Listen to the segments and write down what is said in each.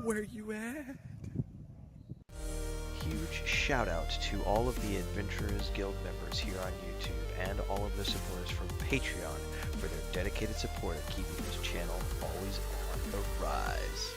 Where you at? Huge shout out to all of the Adventurers Guild members here on YouTube and all of the supporters from Patreon for their dedicated support of keeping this channel always on the rise.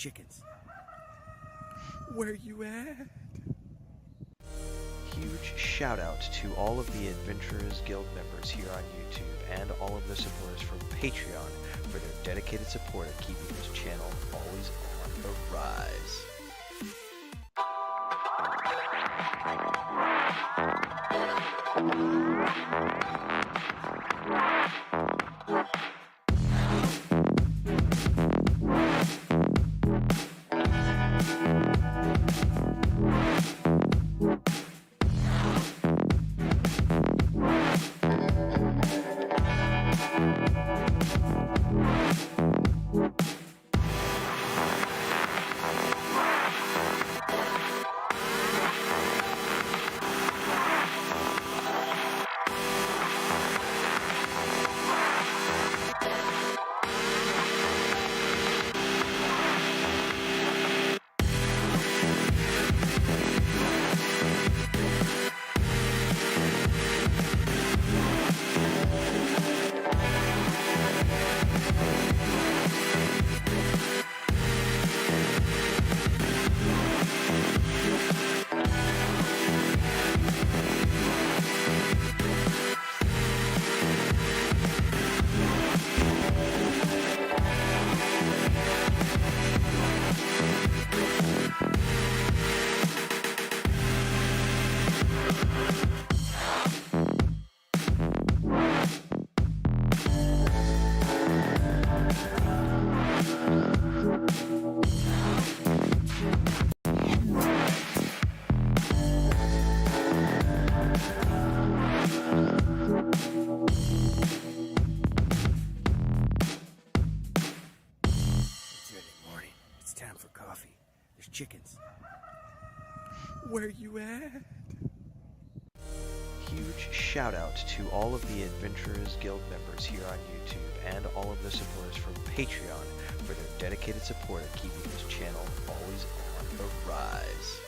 Chickens. Where you at? Huge shout out to all of the Adventurers Guild members here on YouTube and all of the supporters from Patreon for their dedicated support of keeping this channel always on the rise. Chickens. Where you at? Huge shout out to all of the Adventurers Guild members here on YouTube and all of the supporters from Patreon for their dedicated support of keeping this channel always on the rise.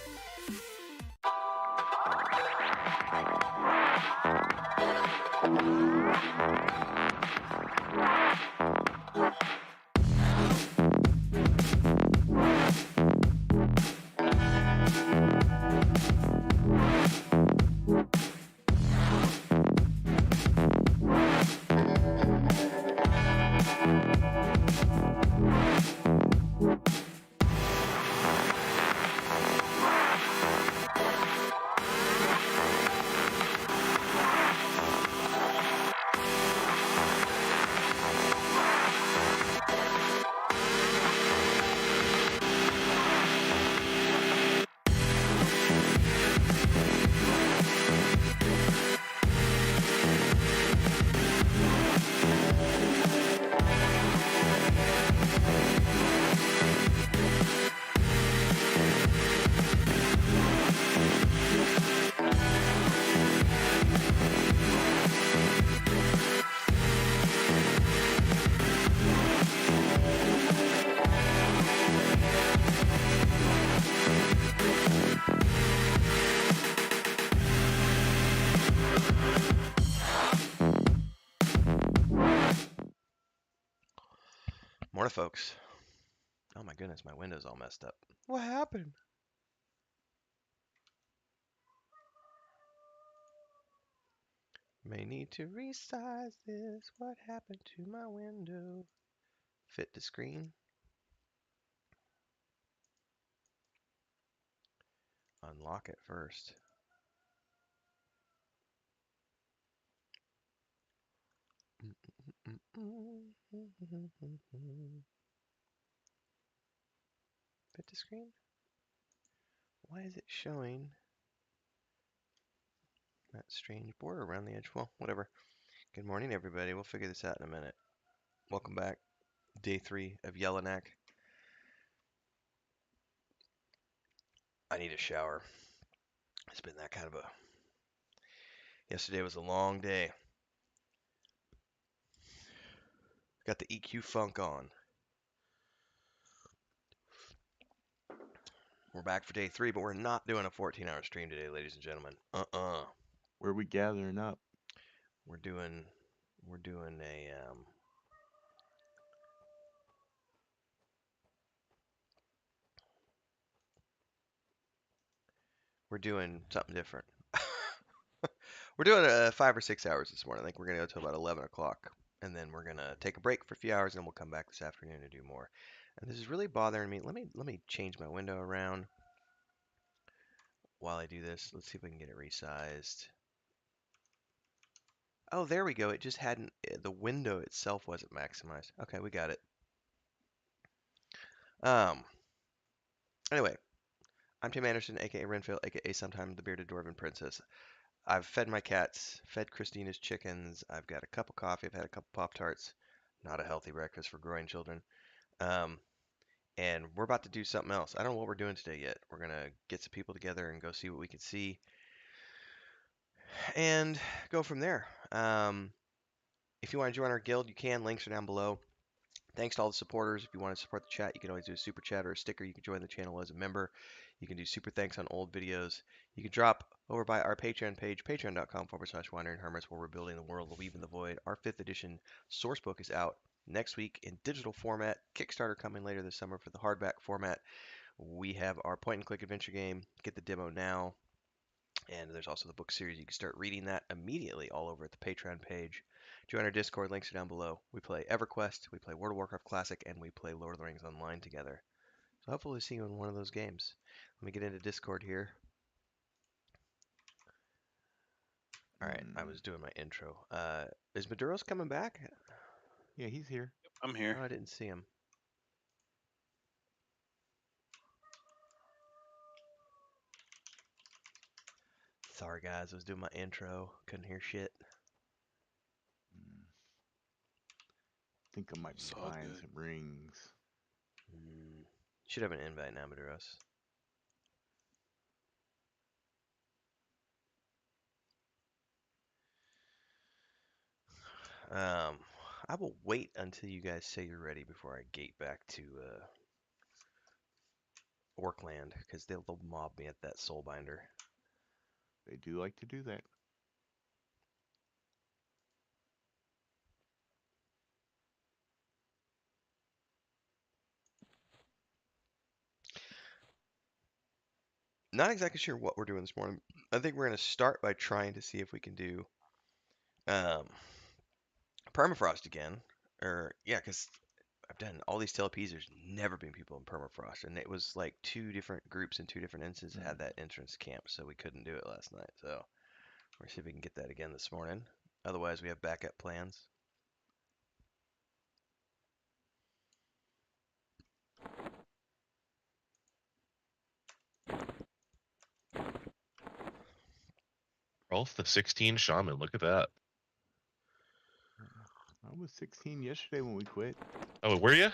Morning, folks. Oh my goodness, my window's all messed up. What happened? May need to resize this. What happened to my window? Fit to screen. Unlock it first. Fit to screen? Why is it showing that strange border around the edge? Well, whatever. Good morning, everybody. We'll figure this out in a minute. Welcome back. Day 3 of Yelinak. I need a shower. It's been that kind of a... Yesterday was a long day. Got the EQ funk on. We're back for day 3, but we're not doing a 14-hour stream today, ladies and gentlemen. Where we gathering up? We're doing a we're doing something different. We're doing 5 or 6 hours this morning. I think we're gonna go till about 11 o'clock, and then we're gonna take a break for a few hours, and then we'll come back this afternoon to do more. And this is really bothering me. Let me change my window around while I do this. Let's see if we can get it resized. Oh, there we go. It just hadn't, the window itself wasn't maximized. Okay, we got it. Anyway, I'm Tim Anderson, aka Renfield, aka Sometime the Bearded Dwarven Princess. I've fed my cats, fed Christina's chickens. I've got a cup of coffee. I've had a couple Pop-Tarts. Not a healthy breakfast for growing children. And we're about to do something else. I don't know what we're doing today yet. We're gonna get some people together and go see what we can see, and go from there. If you want to join our guild, you can. Links are down below. Thanks to all the supporters. If you want to support the chat, you can always do a super chat or a sticker. You can join the channel as a member. You can do super thanks on old videos. You can drop over by our Patreon page, patreon.com/wandering hermits, where we're building the world of Weaving the Void. Our 5th edition source book is out next week in digital format. Kickstarter coming later this summer for the hardback format. We have our point and click adventure game. Get the demo now. And there's also the book series. You can start reading that immediately all over at the Patreon page. Join our Discord. Links are down below. We play EverQuest, we play World of Warcraft Classic, and we play Lord of the Rings Online together. So hopefully see you in one of those games. Let me get into Discord here. All right, I was doing my intro. Is Maduro's coming back? Yeah, he's here. I'm here. Oh, I didn't see him. Sorry, guys. I was doing my intro. Couldn't hear shit. Think I might be It's all buying good. some rings. Should have an invite now, Maduros. I will wait until you guys say you're ready before I gate back to Orkland, because they'll mob me at that Soulbinder. They do like to do that. Not exactly sure what we're doing this morning. I think we're going to start by trying to see if we can do permafrost again. Or, yeah, because I've done all these TLPs. There's never been people in permafrost. And it was like 2 different groups in 2 different instances that had that entrance camp, so we couldn't do it last night. So we're going to see if we can get that again this morning. Otherwise, we have backup plans. Rolf, the 16 shaman. Look at that. I was 16 yesterday when we quit. Oh, were you?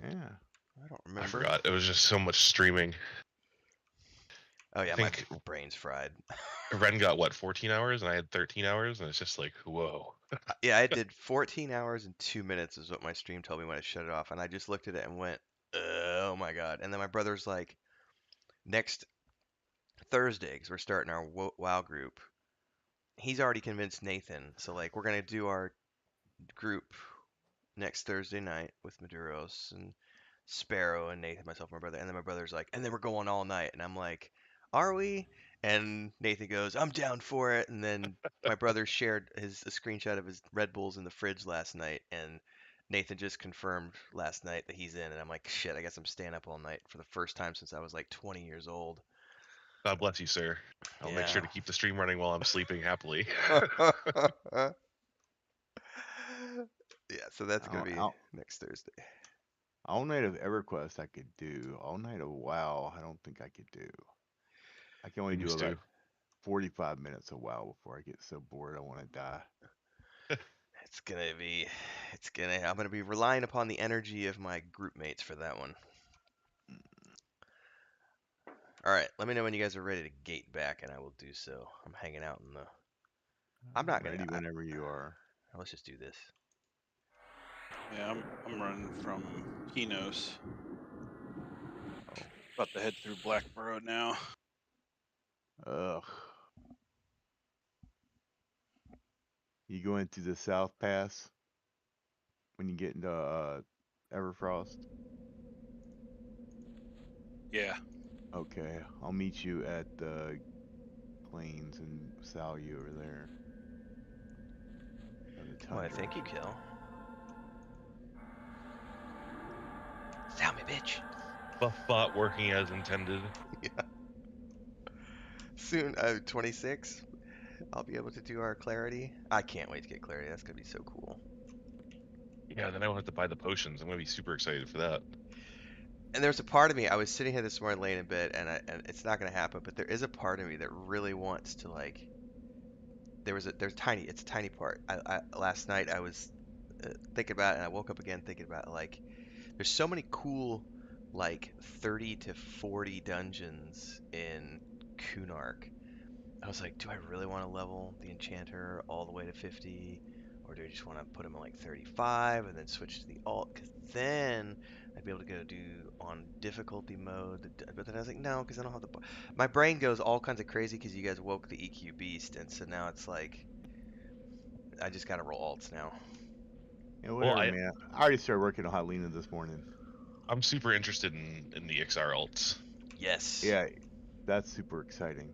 Yeah. I don't I remember. forgot. It was just so much streaming. Oh, yeah, I my think brain's fried. Ren got what, 14 hours, and I had 13 hours, and it's just like, whoa. Yeah, I did 14 hours and 2 minutes is what my stream told me when I shut it off. And I just looked at it and went, oh my God. And then my brother's like, next Thursday, because we're starting our WoW group, he's already convinced Nathan. So, like, we're going to do our group next Thursday night with Maduros and Sparrow and Nathan, myself, and my brother. And then my brother's like, and then we're going all night. And I'm like, are we? And Nathan goes, I'm down for it. And then my brother shared a screenshot of his Red Bulls in the fridge last night. And Nathan just confirmed last night that he's in. And I'm like, shit, I guess I'm staying up all night for the first time since I was like 20 years old. God bless you, sir. I'll make sure Yeah. to keep the stream running while I'm sleeping happily. Yeah, so that's going to be All, next Thursday. all night of EverQuest I could do. All night of WoW I don't think I could do. I can only do Used about to. 45 minutes of WoW before I get so bored I want to die. I'm gonna be relying upon the energy of my group mates for that one. All right, let me know when you guys are ready to gate back, and I will do so. I'm hanging out in the. I'm not gonna. Ready whenever you are. Let's just do this. Yeah, I'm running from Kinos. Oh, About to head through Blackborough now. Ugh. You go into the South Pass when you get into Everfrost? Yeah. Okay, I'll meet you at the Plains and sal you over there. The why? tundra. Thank you, Kill. Sell me, bitch. Buff bot working as intended. Yeah. Soon, 26. I'll be able to do our clarity. I can't wait to get clarity. That's gonna be so cool. Yeah, then I won't have to buy the potions. I'm gonna be super excited for that. And there's a part of me. I was sitting here this morning laying in bed, and it's not gonna happen. But there is a part of me that really wants to like. It's a tiny part. Last night I was thinking about it, and I woke up again thinking about like there's so many cool like 30 to 40 dungeons in Kunark. I was like, do I really want to level the enchanter all the way to 50, or do I just want to put him at like 35 and then switch to the alt? Because then I'd be able to go do on difficulty mode. But then I was like, no, because I don't have the. My brain goes all kinds of crazy because you guys woke the EQ beast, and so now it's like I just gotta roll alts now. Yeah, Well, whatever, man. I already started working on Helena this morning. I'm super interested in the XR alts. Yes. Yeah, that's super exciting.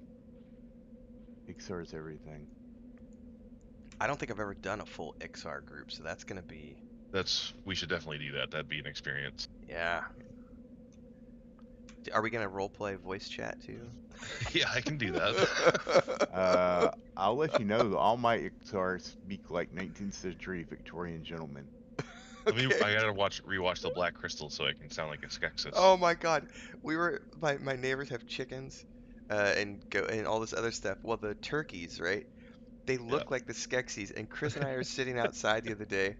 XR is everything. I don't think I've ever done a full XR group, so that's gonna be We should definitely do that. That'd be an experience. yeah. Are we gonna roleplay voice chat too? Yeah, I can do that. I'll let you know. All my XR speak like 19th century Victorian gentlemen. Okay. I gotta rewatch the Black Crystal so I can sound like a Skeksis. Oh my god. My neighbors have chickens and all this other stuff. Well, the turkeys, right? They Yeah. look like the Skeksis, and Chris and I are sitting outside the other day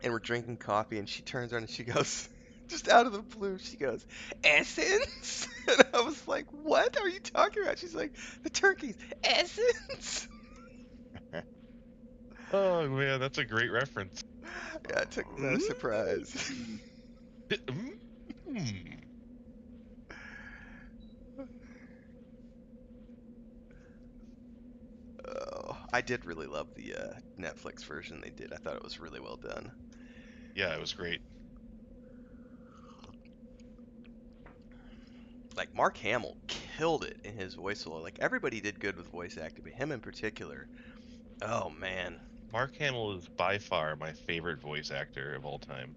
and we're drinking coffee, and she turns around and she goes just out of the blue, she goes, "Essence?" And I was like, "What are you talking about?" She's like, "The turkeys, essence." Oh man, that's a great reference. Yeah, it took me by surprise. Mm. Oh, I did really love the Netflix version they did. I thought it was really well done. Yeah, it was great. Like Mark Hamill killed it in his voice solo. Like everybody did good with voice acting, but him in particular. Oh man, Mark Hamill is by far my favorite voice actor of all time.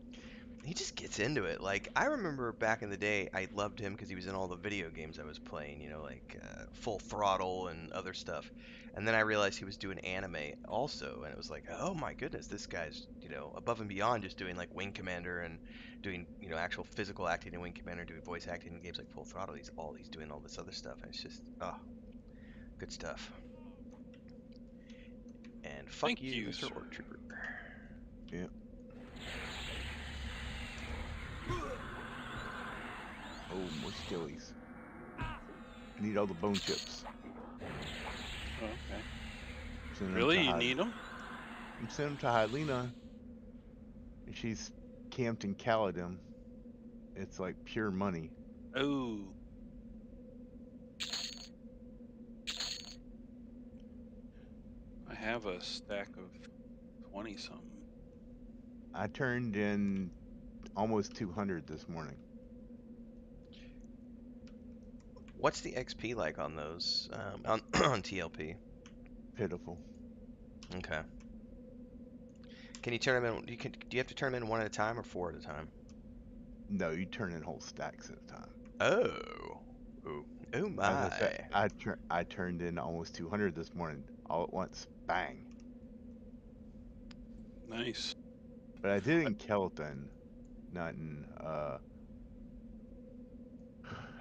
he just gets into it. Like I remember back in the day, I loved him because he was in all the video games I was playing. You know, like Full Throttle and other stuff. And then I realized he was doing anime also, and it was like, oh my goodness, this guy's above and beyond just doing like Wing Commander and doing actual physical acting in Wing Commander, doing voice acting in games like Full Throttle. He's doing all this other stuff, and it's just good stuff. And fuck Thank you, you, Mr. sir. Orc Trooper. Yeah. Oh, more skillies. I need all the bone chips. Okay. Send them Really? to You need them? I'm sending them to Helena. And she's camped in Caledon. It's like pure money. Oh. I have a stack of 20 something. I turned in almost 200 this morning. What's the XP like on those on TLP? Pitiful. Okay. Can you turn them in? Do you have to turn them in one at a time or four at a time? No, you turn in whole stacks at a time. Oh. Ooh. Oh As I said, my. I turned in almost 200 this morning, all at once. Bang. Nice. But I did in Kelton, not in, I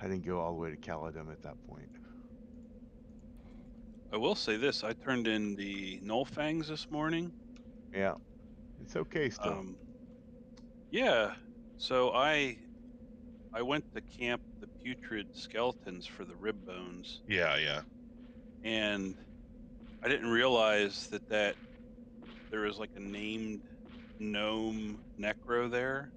didn't go all the way to Caledon at that point. I will say this: I turned in the Null Fangs this morning. Yeah, it's okay still. Yeah. So I went to camp the putrid skeletons for the rib bones, Yeah, yeah. and I didn't realize that there was like a named gnome necro there.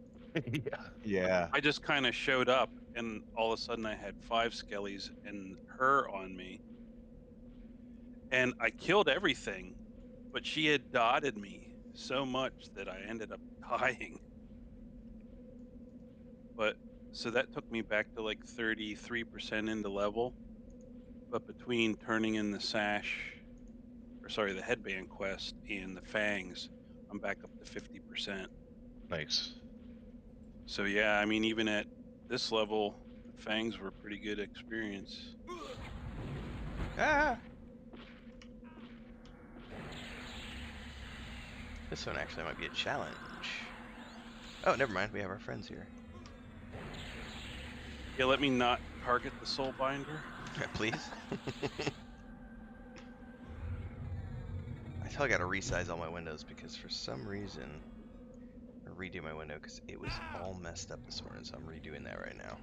Yeah. Yeah, I just kind of showed up, and all of a sudden I had 5 skellies and her on me, and I killed everything, but she had dotted me so much that I ended up dying. But so that took me back to like 33% into level. But between turning in the the headband quest and the fangs, I'm back up to 50%. Nice. So yeah, I mean, even at this level, the fangs were a pretty good experience. Ah. This one actually might be a challenge. Oh, never mind. We have our friends here. Yeah, let me not target the soul binder. Please. I tell I gotta resize all my windows because for some reason, or redo my window because it was all messed up this morning. So I'm redoing that right now.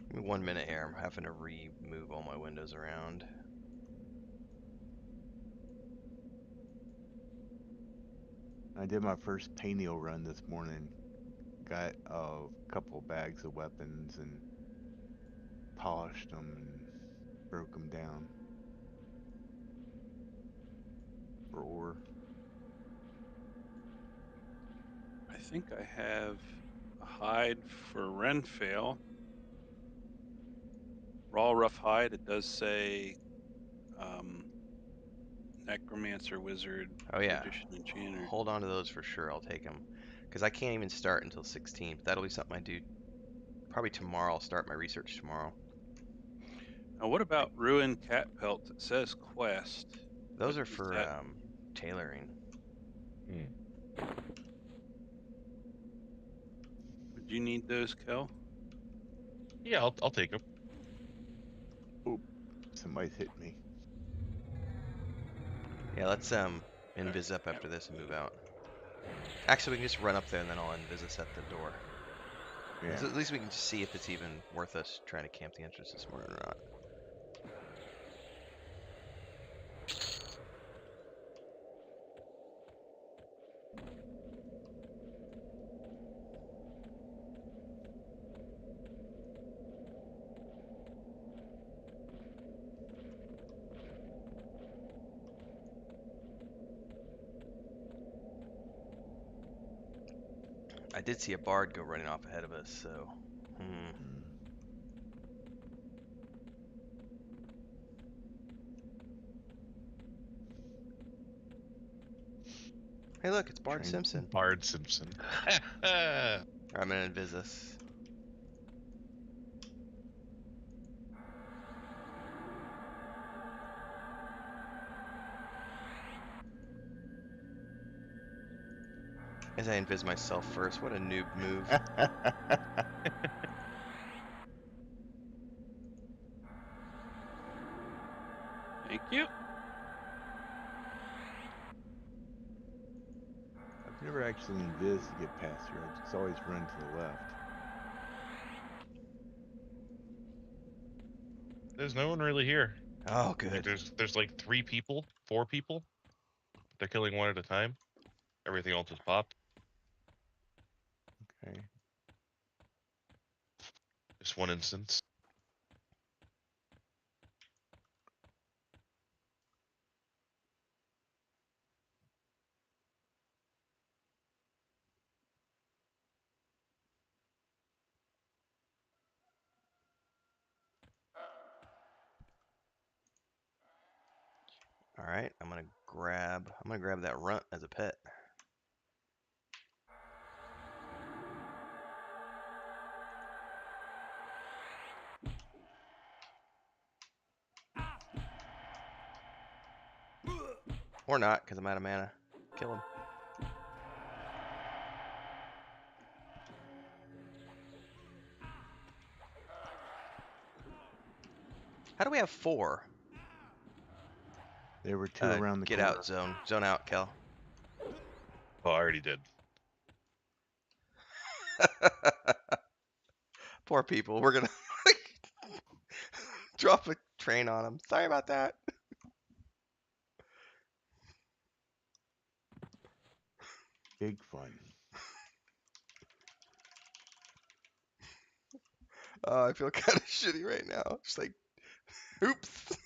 Give me 1 minute here. I'm having to remove all my windows around. I did my first Paineel run this morning. Got a couple bags of weapons and polished them and broke them down for ore. I think I have a hide for Renfail. Raw rough hide. It does say necromancer, wizard, Oh yeah. magician, enchanter. Hold on to those for sure. I'll take them because I can't even start until 16. But that'll be something I do probably tomorrow. I'll start my research tomorrow. Now, what about ruined cat pelts? It says quest. Those but are is for that, tailoring. would you need those, Kel? Yeah, I'll take them. Oop, somebody's hit me. Yeah, let's invis up after this and move out. Actually, we can just run up there and then I'll invis us at the door. Yeah. So at least we can just see if it's even worth us trying to camp the entrance this morning or not. I did see a bard go running off ahead of us, so. Hey, look, it's Bard Simpson. Bard Simpson. I'm gonna invis us. As I invis myself first, what a noob move. Thank you. I've never actually invis to get past here. I just always run to the left. There's no one really here. Oh, Like good. there's like 3 people, 4 people. They're killing one at a time. Everything else is popped. Okay. Just one instance. All right, I'm gonna grab that runt as a pet. Or not, because I'm out of mana. Kill him. How do we have 4? There were 2 around the Get corner. out, zone. Zone out, Kel. Oh, I already did. Poor people. We're gonna drop a train on them. Sorry about that. Big fun. I feel kind of shitty right now. Just like, oops.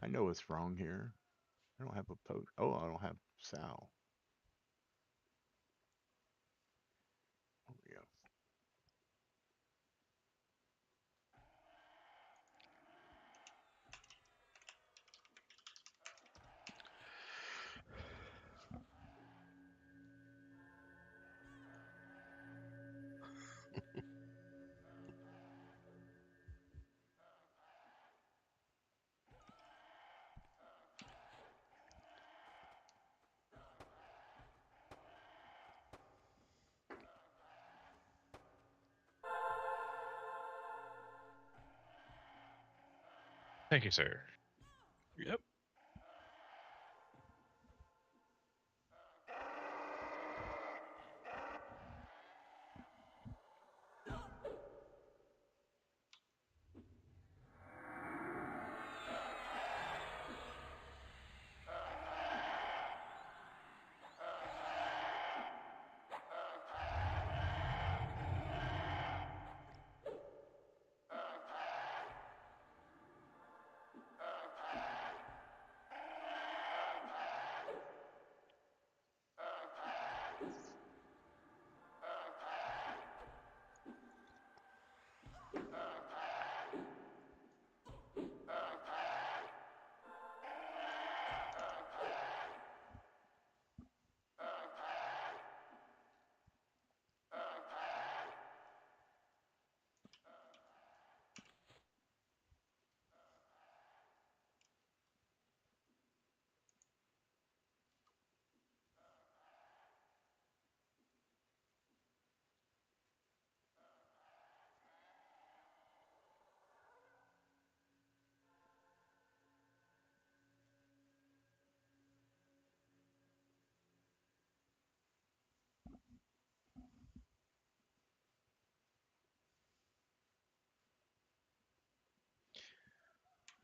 I know what's wrong here. I don't have a post. Oh, I don't have Sal. Oh, yeah. Thank you, sir. Yep.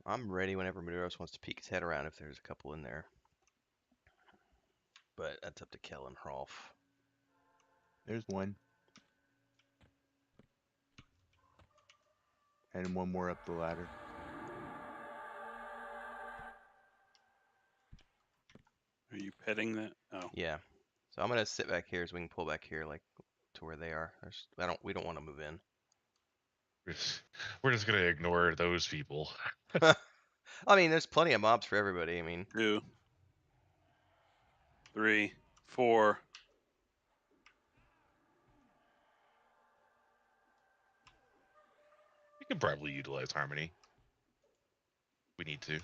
I'm ready whenever Maduros wants to peek his head around if there's a couple in there. But that's up to Kel and Hrolf. There's one. And one more up the ladder. Are you petting that? Oh, Yeah. So I'm gonna sit back here so we can pull back here like to where they are. We don't want to move in. We're just gonna ignore those people. I mean, there's plenty of mobs for everybody. I mean, 2, 3, 4. We can probably utilize Harmony. We need to.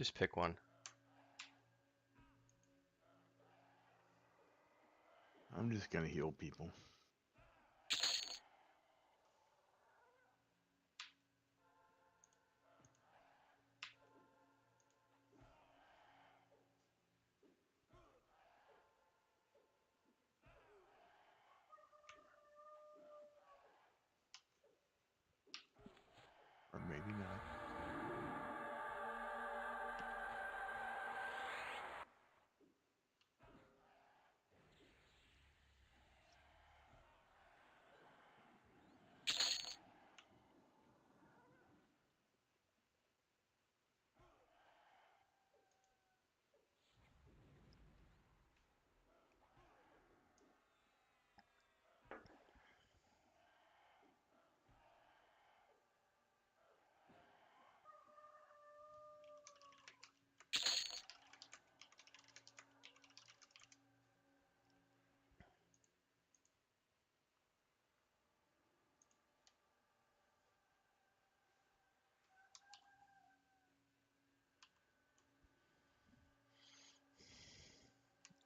Just pick one. I'm just gonna heal people. Or maybe not.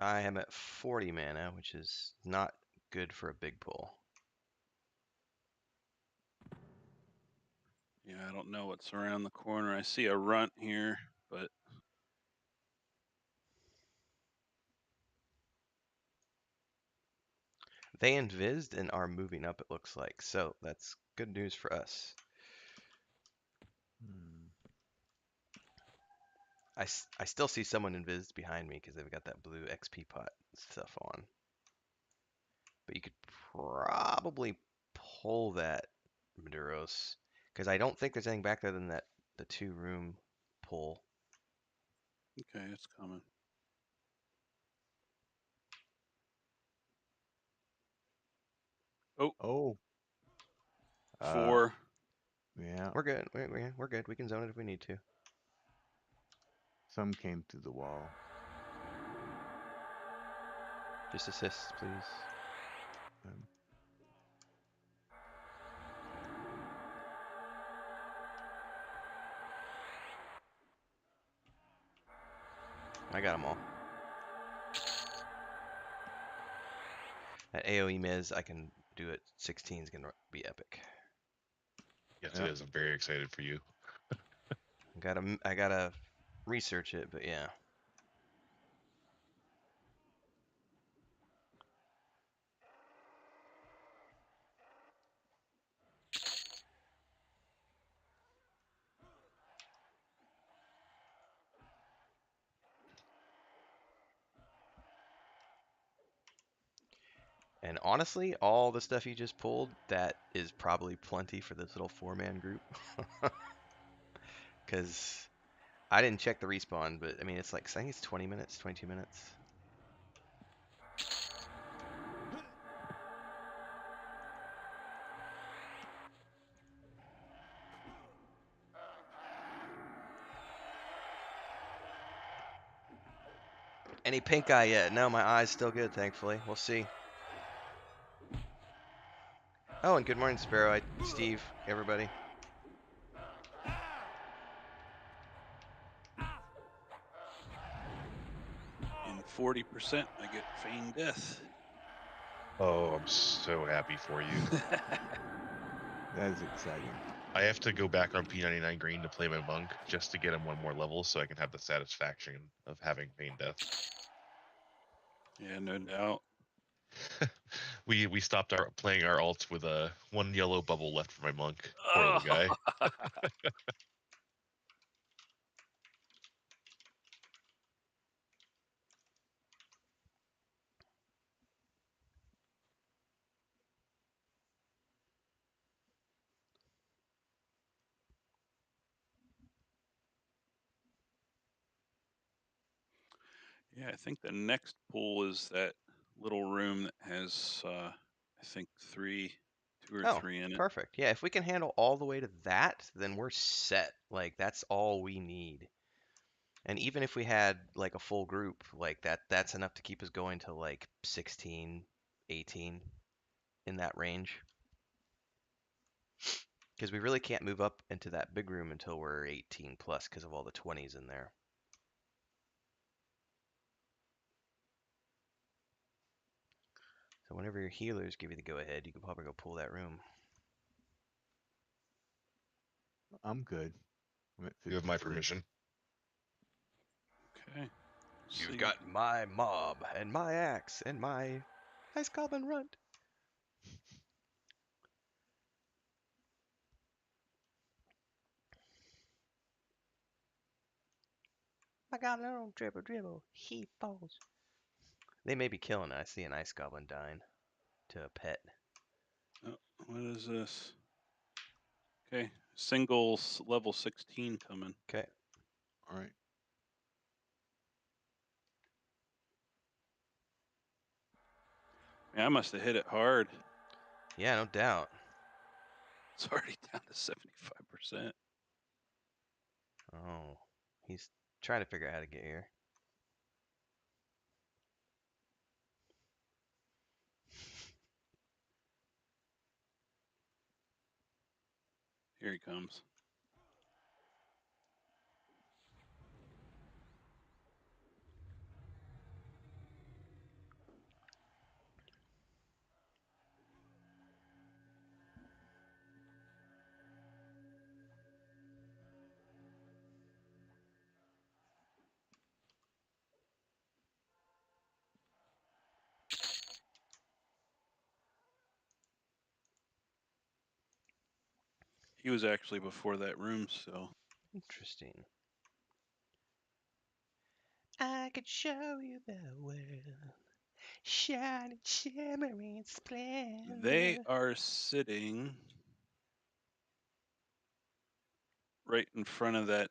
I am at 40 mana, which is not good for a big pull. Yeah, I don't know what's around the corner. I see a runt here, but They invised and are moving up, it looks like. So that's good news for us. I still see someone invised behind me because they've got that blue XP pot stuff on. But you could probably pull that, Maduros, because I don't think there's anything back there than that the 2-room pull. okay, it's coming. Oh, Oh, 4. yeah. We're good. We're good. We can zone it if we need to. Some came through the wall. Just assists, please. Um, I got them all. That AoE Miz, I can do it. 16 is gonna be epic. Yes, Yeah. it is. I'm very excited for you. I gotta research it, but yeah. And honestly, all the stuff you just pulled, that is probably plenty for this little 4-man group. Because I didn't check the respawn, but I mean, it's like, I think it's 20 minutes, 22 minutes. Any pink eye yet? No, my eye's still good, thankfully. We'll see. Oh, and good morning, Sparrow, Steve, everybody. In 40%, I get feigned death. Oh, I'm so happy for you. That is exciting. I have to go back on P99 green to play my monk just to get him one more level so I can have the satisfaction of having Pain Death. Yeah, no doubt. We stopped playing our alts with one yellow bubble left for my monk. Poor little guy. Yeah, I think the next pool is that little room that has, I think two or Oh, three in it. perfect. Yeah, if we can handle all the way to that, then we're set. Like that's all we need. And even if we had like a full group, like that's enough to keep us going to like 16, 18 in that range. Because we really can't move up into that big room until we're 18 plus because of all the 20s in there. So whenever your healers give you the go ahead, you can probably go pull that room. I'm good. I'm at You have my 53. permission. Okay. You've See. got my mob and my axe and my ice goblin runt. My goblin don't dribble dribble. He falls. They may be killing it. I see an ice goblin dying to a pet. Oh, what is this? Okay. Singles level 16 coming. Okay. All right. Man, I must have hit it hard. Yeah, no doubt. It's already down to 75%. Oh, he's trying to figure out how to get here. Here he comes. He was actually before that room, so. Interesting. I could show you the world, shining, shimmering They splendor. are sitting right in front of that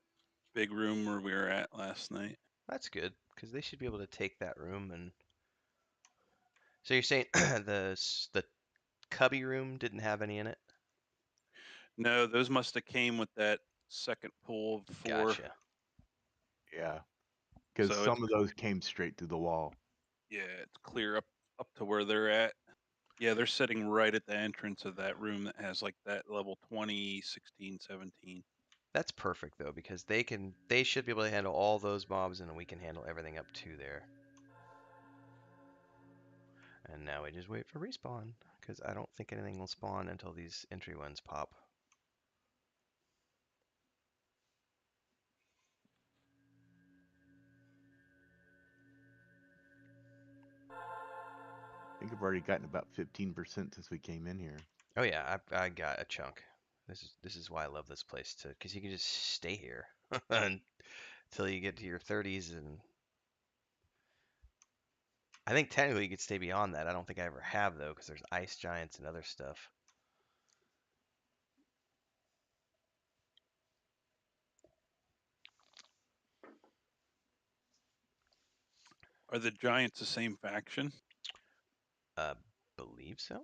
big room where we were at last night. That's good, because they should be able to take that room and. So you're saying the cubby room didn't have any in it? No, those must have came with that second pool of 4. Gotcha. Yeah. Because So it's, some of those came straight through the wall. yeah, it's clear up to where they're at. Yeah, they're sitting right at the entrance of that room that has like that level 20, 16, 17. That's perfect though, because they should be able to handle all those mobs, and we can handle everything up to there. And now we just wait for respawn, because I don't think anything will spawn until these entry ones pop. I think I've already gotten about 15% since we came in here. Oh yeah, I got a chunk. This is why I love this place too, because you can just stay here until you get to your 30s, and I think technically you could stay beyond that. I don't think I ever have though, because there's ice giants and other stuff. Are the Giants the same faction? Believe so.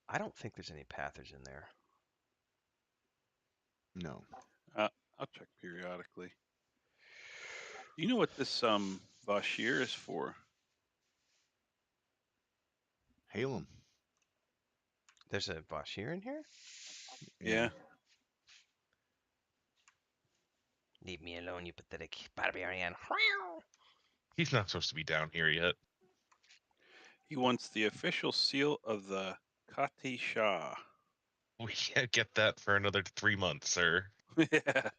I don't think there's any Pathers in there. No. I'll check periodically. Do you know what this Bashir is for? Hail 'em. There's a Vashir in here? Yeah. Leave me alone, you pathetic barbarian. He's not supposed to be down here yet. He wants the official seal of the Kati Shah. We can't get that for another 3 months, sir. Yeah.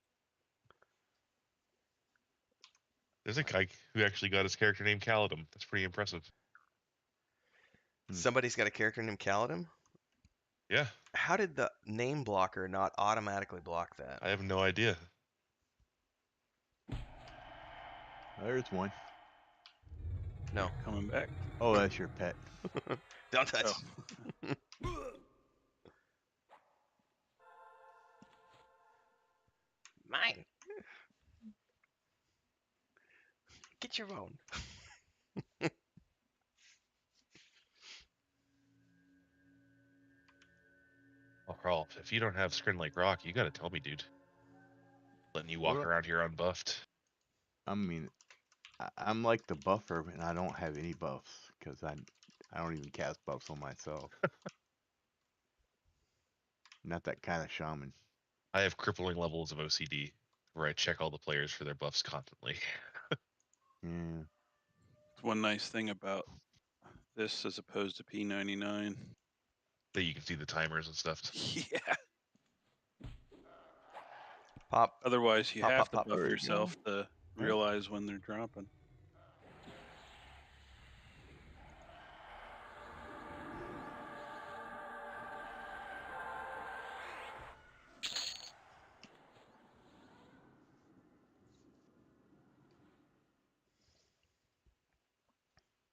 There's a guy who actually got his character named Kaladin. That's pretty impressive. Somebody's got a character named Kaladin? Yeah, How did the name blocker not automatically block that? I have no idea. There's one. No. Coming back. Oh, that's your pet. Don't touch. Oh. Mine. Get your own. Oh, Carl, if you don't have Scrin like Rock, you gotta tell me, dude. Letting you walk Well, around here unbuffed. I mean, I'm like the buffer, and I don't have any buffs because I don't even cast buffs on myself. Not that kind of shaman. I have crippling levels of OCD where I check all the players for their buffs constantly. Yeah. It's one nice thing about this as opposed to P99. That you can see the timers and stuff. Yeah. Pop. Otherwise, you Pop, have pop, to pop. buff There you yourself to realize when they're dropping.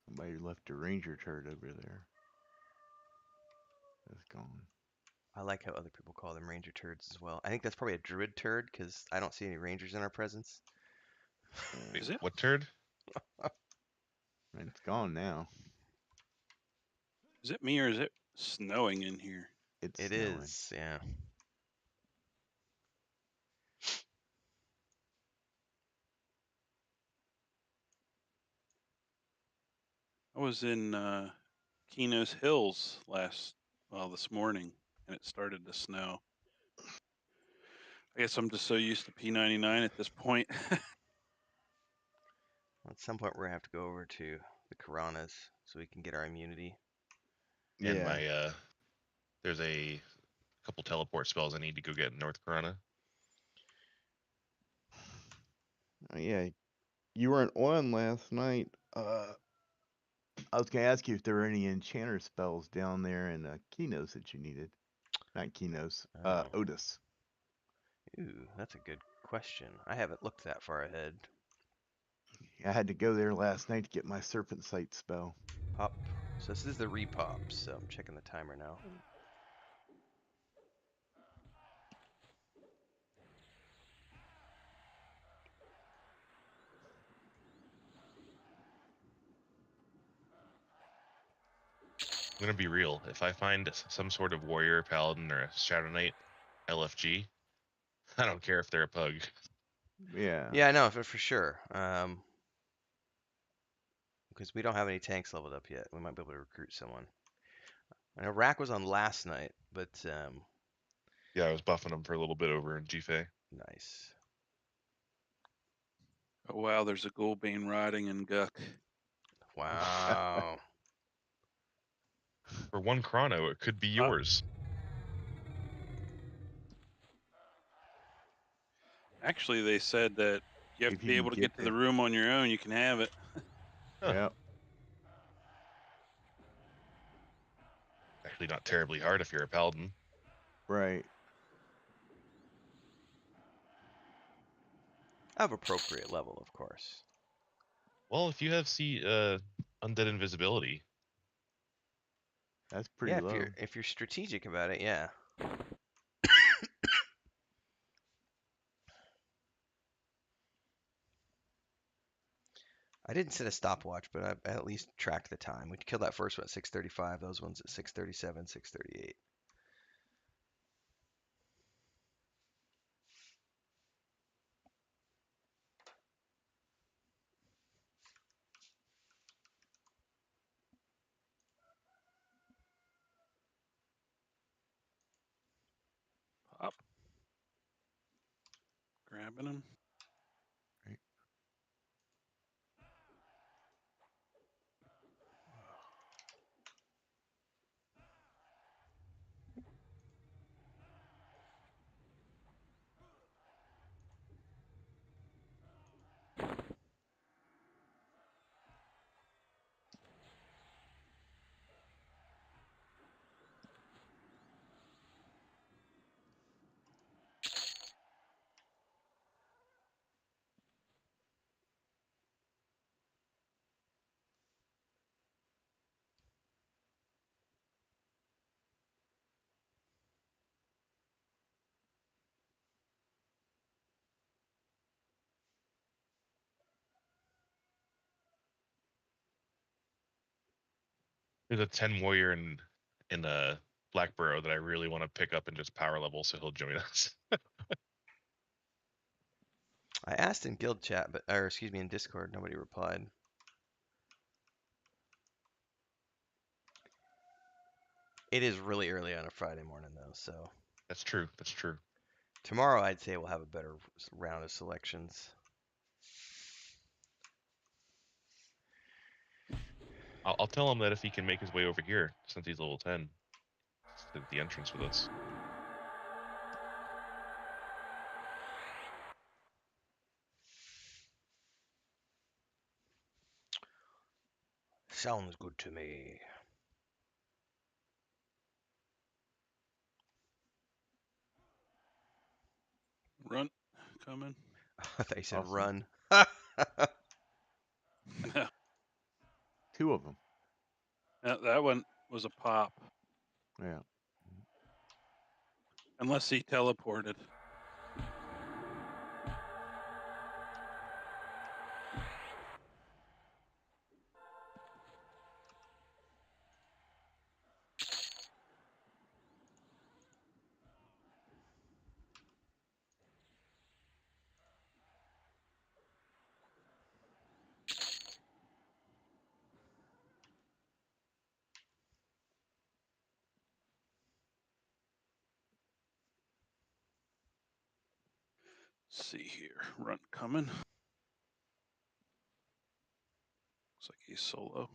Somebody left a ranger turret over there. That's gone. I like how other people call them ranger turds as well. I think that's probably a druid turd because I don't see any rangers in our presence. Yeah. Is it? What turd? It's gone now. Is it me or is it snowing in here? It's It snowing. is, yeah. I was in Keno's Hills this morning, and it started to snow. I guess I'm just so used to P99 at this point. At some point, we're gonna have to go over to the Karanas so we can get our immunity. And Yeah. my there's a couple teleport spells I need to go get in North Corona. Oh, yeah. You weren't on last night. I was gonna ask you if there were any enchanter spells down there in Kinos that you needed. Not Kinos. Oh. Otis. Ooh, that's a good question. I haven't looked that far ahead. I had to go there last night to get my serpent sight spell. Pop. So this is the repop, so I'm checking the timer now. I'm gonna be real. If I find some sort of warrior, paladin, or a shadow knight LFG, I don't care if they're a pug. Yeah. Yeah, I know for sure. Because we don't have any tanks leveled up yet. We might be able to recruit someone. I know Rack was on last night, but Yeah, I was buffing them for a little bit over in GFA. nice. Oh wow, there's a Ghoulbane riding in Guck. Wow. For one chrono, it could be yours. Actually, they said that you have If to you be can able to get get to the there. room on your own. You can have it. Huh. Yep. Actually, not terribly hard if you're a paladin. Right. Of appropriate level, of course. Well, if you have undead invisibility, That's pretty Yeah, low. if you're strategic about it, yeah. I didn't set a stopwatch, but I at least tracked the time. We killed that first one at 6:35. Those ones at 6:37, 6:38. Pop. Grabbing him. Right. There's a 10 warrior in Blackborough that I really want to pick up and just power level, so he'll join us. I asked in guild chat, or excuse me, in Discord, nobody replied. It is really early on a Friday morning though, so That's true. That's true. tomorrow I'd say we'll have a better round of selections. I'll tell him that if he can make his way over here, since he's level 10, to the entrance with us. Sounds good to me. Run, coming. I thought you said Awesome. run. 2 of them. That one was a pop, Yeah. unless he teleported. Let's see here. Run coming. Looks like he's solo.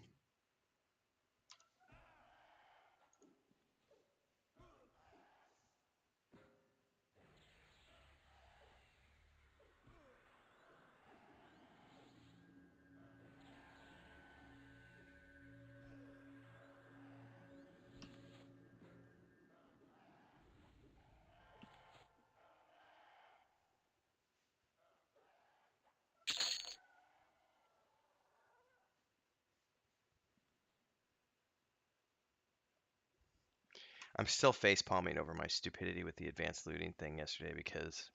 I'm still face palming over my stupidity with the advanced looting thing yesterday because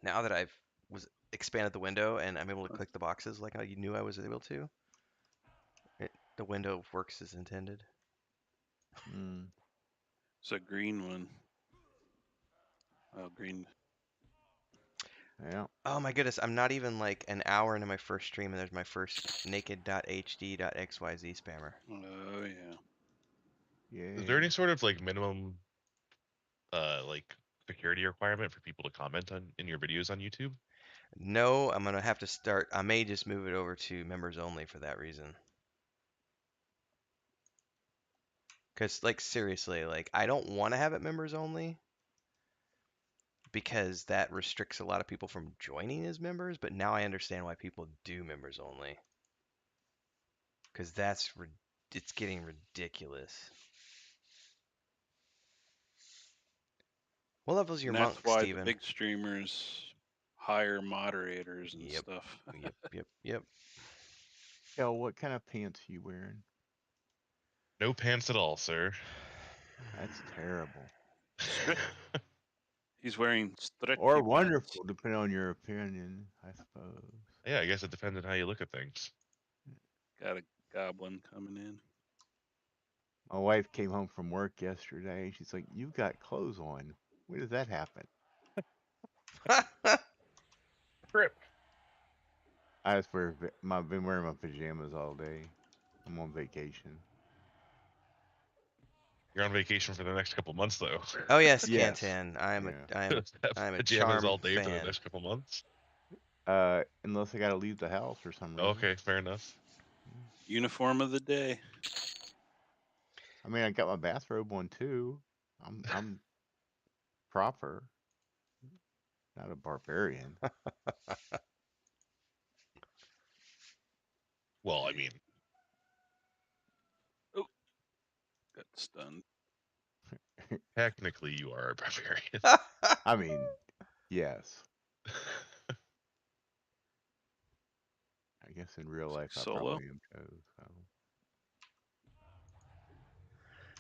now that I've expanded the window and I'm able to click the boxes like I knew I was able to, the window works as intended. Mm. It's a green one. Oh, green. Yeah. Oh my goodness, I'm not even like an hour into my first stream and there's my first naked.hd.xyz spammer. Oh, yeah. Yeah. Is there any sort of like minimum like security requirement for people to comment on in your videos on YouTube? No, I'm gonna have to start. I may just move it over to members only for that reason. Because, like, seriously, like, I don't want to have it members only because that restricts a lot of people from joining as members. But now I understand why people do members only. Because it's getting ridiculous. What level's your And that's monk, why the Steven? big streamers hire moderators and Yep. stuff. Yep. Hell, what kind of pants you wearing? No pants at all, sir. That's terrible. Strict. He's wearing strict Or pants. wonderful, depending on your opinion, I suppose. Yeah, I guess it depends on how you look at things. Got a goblin coming in. My wife came home from work yesterday. She's like, "You've got clothes on. When does that happen?" Trip. I just I've been wearing my pajamas all day. I'm on vacation. You're on vacation for the next couple months, though. Oh yes, Yes. Cantan. Yeah. I'm a Pajamas charm all day for the fan. next couple months. Unless I got to leave the house for some reason. Okay, fair enough. Uniform of the day. I mean, I got my bathrobe on too. I'm proper, not a barbarian. Well, I mean, Oh, got stunned. technically you are a barbarian. I mean, yes. I guess in real life I Solo. probably am too. So.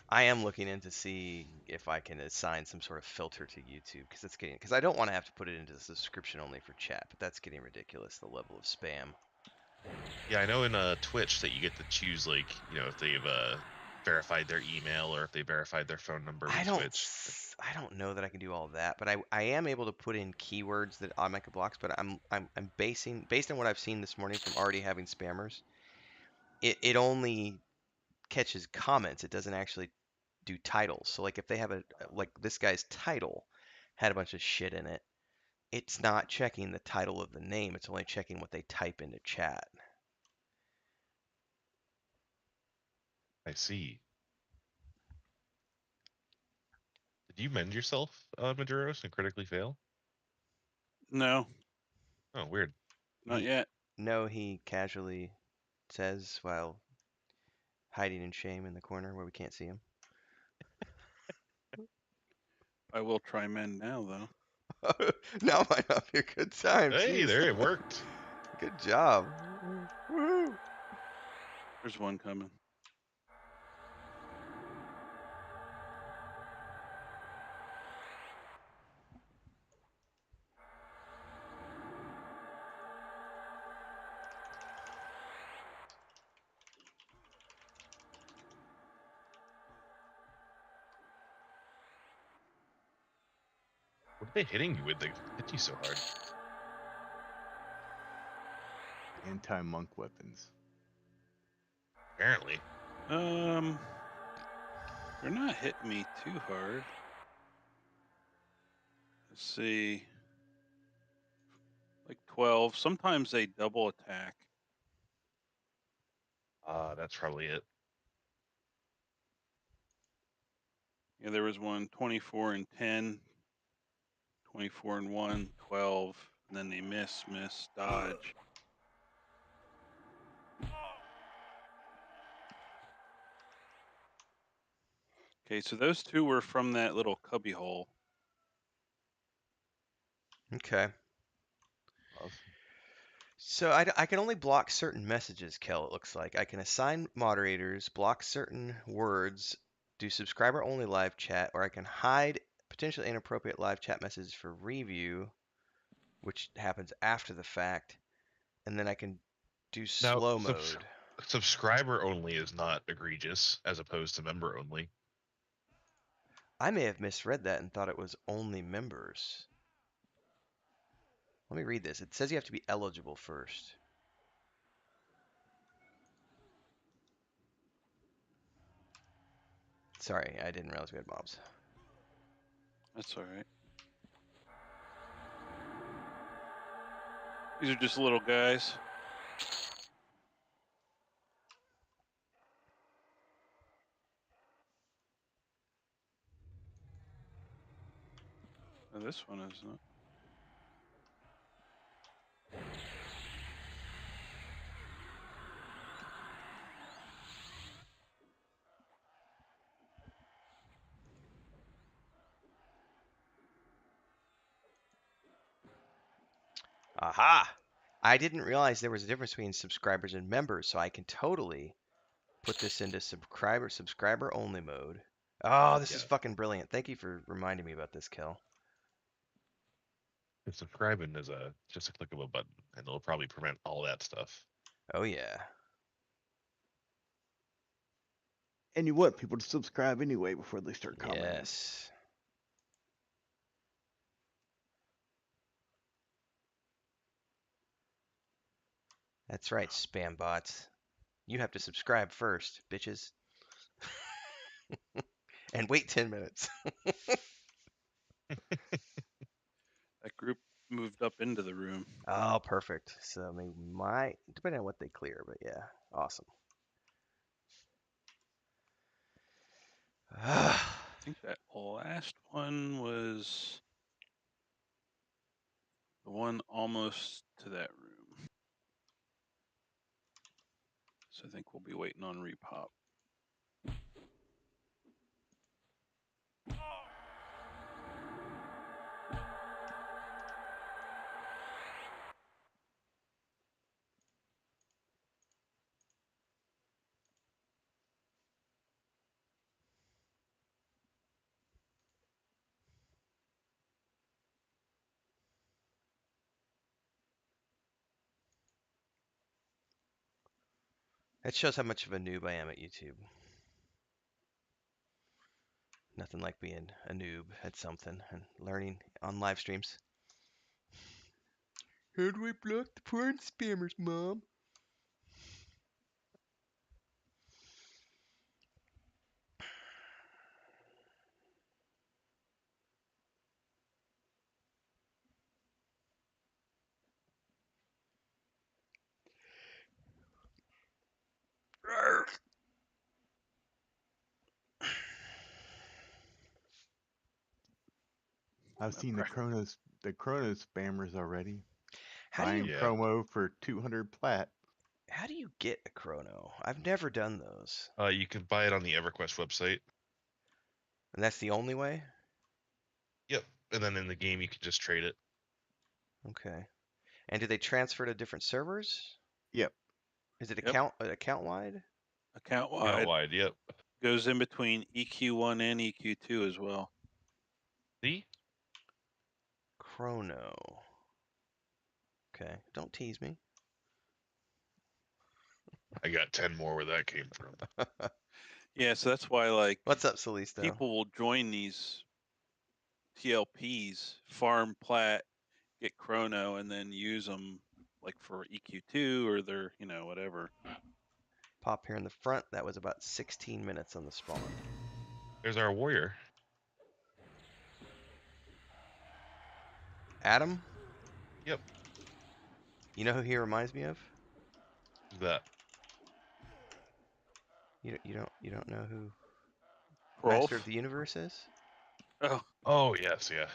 I am looking in to see if I can assign some sort of filter to YouTube because I don't want to have to put it into the subscription only for chat, but that's getting ridiculous, the level of spam. Yeah, I know in Twitch that you get to choose, like, you know, if they've verified their email or if they verified their phone number with Twitch. I don't know that I can do all that, but I am able to put in keywords that automatically blocks. But I'm based on what I've seen this morning from already having spammers. It only catches comments. It doesn't actually do titles. So like if they have like this guy's title had a bunch of shit in it, it's not checking the title of the name. It's only checking what they type into chat. I see. Did you mend yourself, Maduros, and critically fail? No, Oh, weird. not He, yet. no, he casually says while hiding in shame in the corner where we can't see him. I will try mend now, though. Now might not be a good time. Hey, Jeez. there, it worked. Good job. Woo. There's one coming. What are they hitting you with? They hit you so hard. Anti-monk weapons. Apparently. They're not hitting me too hard. Let's see. Like 12. Sometimes they double attack. That's probably it. Yeah, there was one 24 and 10, 24 and 1, 12, and then they miss, dodge. Okay, so those two were from that little cubby hole. Okay. Awesome. So I can only block certain messages, Kel, it looks like. I can assign moderators, block certain words, do subscriber only live chat, or I can hide potentially inappropriate live chat messages for review, which happens after the fact, and then I can do Now, slow mode. subscriber only is not egregious as opposed to member only. I may have misread that and thought it was only members. Let me read this. It says you have to be eligible first. Sorry, I didn't realize we had mobs. That's all right. These are just little guys. Oh, this one is not. Aha! I didn't realize there was a difference between subscribers and members, so I can totally put this into subscriber only mode. Oh, this Yeah. is fucking brilliant. Thank you for reminding me about this, Kel. And subscribing is just a click of a button, and it'll probably prevent all that stuff. Oh yeah. And you want people to subscribe anyway before they start commenting. Yes. That's right, spam bots. You have to subscribe first, bitches. And wait 10 minutes. That group moved up into the room. Oh, perfect. So they might, depending on what they clear, but yeah, awesome. I think that last one was the one almost to that room. So I think we'll be waiting on repop. It shows how much of a noob I am at YouTube. Nothing like being a noob at something and learning on live streams. How do I block the porn spammers, Mom? I've seen the Chronos spammers already. How do you Buying Yeah. promo for 200 plat. how do you get a chrono? I've never done those. You can buy it on the EverQuest website. And that's the only way? Yep. And then in the game, you can just trade it. Okay. And do they transfer to different servers? Yep. Is it Yep. account wide? Account Out wide wide. Yep. goes in between EQ1 and EQ2 as well. See? Chrono. Okay. Don't tease me. I got 10 more where that came from. Yeah, so that's why like What's up, Solisto? people will join these TLPs, farm plat, get chrono, and then use them like for EQ2 or their, whatever. Pop here in the front. That was about 16 minutes on the spawn. There's our warrior. Adam? Yep. You know who he reminds me of? Who's that? You don't know who Rolf? Master of the Universe is? Oh, Oh, yes, yeah.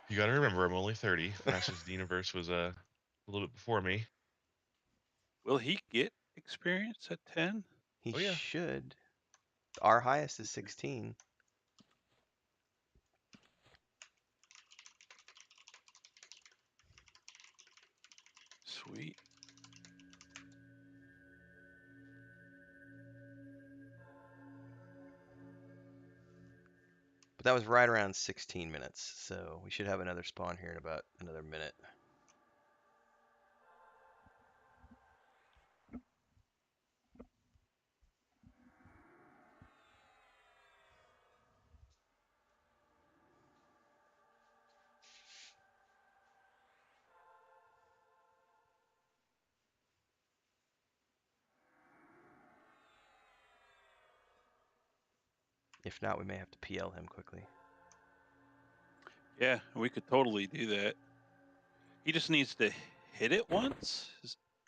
You gotta remember, I'm only 30. Masters of the Universe was a little bit before me. will he get experience at 10? He Oh, yeah. should. Our highest is 16. Sweet. But that was right around 16 minutes, so we should have another spawn here in about another minute. If not, we may have to PL him quickly. Yeah, we could totally do that. He just needs to hit it once.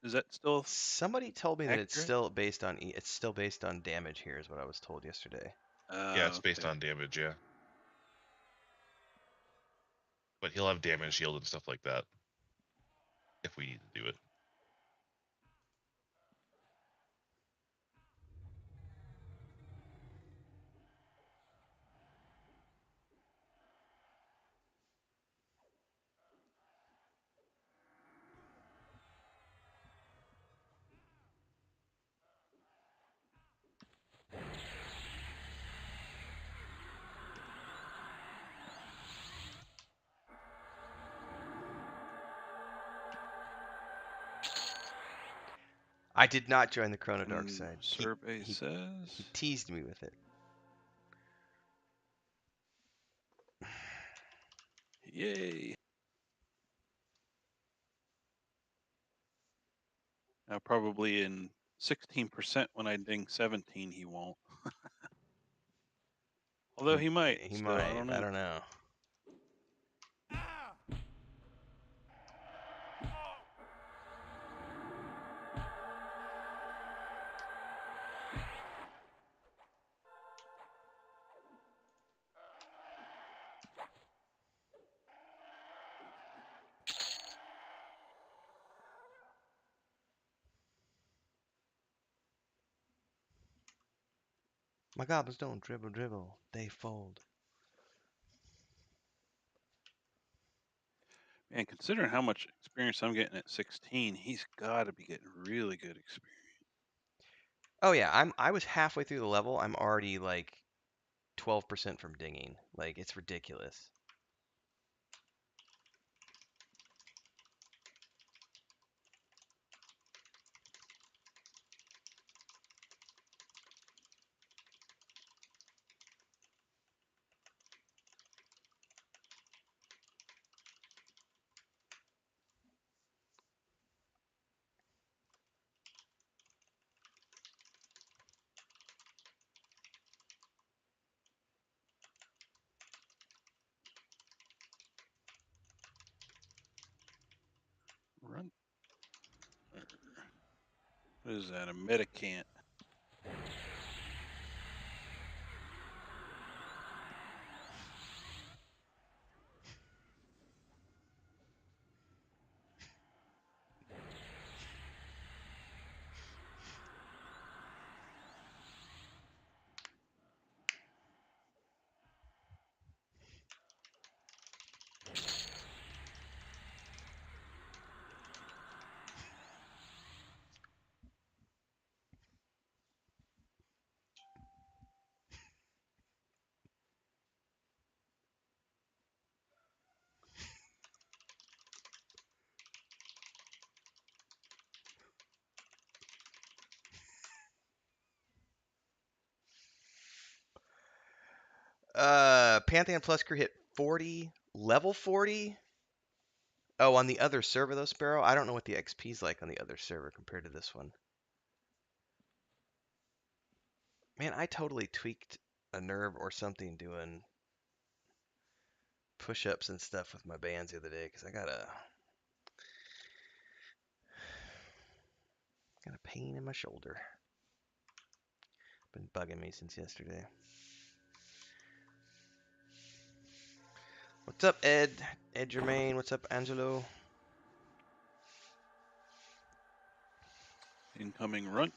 Is that still Somebody told me that it's accurate? still based on it's still based on damage here, is what I was told yesterday. Yeah, it's based Okay. on damage, yeah. But he'll have damage shield and stuff like that. If we need to do it. I did not join the Chrono Dark side. Survey he says. teased me with it. Yay. Now, probably in 16% when I ding 17, he won't. Although he might. He still, might. I don't know. My goblins don't dribble, they fold. And considering how much experience I'm getting at 16, he's got to be getting really good experience. Oh yeah, I was halfway through the level. I'm already like 12% from dinging. Like it's ridiculous. What is that? A Medicant. Pantheon Plus crew hit 40, level 40. Oh, on the other server though, Sparrow. I don't know what the XP's like on the other server compared to this one. Man, I totally tweaked a nerve or something doing push-ups and stuff with my bands the other day because I got a pain in my shoulder. Been bugging me since yesterday. What's up, Ed? Ed Germain. What's up, Angelo? Incoming runt.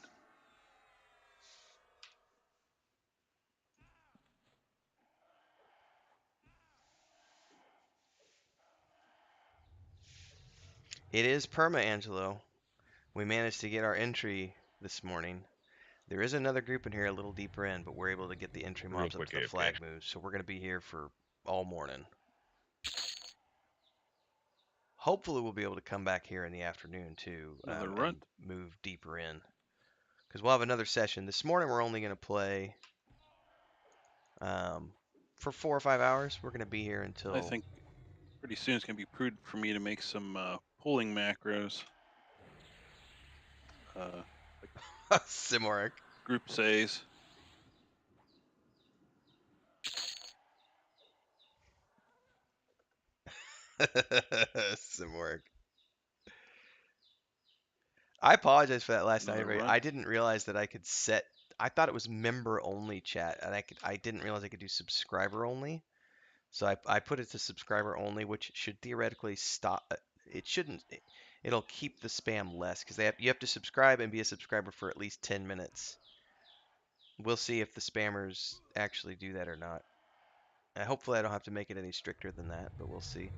It is perma, Angelo. We managed to get our entry this morning. There is another group in here a little deeper in, but we're able to get the entry Real mobs up quick, to the AFK. flag moves, so we're going to be here for all morning. Hopefully we'll be able to come back here in the afternoon too Another and runt. move deeper in. Because we'll have another session. This morning we're only going to play for 4 or 5 hours. We're going to be here until... I think pretty soon it's going to be prudent for me to make some pulling macros. Simoric. Group says. Simoric. I apologize for that last night, Another everybody. runt. I didn't realize that I could set... I thought it was member only chat, and I didn't realize I could do subscriber only. So I put it to subscriber only, which should theoretically stop. It shouldn't. It'll keep the spam less because you have to subscribe and be a subscriber for at least 10 minutes. We'll see if the spammers actually do that or not. And hopefully I don't have to make it any stricter than that, but we'll see.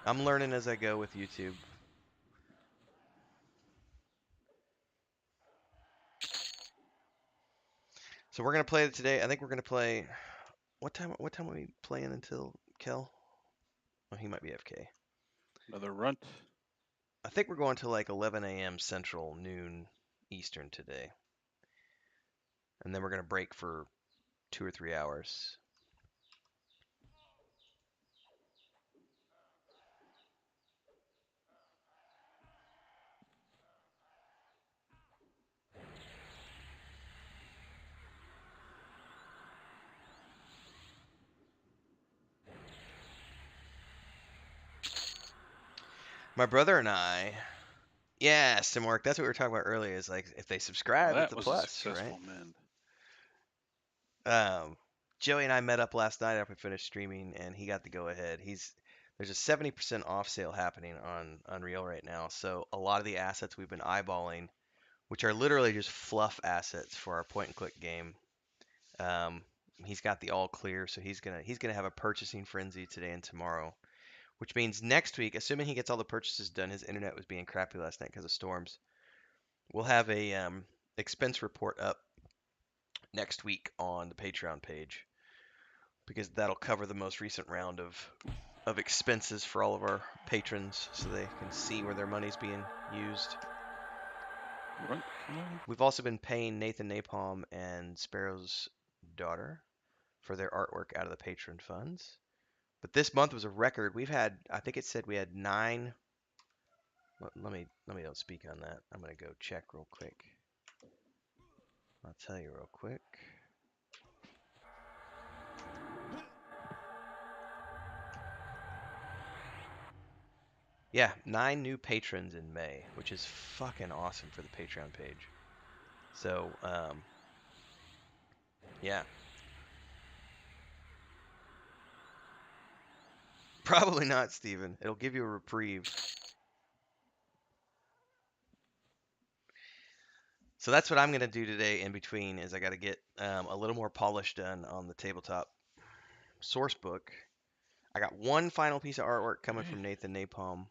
I'm learning as I go with YouTube. So we're gonna play today. I think we're gonna play. What time are we playing until Kel? Oh, he might be FK. Another runt. I think we're going to like 11 a.m. Central, noon Eastern today. And then we're going to break for 2 or 3 hours. My brother and I, yeah, Simwork, that's what we were talking about earlier, is like if they Well, subscribe, it's that a was a plus, successful right? mend. Joey and I met up last night after we finished streaming, and he got the go ahead. There's a 70% off sale happening on Unreal right now, so a lot of the assets we've been eyeballing, which are literally just fluff assets for our point and click game, he's got the all clear, so he's gonna have a purchasing frenzy today and tomorrow, which means next week, assuming he gets all the purchases done, his internet was being crappy last night because of storms. We'll have a expense report up next week on the Patreon page because that'll cover the most recent round of expenses for all of our patrons so they can see where their money's being used. Runt. We've also been paying Nathan Napalm and Sparrow's daughter for their artwork out of the patron funds. But this month was a record. We've had, I think it said we had 9. Let me don't speak on that. I'm gonna go check real quick. I'll tell you real quick. Yeah, 9 new patrons in May, which is fucking awesome for the Patreon page. So, yeah. Probably not, Steven. It'll give you a reprieve. So that's what I'm going to do today in between is I got to get a little more polish done on the tabletop source book. I got one final piece of artwork coming Okay. from Nathan Napalm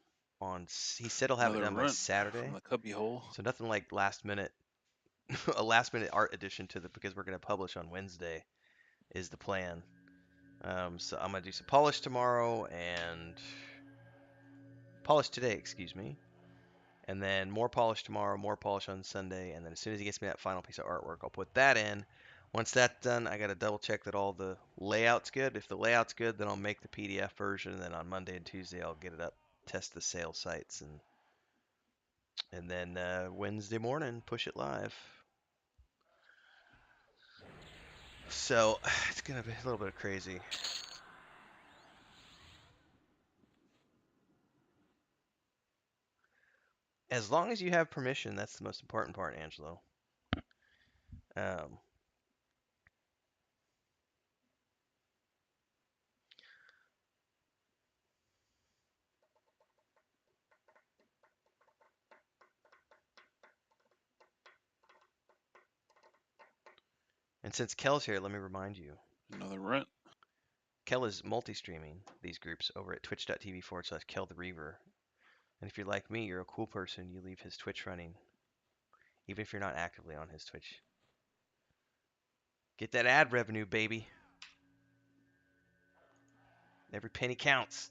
he said he'll have it Another done by runt Saturday. from the cubby hole. So nothing like last minute a last minute art addition to the because we're going to publish on Wednesday is the plan. So I'm going to do some polish tomorrow and polish today, excuse me. And then more polish tomorrow, more polish on Sunday, and then as soon as he gets me that final piece of artwork, I'll put that in. Once that's done, I got to double check that all the layout's good. If the layout's good, then I'll make the PDF version, and then on Monday and Tuesday I'll get it up, test the sales sites, and then Wednesday morning push it live. So it's gonna be a little bit crazy. As long as you have permission, that's the most important part, Angelo. Um, and since Kel's here, let me remind you. Another runt. Kel is multi-streaming these groups over at twitch.tv/Kel the Reaver. And if you're like me, you're a cool person, you leave his Twitch running, even if you're not actively on his Twitch. Get that ad revenue, baby. Every penny counts.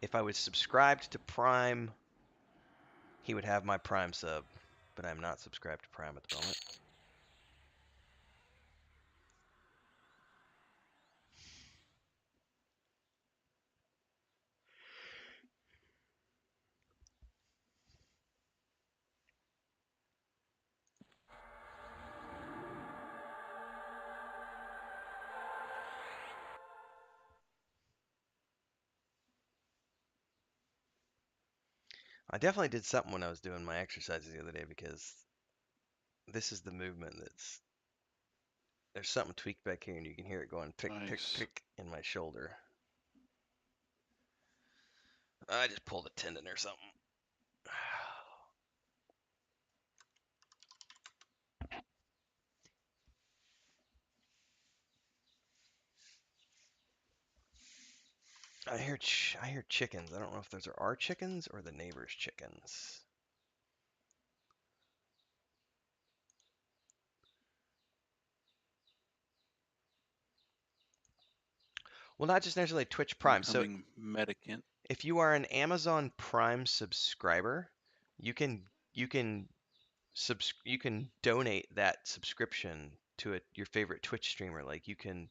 If I was subscribed to Prime, he would have my Prime sub, but I'm not subscribed to Prime at the moment. I definitely did something when I was doing my exercises the other day because this is the movement there's something tweaked back here and you can hear it going tick, tick, Nice. tick in my shoulder. I just pulled a tendon or something. I hear chickens. I don't know if those are our chickens or the neighbor's chickens. Well, not just necessarily Twitch Prime. So Becoming medicant. if you are an Amazon Prime subscriber, you can you can you can donate that subscription to your favorite Twitch streamer. Like you can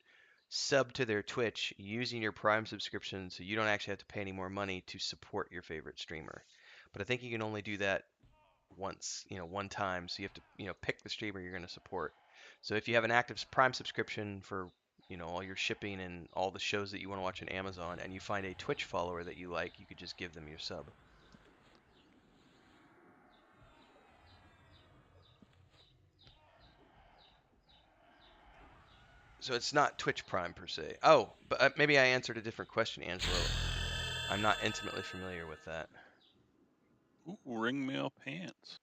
sub to their Twitch using your Prime subscription, so you don't actually have to pay any more money to support your favorite streamer. But I think you can only do that once, one time. So you have to, pick the streamer you're going to support. So if you have an active Prime subscription for, all your shipping and all the shows that you want to watch on Amazon, and you find a Twitch follower that you like, you could just give them your sub. So it's not Twitch Prime per se. Oh, but maybe I answered a different question, Angelo. I'm not intimately familiar with that. Ooh, ringmail pants.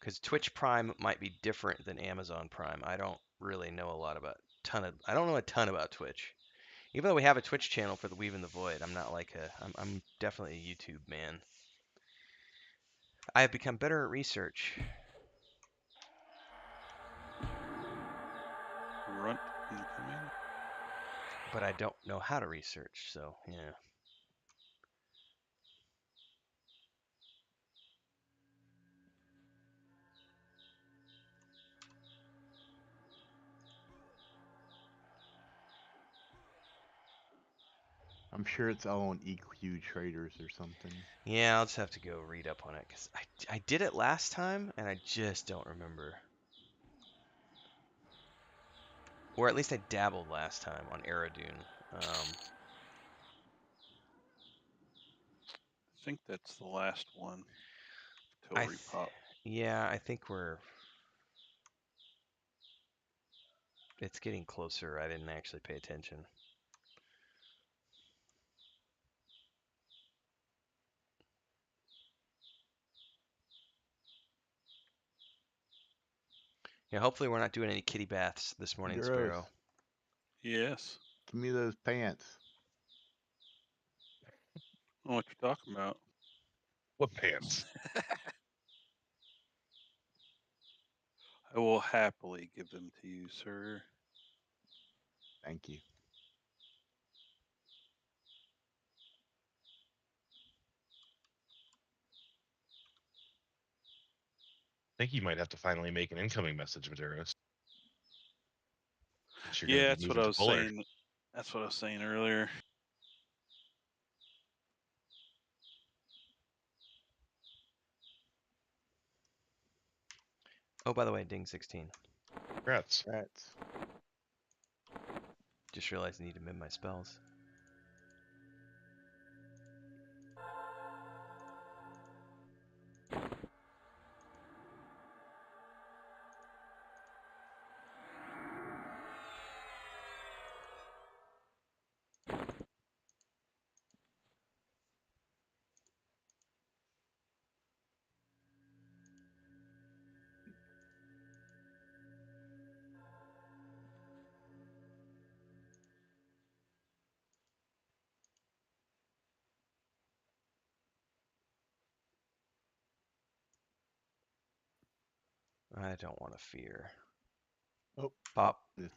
Because Twitch Prime might be different than Amazon Prime. I don't really know a lot about I don't know a ton about Twitch. Even though we have a Twitch channel for the Weave in the Void, I'm not like I'm definitely a YouTube man. I have become better at research. Runt incoming. But I don't know how to research, so yeah. I'm sure it's all on EQ traders or something. Yeah, I'll just have to go read up on it because I did it last time and I just don't remember. Or at least I dabbled last time on Aerodune. I think that's the last one till I repop. Yeah, I think it's getting closer. I didn't actually pay attention. Yeah, hopefully we're not doing any kitty baths this morning, Gross. Sparrow. Yes. Give me those pants. I don't know what you're talking about. What pants? I will happily give them to you, sir. Thank you. I think you might have to finally make an incoming message, Maderos. Since you're Yeah, going to be that's what moving I to was Polar. saying. That's what I was saying earlier. Oh, by the way, ding 16. Congrats. Rats. Just realized I need to mend my spells. I don't want to fear. Oh, Pop. this-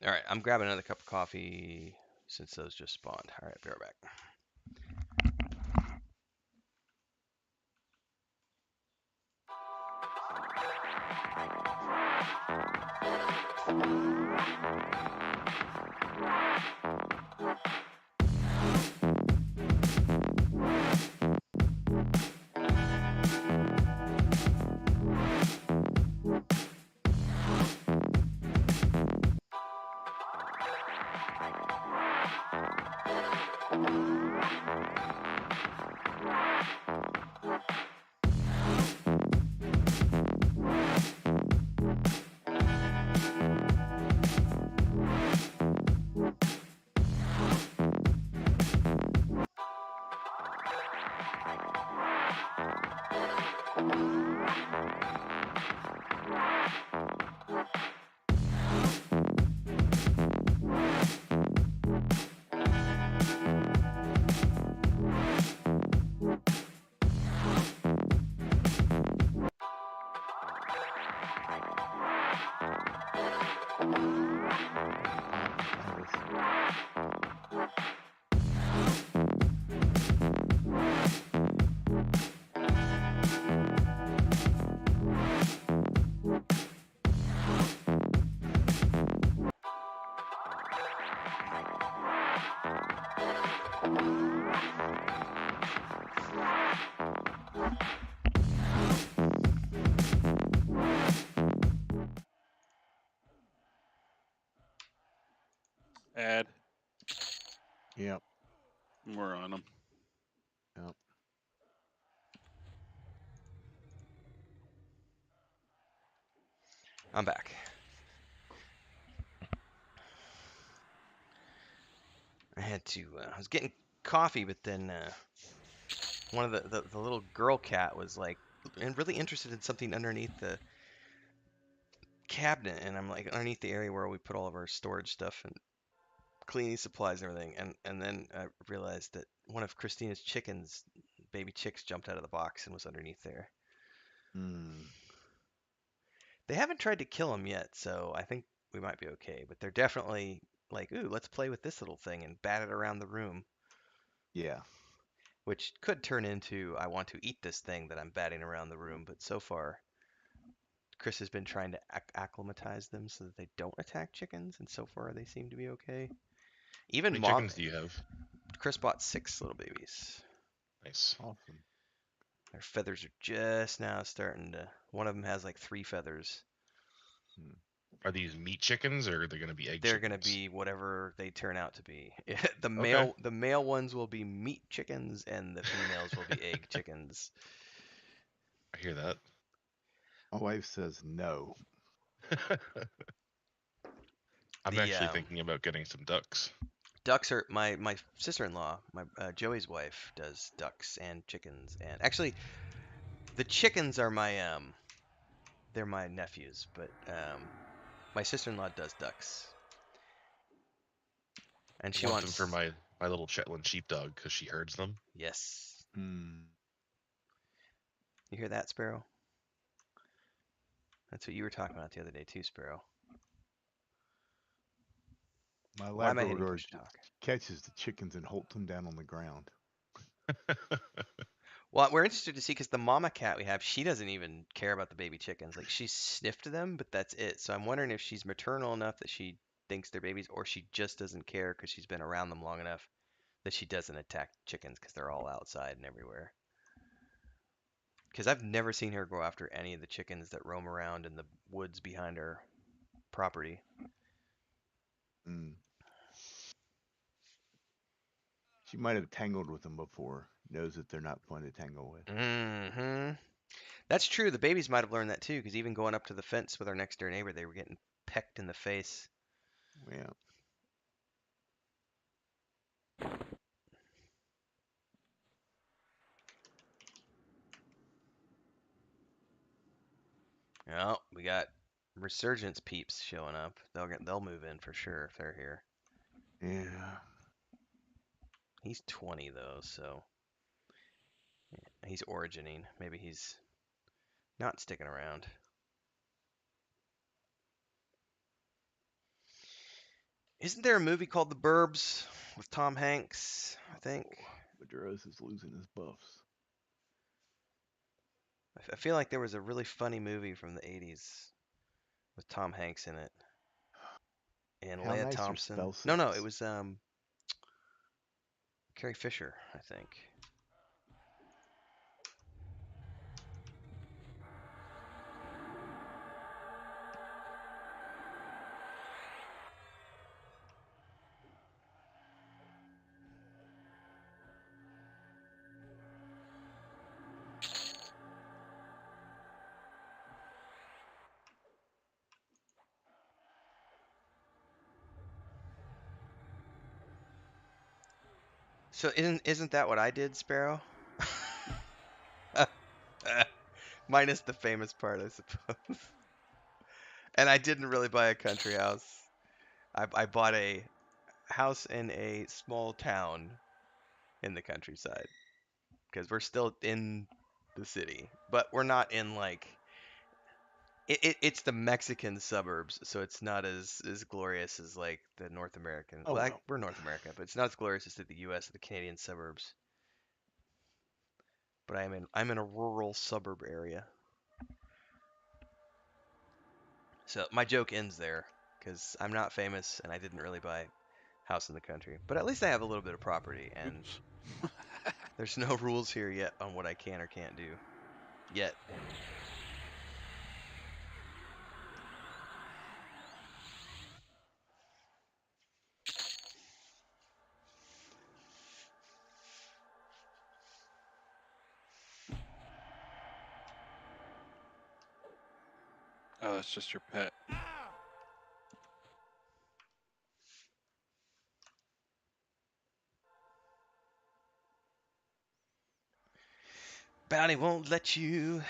All right, I'm grabbing another cup of coffee since those just spawned. All right, be right back. Add. Yep. We're on them. Yep. I'm back. I had to. I was getting coffee, but then one of the little girl cat was like, and really interested in something underneath cabinet, and I'm like underneath the area where we put all of our storage stuff and cleaning supplies and everything, and then I realized that one of Christina's chickens, baby chicks, jumped out of the box and was underneath there. Hmm. They haven't tried to kill him yet, so I think we might be okay. But they're definitely like, ooh, let's play with this little thing and bat it around the room, Yeah. which could turn into I want to eat this thing that I'm batting around the room. But so far, Chris has been trying to acclimatize them so that they don't attack chickens, and so far they seem to be okay. How Even many mom, chickens do you have? Chris bought 6 little babies. Nice. Awesome. Their feathers are just now starting to. One of them has like 3 feathers. Are these meat chickens or are they going to be egg They're chickens? gonna be whatever they turn out to be. The Okay. male ones will be meat chickens, and the females will be egg chickens. I hear that. My wife says no. I'm The actually thinking about getting some ducks. ducks are my sister-in-law, my Joey's wife, does ducks and chickens, and actually the chickens are my they're my nephews, but my sister-in-law does ducks, and I she want them for wants my little Shetland sheepdog because she herds them. yes. Hmm. You hear that, Sparrow? That's what you were talking about the other day too, Sparrow. My Why am I hitting Labrador push to talk? catches the chickens and holds them down on the ground. Well, we're interested to see because the mama cat we have, she doesn't even care about the baby chickens. Like she sniffed them, but that's it. So I'm wondering if she's maternal enough that she thinks they're babies, or she just doesn't care because she's been around them long enough that she doesn't attack chickens because they're all outside and everywhere. Because I've never seen her go after any of the chickens that roam around in the woods behind our property. Hmm. She might have tangled with them before. Knows that they're not fun to tangle with. Mm-hmm. That's true. The babies might have learned that too, because even going up to the fence with our next door neighbor, they were getting pecked in the face. Yeah. Oh, we got resurgence peeps showing up. They'll move in for sure if they're here. Yeah. He's 20 though, so he's origining. Maybe he's not sticking around. Isn't there a movie called The Burbs with Tom Hanks? I think. Maduros is losing his buffs. I feel like there was a really funny movie from the 80s with Tom Hanks in it and How Leah nice your Thompson. spell No, saves. it was Carrie Fisher, I think. So isn't that what I did, Sparrow? Minus the famous part, I suppose. And I didn't really buy a country house. I bought a house in a small town in the countryside because we're still in the city, but we're not in like it's the Mexican suburbs, so it's not as glorious as like the North American. Oh Well, well. we're North America, but it's not as glorious as the U.S. or the Canadian suburbs. But I'm in a rural suburb area, so my joke ends there because I'm not famous and I didn't really buy a house in the country, but at least I have a little bit of property and Oops. there's no rules here yet on what I can or can't do yet. Oh, that's just your pet. Bounty won't let you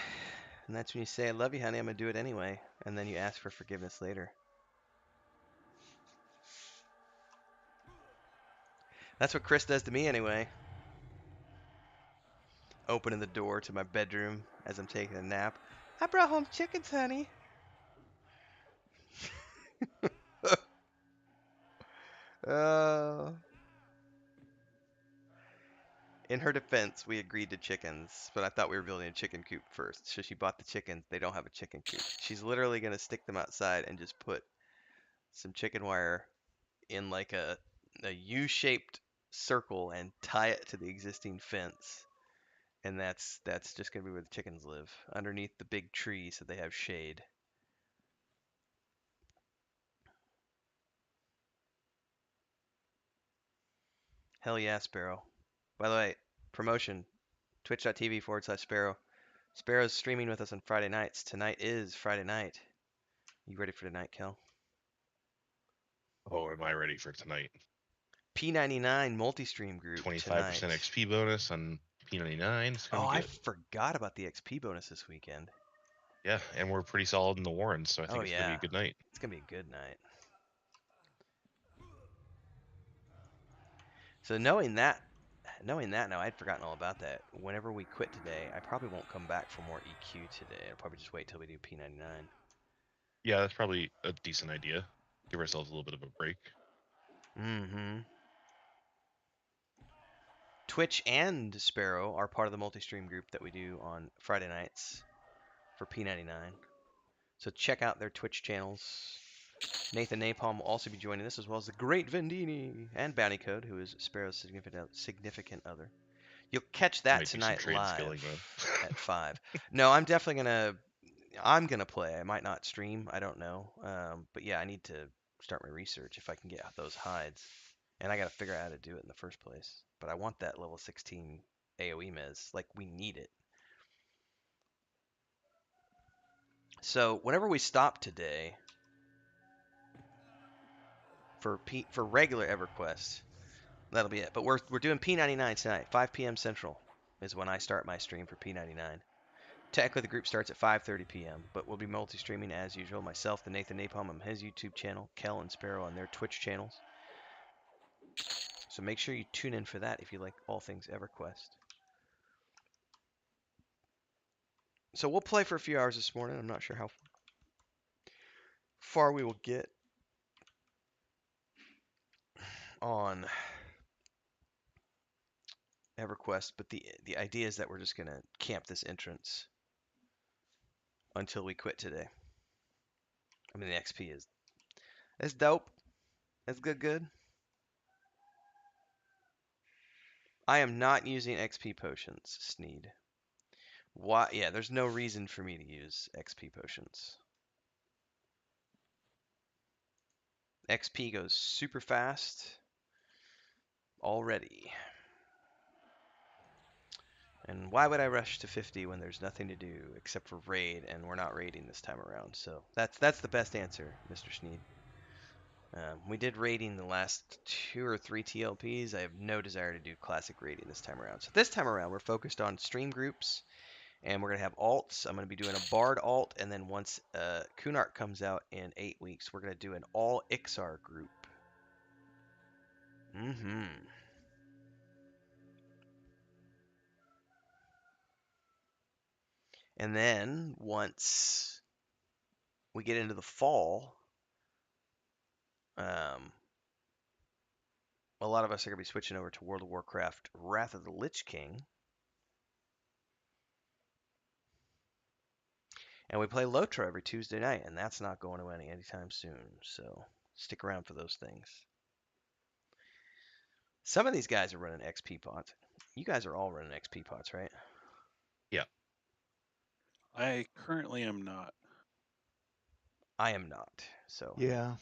And that's when you say, I love you, honey, I'm going to do it anyway. And then you ask for forgiveness later. That's what Chris does to me anyway. Opening the door to my bedroom as I'm taking a nap. I brought home chickens, honey. uh, in her defense, we agreed to chickens, but I thought we were building a chicken coop first. So she bought the chickens. They don't have a chicken coop. She's literally going to stick them outside and just put some chicken wire in like a U-shaped circle and tie it to the existing fence. And that's just going to be where the chickens live, underneath the big tree so they have shade. Hell yeah, Sparrow. By the way, promotion, twitch.tv/Sparrow. Sparrow's streaming with us on Friday nights. Tonight is Friday night. You ready for tonight, Kel? Oh, am I ready for tonight? P99 multi-stream group 25% tonight. XP bonus on P99. It's gonna Oh, be I good. forgot about the XP bonus this weekend. Yeah, and we're pretty solid in the Warrens, so I think Oh it's gonna be yeah, a good night. it's gonna be a good night. So knowing that now, I'd forgotten all about that. Whenever we quit today, I probably won't come back for more EQ today. I'll probably just wait till we do P99. Yeah, that's probably a decent idea. Give ourselves a little bit of a break. Mm-hmm. Twitch and Sparrow are part of the multi-stream group that we do on Friday nights for P99. So check out their Twitch channels. Nathan Napalm will also be joining us, as well as the Great Vendini and Bounty Code, who is Sparrow's significant other. You'll catch that Might do some tonight trade live skilling though. at 5. No, I'm definitely gonna play. I might not stream. I don't know. But yeah, I need to start my research if I can get those hides. And I got to figure out how to do it in the first place. But I want that level 16 AoE mez. Like, we need it. So, whenever we stop today for regular EverQuest, that'll be it. But we're doing P99 tonight. 5 p.m. Central is when I start my stream for P99. Technically, the group starts at 5:30 p.m., but we'll be multi-streaming as usual. Myself, the Nathan Napalm on his YouTube channel, Kel and Sparrow on their Twitch channels. So make sure you tune in for that if you like all things EverQuest. So we'll play for a few hours this morning. I'm not sure how far we will get on EverQuest, but the idea is that we're just gonna camp this entrance until we quit today. I mean, the XP is dope. It's good. I am not using XP potions, Sneed. Why? Yeah, there's no reason for me to use XP potions. XP goes super fast already. And why would I rush to 50 when there's nothing to do except for raid, and we're not raiding this time around? So that's the best answer, Mr. Sneed. We did raiding the last 2 or 3 TLPs. I have no desire to do classic raiding this time around. So this time around, we're focused on stream groups, and we're going to have alts. I'm going to be doing a Bard alt, and then once Kunark comes out in 8 weeks, we're going to do an all Ixar group. Mm-hmm. And then once we get into the fall, a lot of us are going to be switching over to World of Warcraft Wrath of the Lich King. And we play Lotra every Tuesday night, and that's not going away anytime soon. So stick around for those things. Some of these guys are running XP pots. You guys are all running XP pots, right? Yeah. I currently am not. I am not. So Yeah.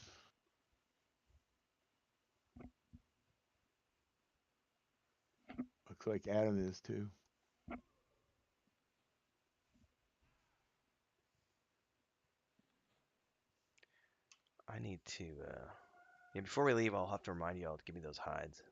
Looks like Adam is too. I need to. Yeah, before we leave, I'll have to remind you all to give me those hides.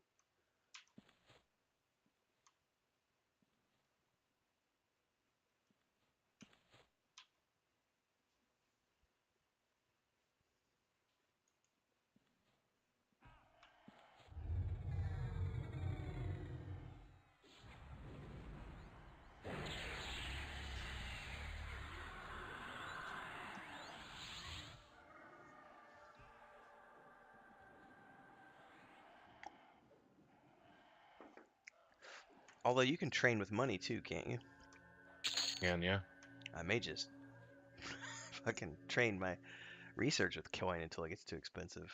Although you can train with money too, can't you? And yeah. I may just fucking train my research with coin until it gets too expensive.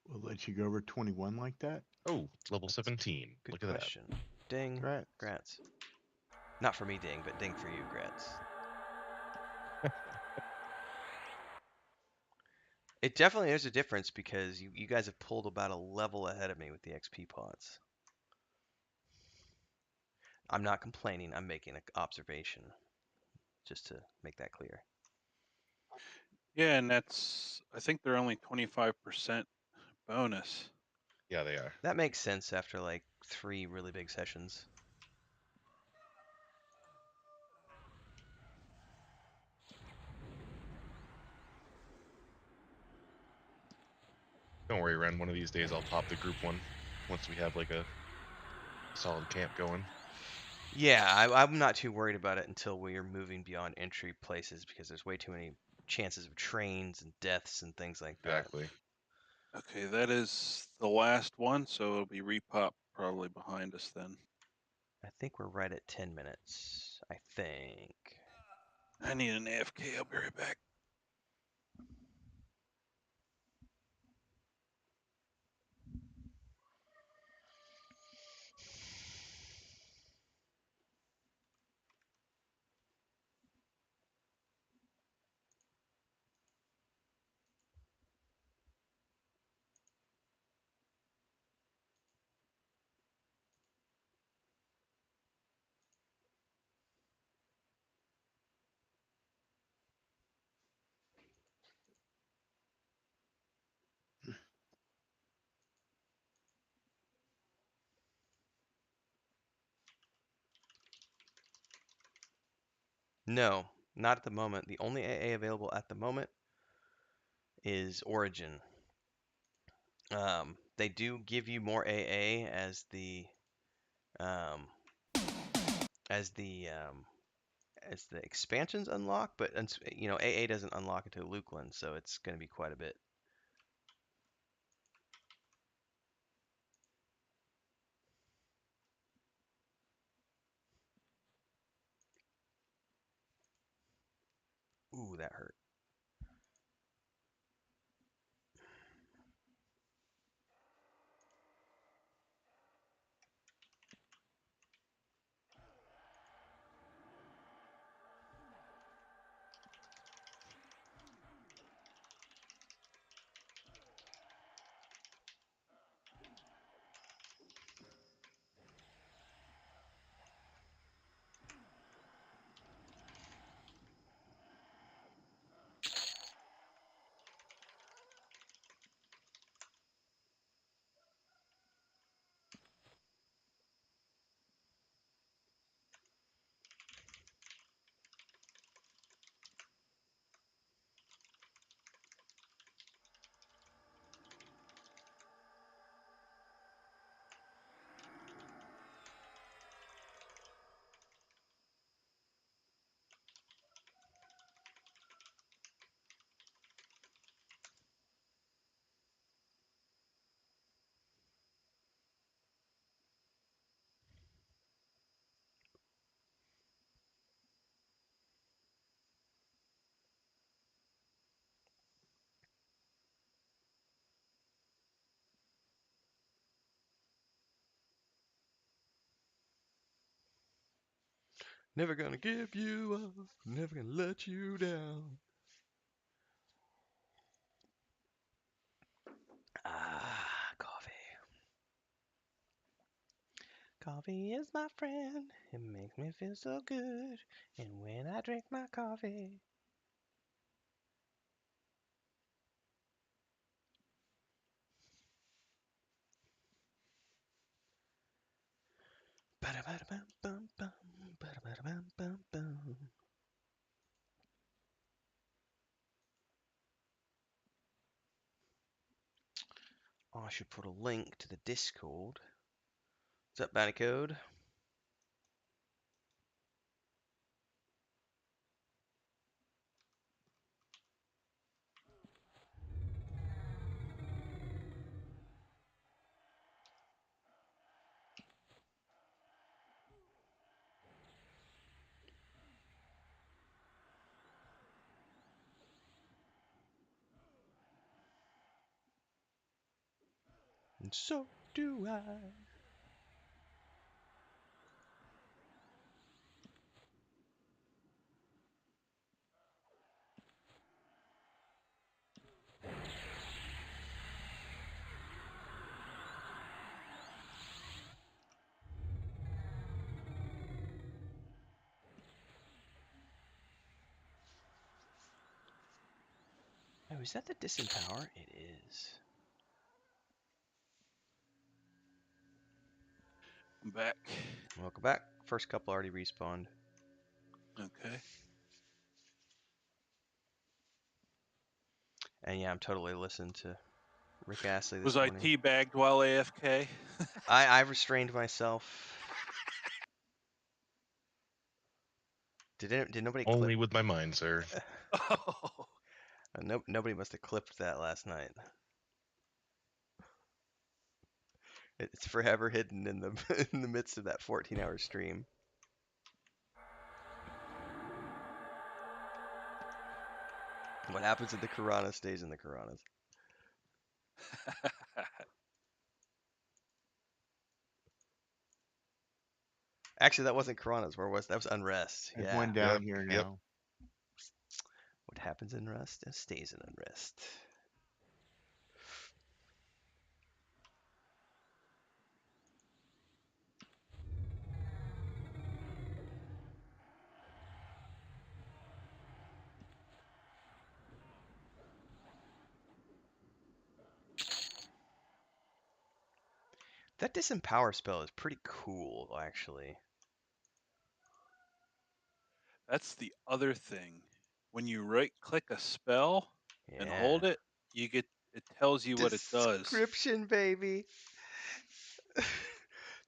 Will let you go over 21 like that? Oh, level 17. Good Look at that. question. Ding. Right. Grats. Not for me, ding, but ding for you, grats. It definitely is a difference because you guys have pulled about a level ahead of me with the XP pods. I'm not complaining. I'm making an observation, just to make that clear. Yeah, and that's, I think they're only 25% bonus. Yeah, they are. That makes sense after like 3 really big sessions. Don't worry, Ren. One of these days I'll pop the group one once we have like a solid camp going. Yeah, I'm not too worried about it until we're moving beyond entry places because there's way too many chances of trains and deaths and things like that. Exactly. Okay, that is the last one, so it'll be repop probably behind us then. I think we're right at 10 minutes. I think. I need an AFK. I'll be right back. No, not at the moment. The only AA available at the moment is Origin. They do give you more AA as the um, as the um, as the expansions unlock, but you know AA doesn't unlock until Lukeland, so it's going to be quite a bit. Ooh, that hurt. Never gonna give you up, never gonna let you down. Ah, coffee. Coffee is my friend, it makes me feel so good. And when I drink my coffee. Ba-da-ba-da-bum-bum-bum, ba-da-ba-da-bum-bum-bum. I should put a link to the Discord. What's up, Bounty Code? So do I. Oh, is that the disempower? It is. I'm back. Welcome back. First couple already respawned. Okay. And yeah, I'm totally listening to Rick Astley this Was I morning. teabagged while AFK? I restrained myself. Did nobody Only clip? with my mind, sir. Oh, Nobody must have clipped that last night. It's forever hidden in the in the midst of that 14-hour stream. What happens in the Karana stays in the Karanas. Actually, that wasn't Karanas. Where was that? Was Unrest. There's Yeah. one down here Yep. now. What happens in Rust stays in Unrest. That disempower spell is pretty cool, actually. that's the other thing. When you right click a spell and Yeah. hold it, it tells you what it does. Description, baby.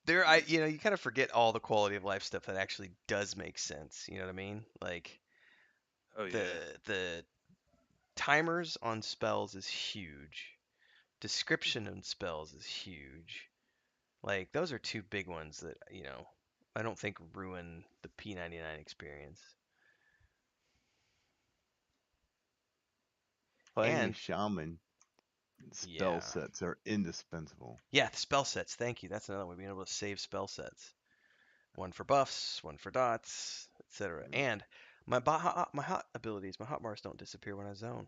You kind of forget all the quality of life stuff that actually does make sense. You know what I mean? Like Oh yeah. the timers on spells is huge. Description on spells is huge. Like those are two big ones that I don't think ruin the P99 experience. Playing And shaman spell yeah, sets are indispensable. yeah, the spell sets. Thank you. That's another way being able to save spell sets. One for buffs, one for dots, etc. And my hot abilities, my hot bars don't disappear when I zone.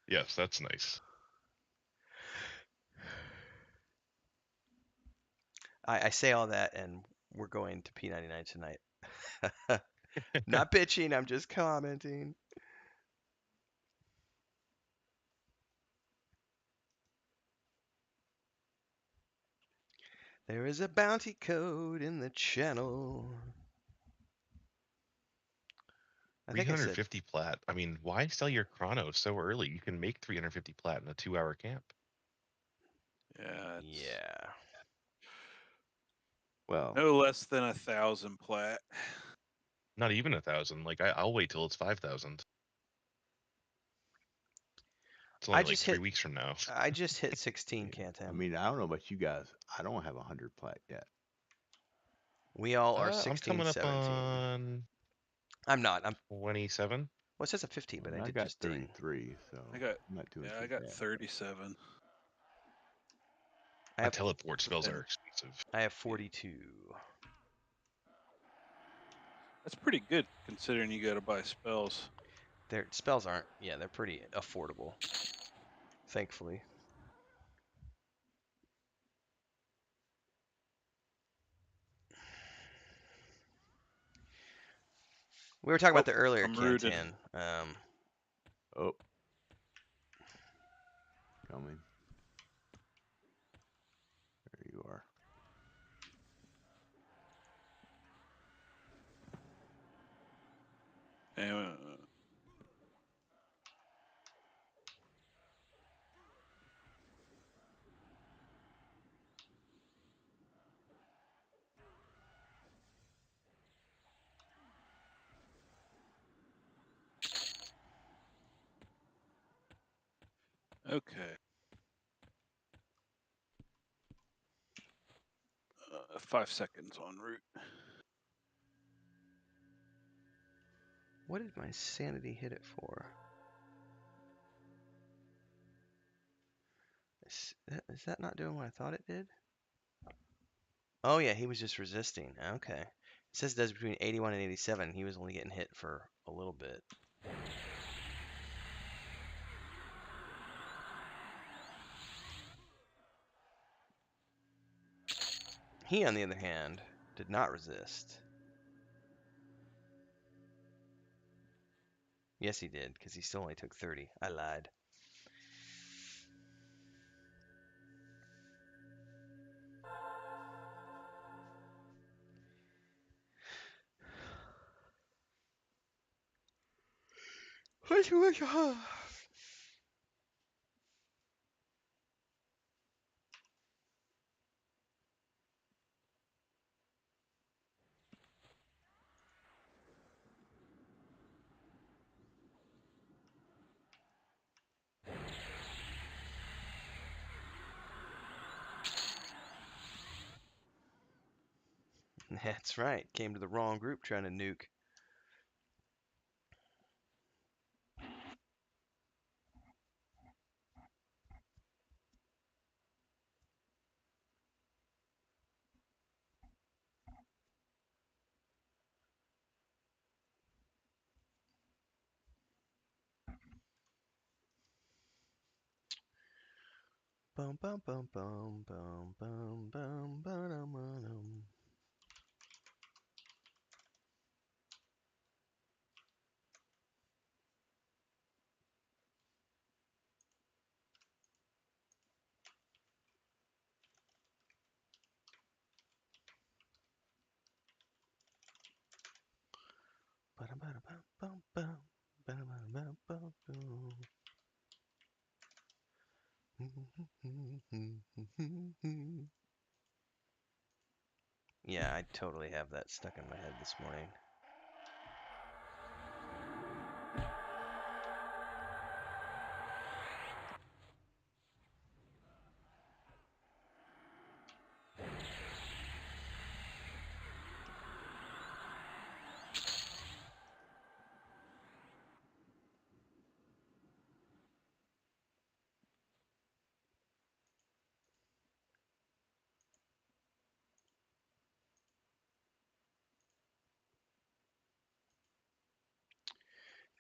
Yes, that's nice. I say all that, and we're going to P99 tonight. Not bitching, I'm just commenting. There is a bounty code in the channel. I think I said 350 plat. I mean, why sell your chrono so early? You can make 350 plat in a 2-hour camp. Yeah. yeah. Well, No less than 1,000 plat. Not even 1,000. Like I'll wait till it's 5,000. It's only like 3 weeks from now. I just hit 16, yeah. Cantam. I mean, I don't know about you guys. I don't have 100 plat yet. We all are I'm 16, coming up 17. on I'm not. I'm 27. Well, it says a 15, but And I I did got just ding. 33, so I got I'm not doing I too got bad. 37. I My have teleport spells are expensive. 42. That's pretty good considering you got to buy spells. Their spells aren't. Yeah, they're pretty affordable. Thankfully. We were talking about Oh, that earlier, I'm rooted. Cantan. Oh, coming. There you are. Uh, okay. 5 seconds en route. What did my sanity hit it for? Is that not doing what I thought it did? Oh yeah, he was just resisting. Okay. It says it does between 81 and 87. He was only getting hit for a little bit. He, on the other hand, did not resist. Yes, he did, because he still only took 30. I lied. That's right. Came to the wrong group trying to nuke. Bum bum bum bum bum bum bum bum. Yeah, I totally have that stuck in my head this morning.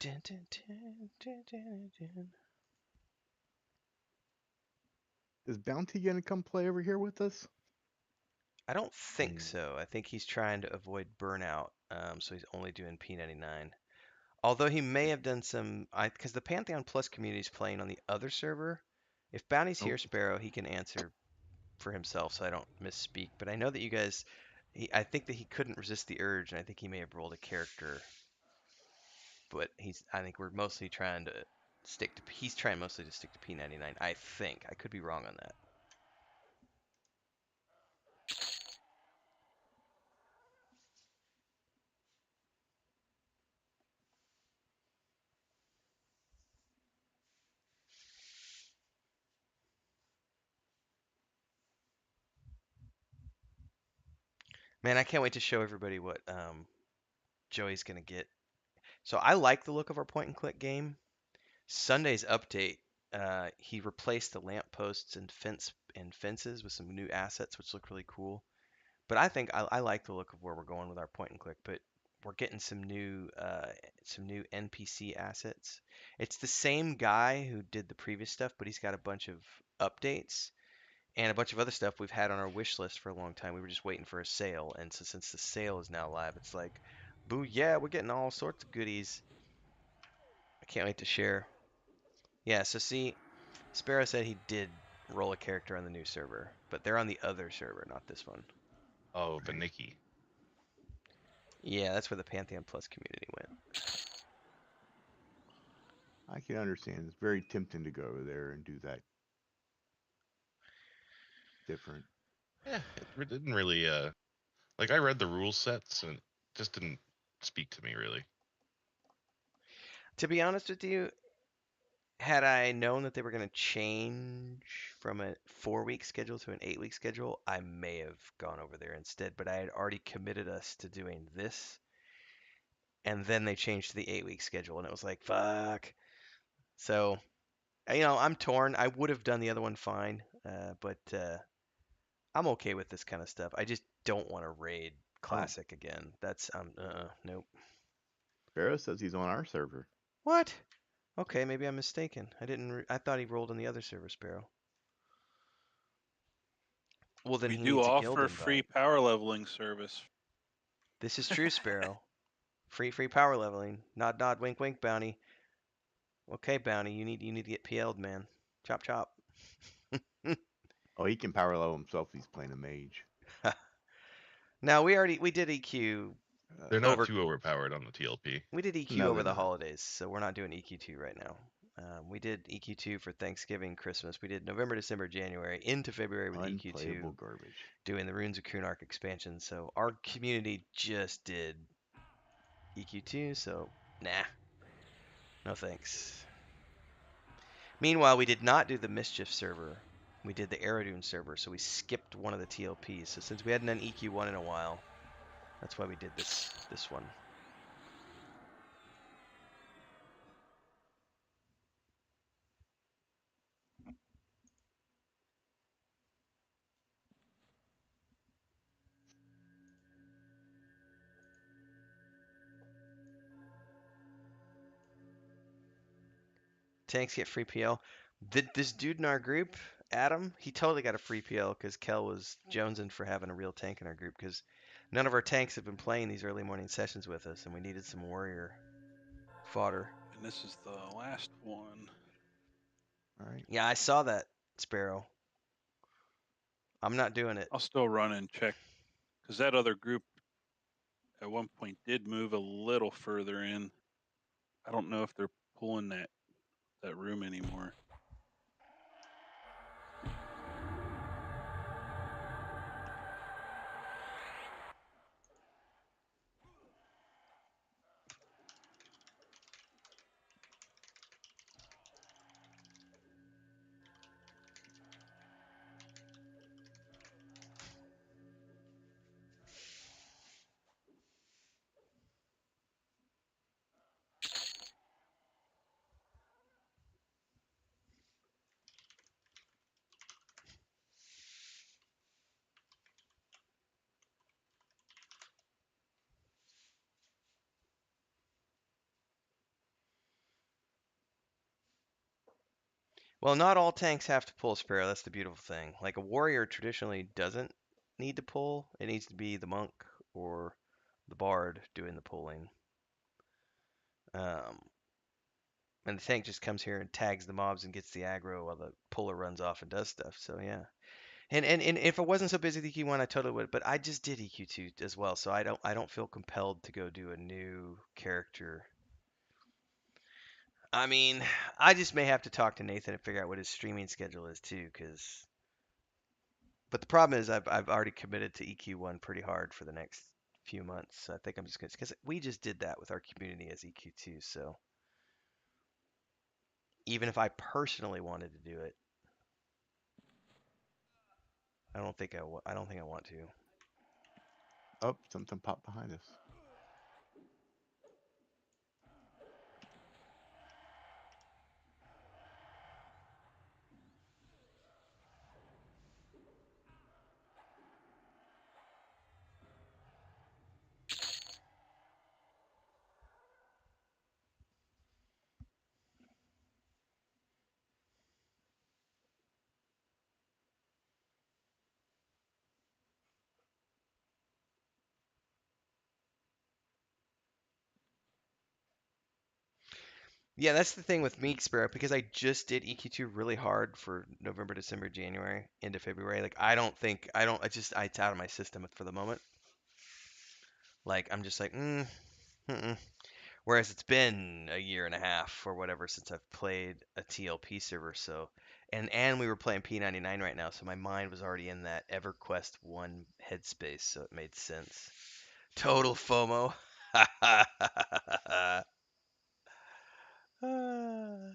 Dun, dun, dun, dun, dun, dun. Is Bounty gonna come play over here with us? I don't think Hmm. so. I think he's trying to avoid burnout, so he's only doing P99. Although he may have done some, because the Pantheon Plus community is playing on the other server. If Bounty's Oh, here, Sparrow, he can answer for himself, so I don't misspeak. But I know that you guys, I think that he couldn't resist the urge, and I think he may have rolled a character. But I think we're mostly trying to he's trying mostly to stick to P99. I think. I could be wrong on that. Man, I can't wait to show everybody what Joey's gonna get. So I like the look of our point and click game. Sunday's update, he replaced the lampposts and fences with some new assets, which look really cool. But I think I like the look of where we're going with our point and click. But we're getting some new NPC assets. It's the same guy who did the previous stuff, but he's got a bunch of updates and a bunch of other stuff we've had on our wish list for a long time. We were just waiting for a sale, and so since the sale is now live, it's like, boo yeah, we're getting all sorts of goodies. I can't wait to share. Yeah, so see, Sparrow said he did roll a character on the new server, but they're on the other server, not this one. Oh, right. Vaniki. Yeah, that's where the Pantheon Plus community went. I can understand. It's very tempting to go over there and do that different. Yeah, it didn't really like I read the rule sets and it just didn't speak to me really. To be honest with you, had I known that they were going to change from a 4 week schedule to an 8 week schedule, I may have gone over there instead. But I had already committed us to doing this, and then they changed to the 8 week schedule, and it was like, fuck. So I'm torn. I would have done the other one fine, but I'm okay with this kind of stuff. I just don't want to raid classic again. That's nope. Sparrow says he's on our server. What? Okay, maybe I'm mistaken. I didn't. I thought he rolled on the other server, Sparrow. Well, then We he do needs a guild offer free invite. power leveling service. This is true, Sparrow. Free power leveling. Nod nod, wink wink, bounty. Okay, bounty, you need to get PL'd, man. Chop chop. Oh, he can power level himself if he's playing a mage. Now we did EQ They're not over too overpowered on the TLP. we did EQ No, over they're the not. holidays, so we're not doing EQ2 right now. We did EQ2 for Thanksgiving, Christmas. We did November, December, January, into February with EQ2, Unplayable garbage. doing the Runes of Kunark expansion. So our community just did EQ2, so nah, no thanks. Meanwhile, we did not do the Mischief server. We did the Aerodune server, so we skipped one of the TLPs. So since we hadn't done EQ1 in a while, that's why we did this one. Tanks get free PL. This dude in our group, Adam, he totally got a free PL because Kel was jonesing for having a real tank in our group because none of our tanks have been playing these early morning sessions with us, and we needed some warrior fodder. And this is the last one. All right. Yeah, I saw that, Sparrow. I'm not doing it. I'll still run and check because that other group at one point did move a little further in. I don't know if they're pulling that room anymore. Well, not all tanks have to pull Sparrow. That's the beautiful thing. Like a warrior traditionally doesn't need to pull. It needs to be the monk or the bard doing the pulling. Um, and the tank just comes here and tags the mobs and gets the aggro while the puller runs off and does stuff. So yeah. And if I wasn't so busy with EQ1, I totally would. But I just did EQ2 as well, so I don't feel compelled to go do a new character. I mean, I just may have to talk to Nathan and figure out what his streaming schedule is too, because. But the problem is I've already committed to EQ1 pretty hard for the next few months. So I think I'm just gonna because we just did that with our community as EQ2. So even if I personally wanted to do it, I don't think I want to. Oh, something popped behind us. Yeah, that's the thing with me, Sparrow, because I just did EQ2 really hard for November, December, January, into February. Like, it's out of my system for the moment. Like, I'm just like, mm-mm. Whereas it's been a year and a half or whatever since I've played a TLP server, so, and we were playing P99 right now, so my mind was already in that EverQuest 1 headspace, so it made sense. Total FOMO. Ah.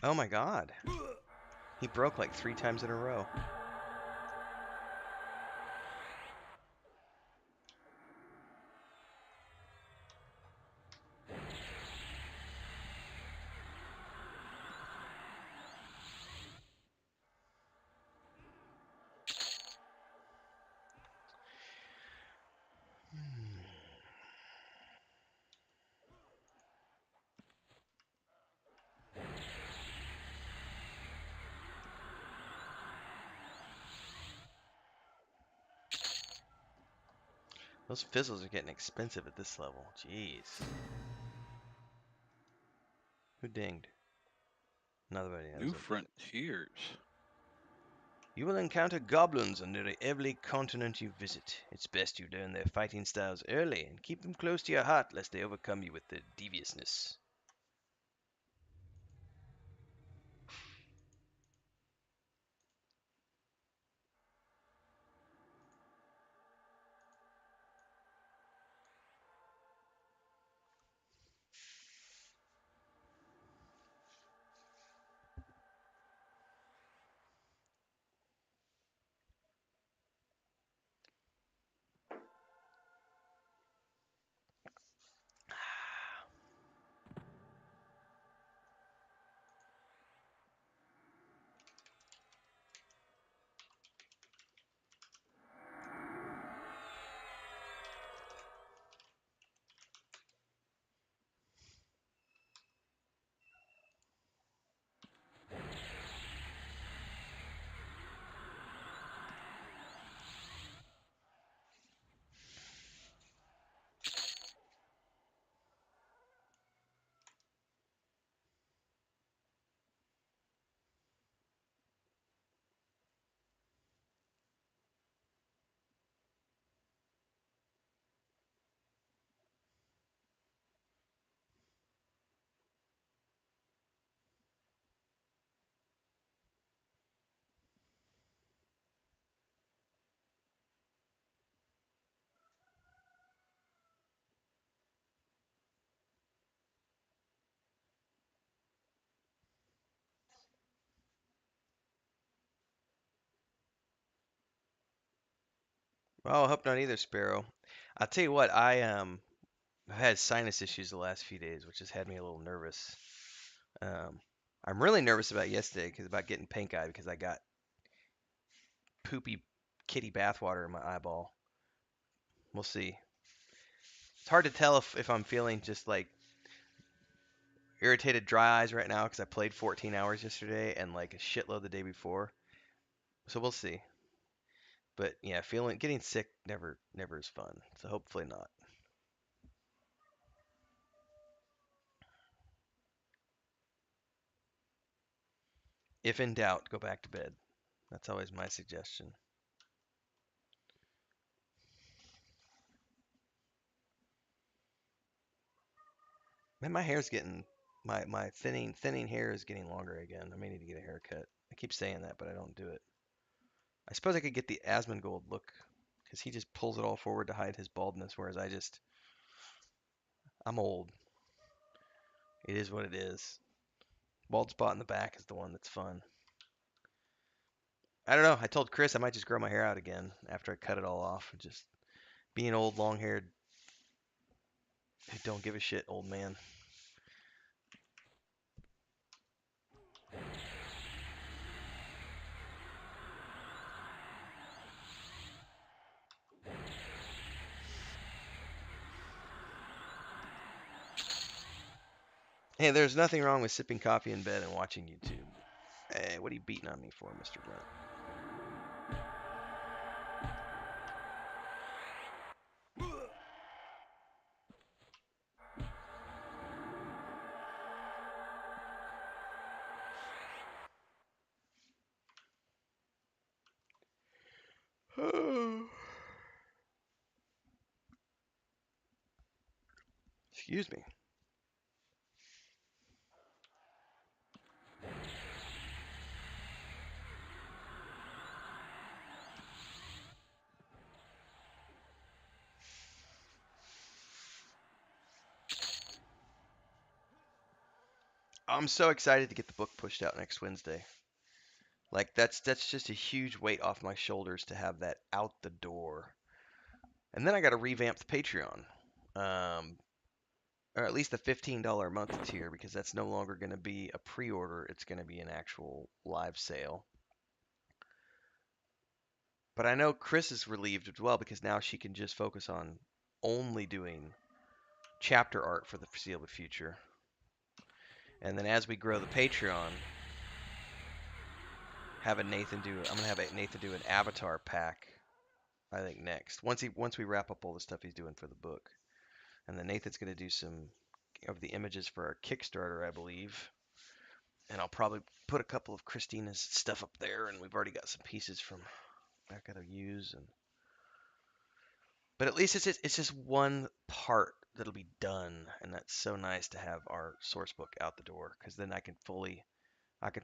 Oh my god. He broke like 3 times in a row. Those fizzles are getting expensive at this level. Jeez. Who dinged? Nobody knows New it. frontiers. You will encounter goblins on nearly every continent you visit. It's best you learn their fighting styles early and keep them close to your heart lest they overcome you with their deviousness. Well, I hope not either, Sparrow. I'll tell you what, I've had sinus issues the last few days, which has had me a little nervous. Um, I'm really nervous about yesterday about getting pink eye because I got poopy kitty bathwater in my eyeball. We'll see. It's hard to tell if I'm feeling just like irritated dry eyes right now because I played 14 hours yesterday and like a shitload the day before. So we'll see. But yeah, getting sick never is fun. So hopefully not. If in doubt, go back to bed. That's always my suggestion. Man, my hair's getting my thinning hair is getting longer again. I may need to get a haircut. I keep saying that, but I don't do it. I suppose I could get the Asmongold look because he just pulls it all forward to hide his baldness, whereas I'm old. It is what it is. Bald spot in the back is the one that's fun. I don't know. I told Chris I might just grow my hair out again after I cut it all off. Just being old, long-haired, don't give a shit, old man. Hey, there's nothing wrong with sipping coffee in bed and watching YouTube. Hey, what are you beating on me for, Mr. Runt? Excuse me. I'm so excited to get the book pushed out next Wednesday. Like that's just a huge weight off my shoulders to have that out the door. And then I got to revamp the Patreon, or at least the $15 a month tier, because that's no longer going to be a pre-order. It's going to be an actual live sale. But I know Chris is relieved as well because now she can just focus on only doing chapter art for the foreseeable future. And then as we grow the Patreon, I'm gonna have Nathan do an avatar pack. I think next once we wrap up all the stuff he's doing for the book, and then Nathan's gonna do some of the images for our Kickstarter, I believe. And I'll probably put a couple of Christina's stuff up there, and we've already got some pieces from I gotta use. But at least it's just one part that'll be done, and that's so nice to have our source book out the door, because then I can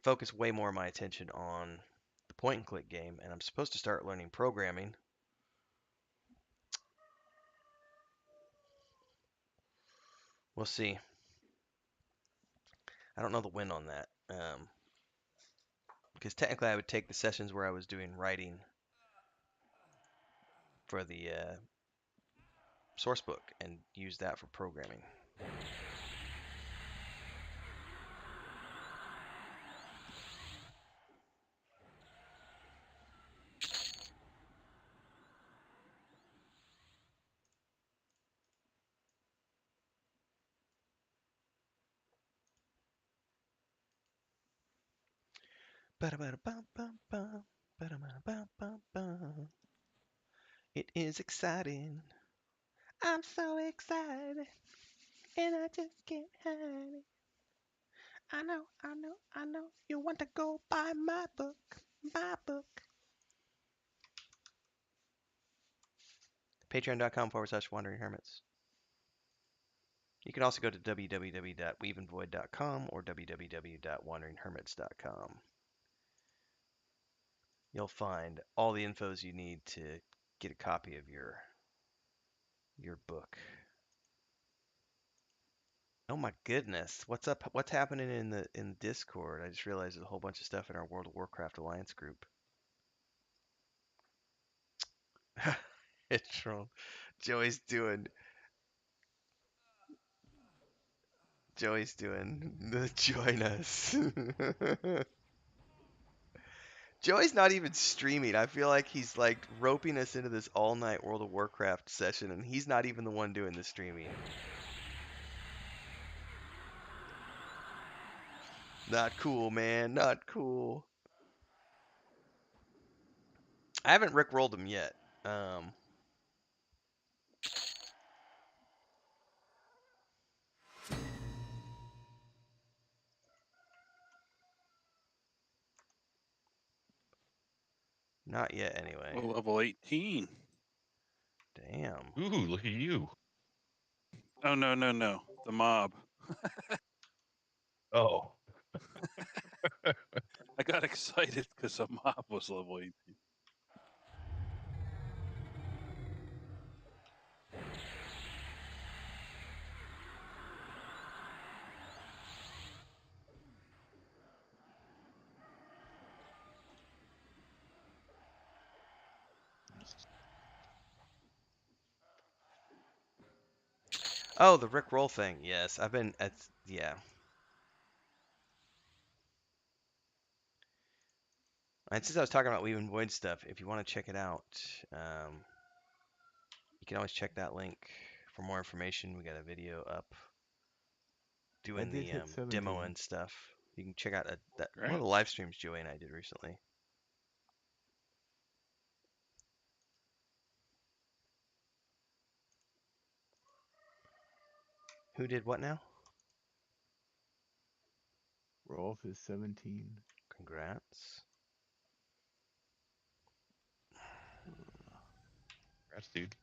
focus way more of my attention on the point and click game, and I'm supposed to start learning programming. We'll see. I don't know the when on that, because technically I would take the sessions where I was doing writing for the source book and use that for programming. It is exciting. I'm so excited, and I just can't hide it. I know. You want to go buy my book, my book. Patreon.com/Wandering Hermits. You can also go to www.weaveandvoid.com or www.wanderinghermits.com. You'll find all the infos you need to get a copy of your book. Oh my goodness, what's up? What's happening in Discord? I just realized there's a whole bunch of stuff in our World of Warcraft Alliance group. It's wrong. Joey's doing the join us. Joey's not even streaming. I feel like he's like roping us into this all-night World of Warcraft session, and he's not even the one doing the streaming. Not cool, man. Not cool. I haven't rickrolled him yet. Not yet, anyway. Well, level 18. Damn. Ooh, look at you. Oh, no. The mob. Oh. I got excited because the mob was level 18. Oh, the rickroll thing. Yes, yeah. And since I was talking about Weave and Void stuff, if you want to check it out, you can always check that link for more information. We got a video up doing did the hit 17. demo and stuff. You can check out one of the Congrats. live streams Joey and I did recently. Who did what now? Rolf is 17. Congrats. Congrats, dude.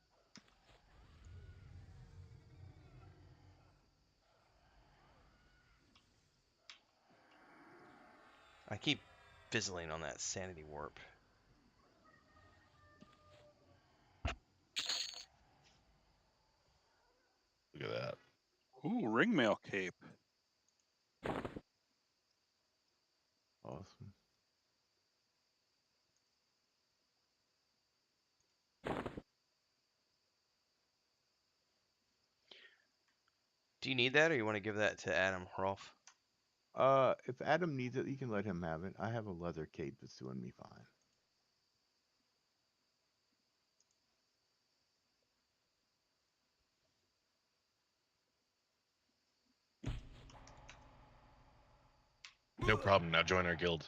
I keep fizzling on that sanity warp. Look at that. Ooh, ringmail cape. awesome. Do you need that, or you want to give that to Adam, Rolf? If Adam needs it, you can let him have it. I have a leather cape that's doing me fine. No problem. Now join our guild.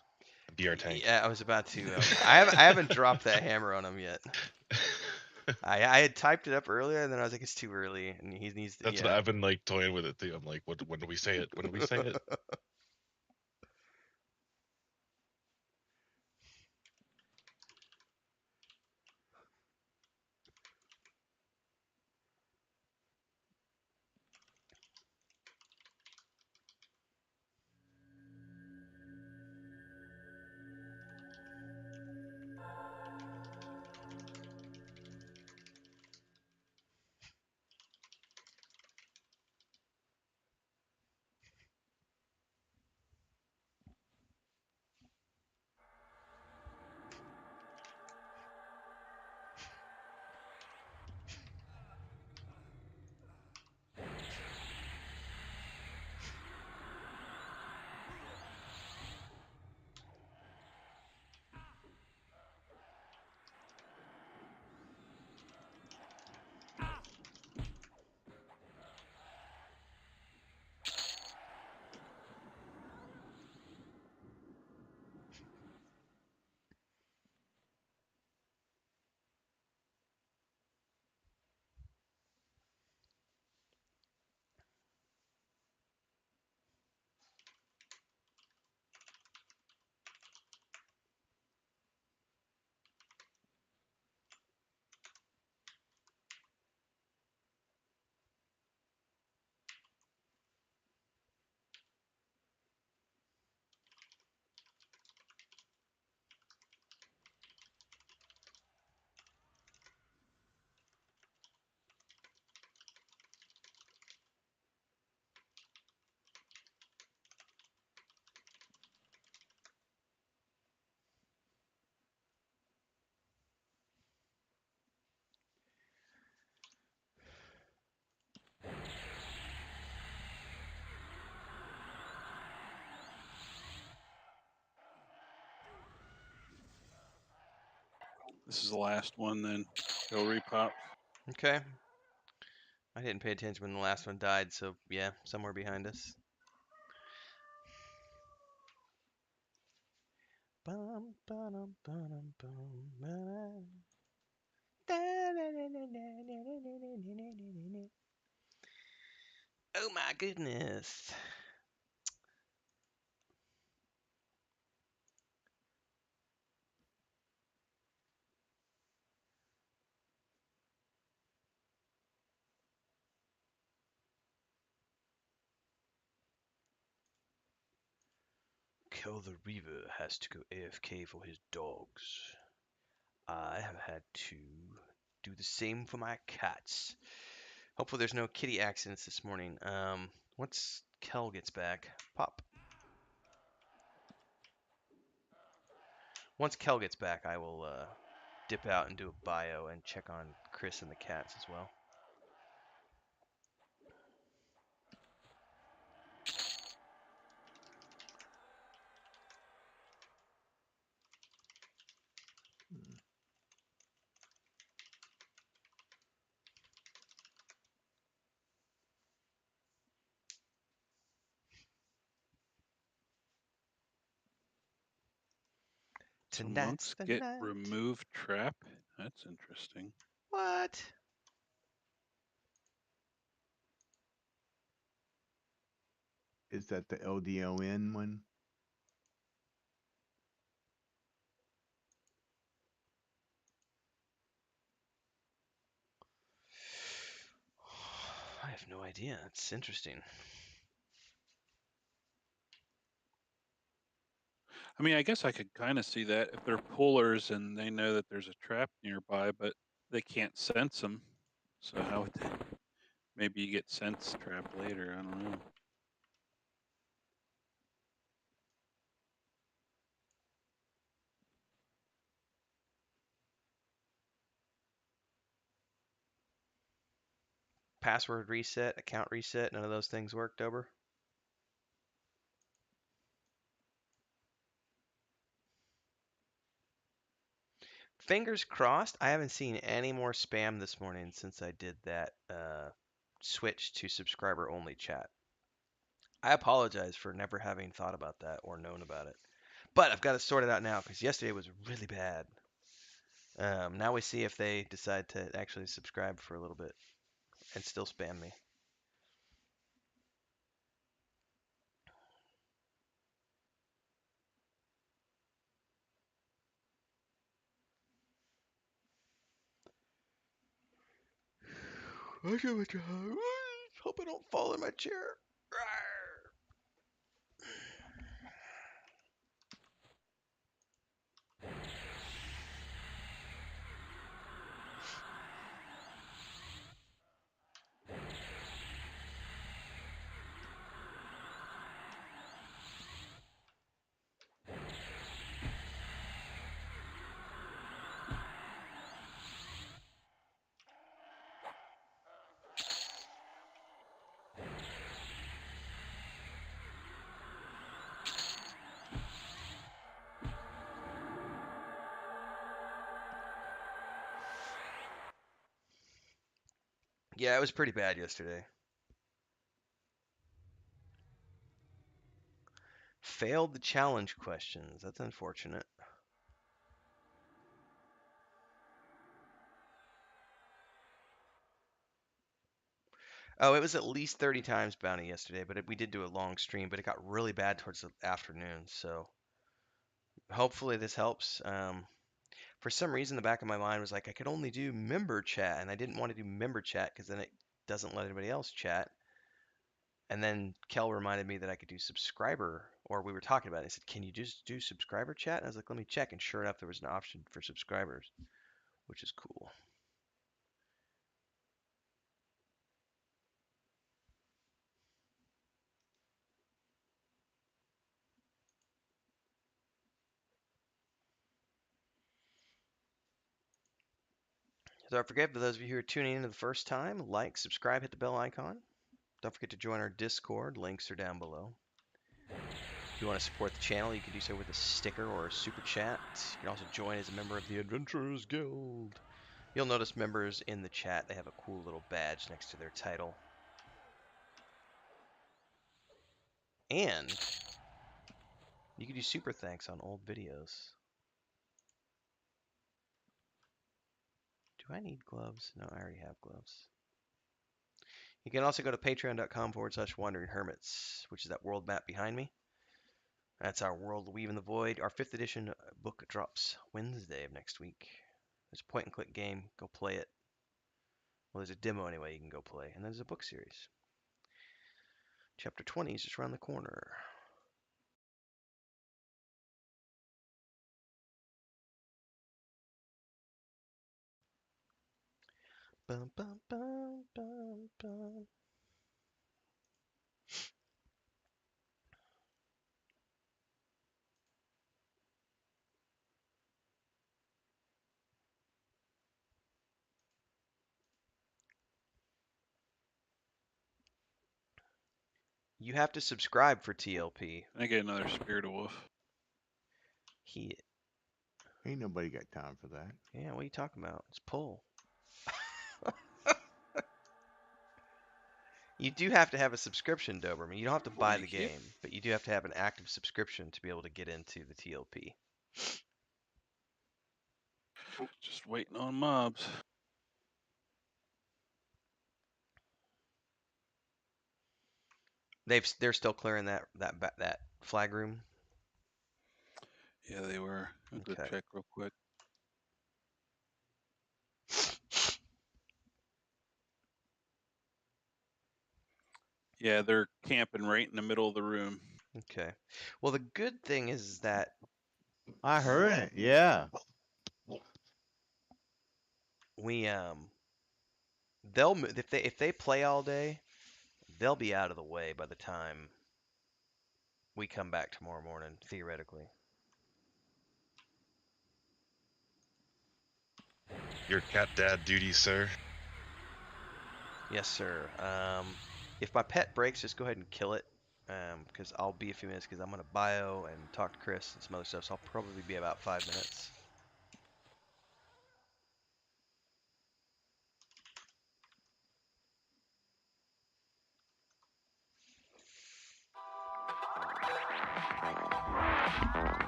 Be our tank. Yeah, I was about to. I haven't dropped that hammer on him yet. I had typed it up earlier, and then I was like, it's too early, and he needs to. That's what I've been like toying with it too. I'm like, when do we say it? When do we say it? This is the last one, then go repop. Okay. I didn't pay attention when the last one died, so yeah, somewhere behind us. Bum, ba-dum, ba-dum, bum, ba-dum. Oh my goodness. Kill the Reaver has to go AFK for his dogs. I have had to do the same for my cats. Hopefully there's no kitty accidents this morning. Once Kel gets back, pop. Once Kel gets back, I will dip out and do a bio and check on Chris and the cats as well. So Tonight's monks the get night. remove trap. That's interesting. What? Is that the LDON one? I have no idea. It's interesting. I mean, I guess I could kind of see that if they're pullers and they know that there's a trap nearby, but they can't sense them. So how would they? Maybe you get sense trap later. I don't know. password reset, account reset, none of those things work, Dober? Fingers crossed. I haven't seen any more spam this morning since I did that switch to subscriber only chat. I apologize for never having thought about that or known about it. But I've got to sort it out now because yesterday was really bad. Now we see if they decide to actually subscribe for a little bit and still spam me. I hope I don't fall in my chair. Yeah, it was pretty bad yesterday. Failed the challenge questions. That's unfortunate. Oh, it was at least 30 times bounty yesterday, but we did do a long stream, but it got really bad towards the afternoon, so hopefully this helps. For some reason, the back of my mind was like, I could only do member chat, and I didn't want to do member chat because then it doesn't let anybody else chat. And then Kel reminded me that I could do subscriber, or we were talking about it. I said, can you just do subscriber chat? And I was like, let me check. And sure enough, there was an option for subscribers, which is cool. So don't forget, for those of you who are tuning in for the first time, like, subscribe, hit the bell icon. Don't forget to join our Discord. Links are down below. If you want to support the channel, you can do so with a sticker or a super chat. You can also join as a member of the Adventurers Guild. You'll notice members in the chat, they have a cool little badge next to their title. And you can do super thanks on old videos. Do I need gloves? No, I already have gloves. You can also go to patreon.com/wandering hermits, which is that world map behind me. That's our World Weave in the Void. Our 5th edition book drops Wednesday of next week. There's a point and click game. Go play it. Well, there's a demo anyway you can go play. And there's a book series. Chapter 20 is just around the corner. Bum, bum, bum, bum, bum. You have to subscribe for TLP. I get another Spirit of Wolf. Ain't nobody got time for that. Yeah, what are you talking about? It's pull. You do have to have a subscription, Doberman. You don't have to buy the game, but you do have to have an active subscription to be able to get into the TLP. Just waiting on mobs. They're still clearing that flag room. Yeah, they were. I'll go Okay. check real quick. Yeah, they're camping right in the middle of the room. Okay. Well, the good thing is that I heard it. Yeah. we they'll if they play all day, they'll be out of the way by the time we come back tomorrow morning, theoretically. Your cat dad duty, sir. Yes, sir. If my pet breaks, just go ahead and kill it. Because I'll be a few minutes because I'm gonna bio and talk to Chris and some other stuff. So I'll probably be about 5 minutes.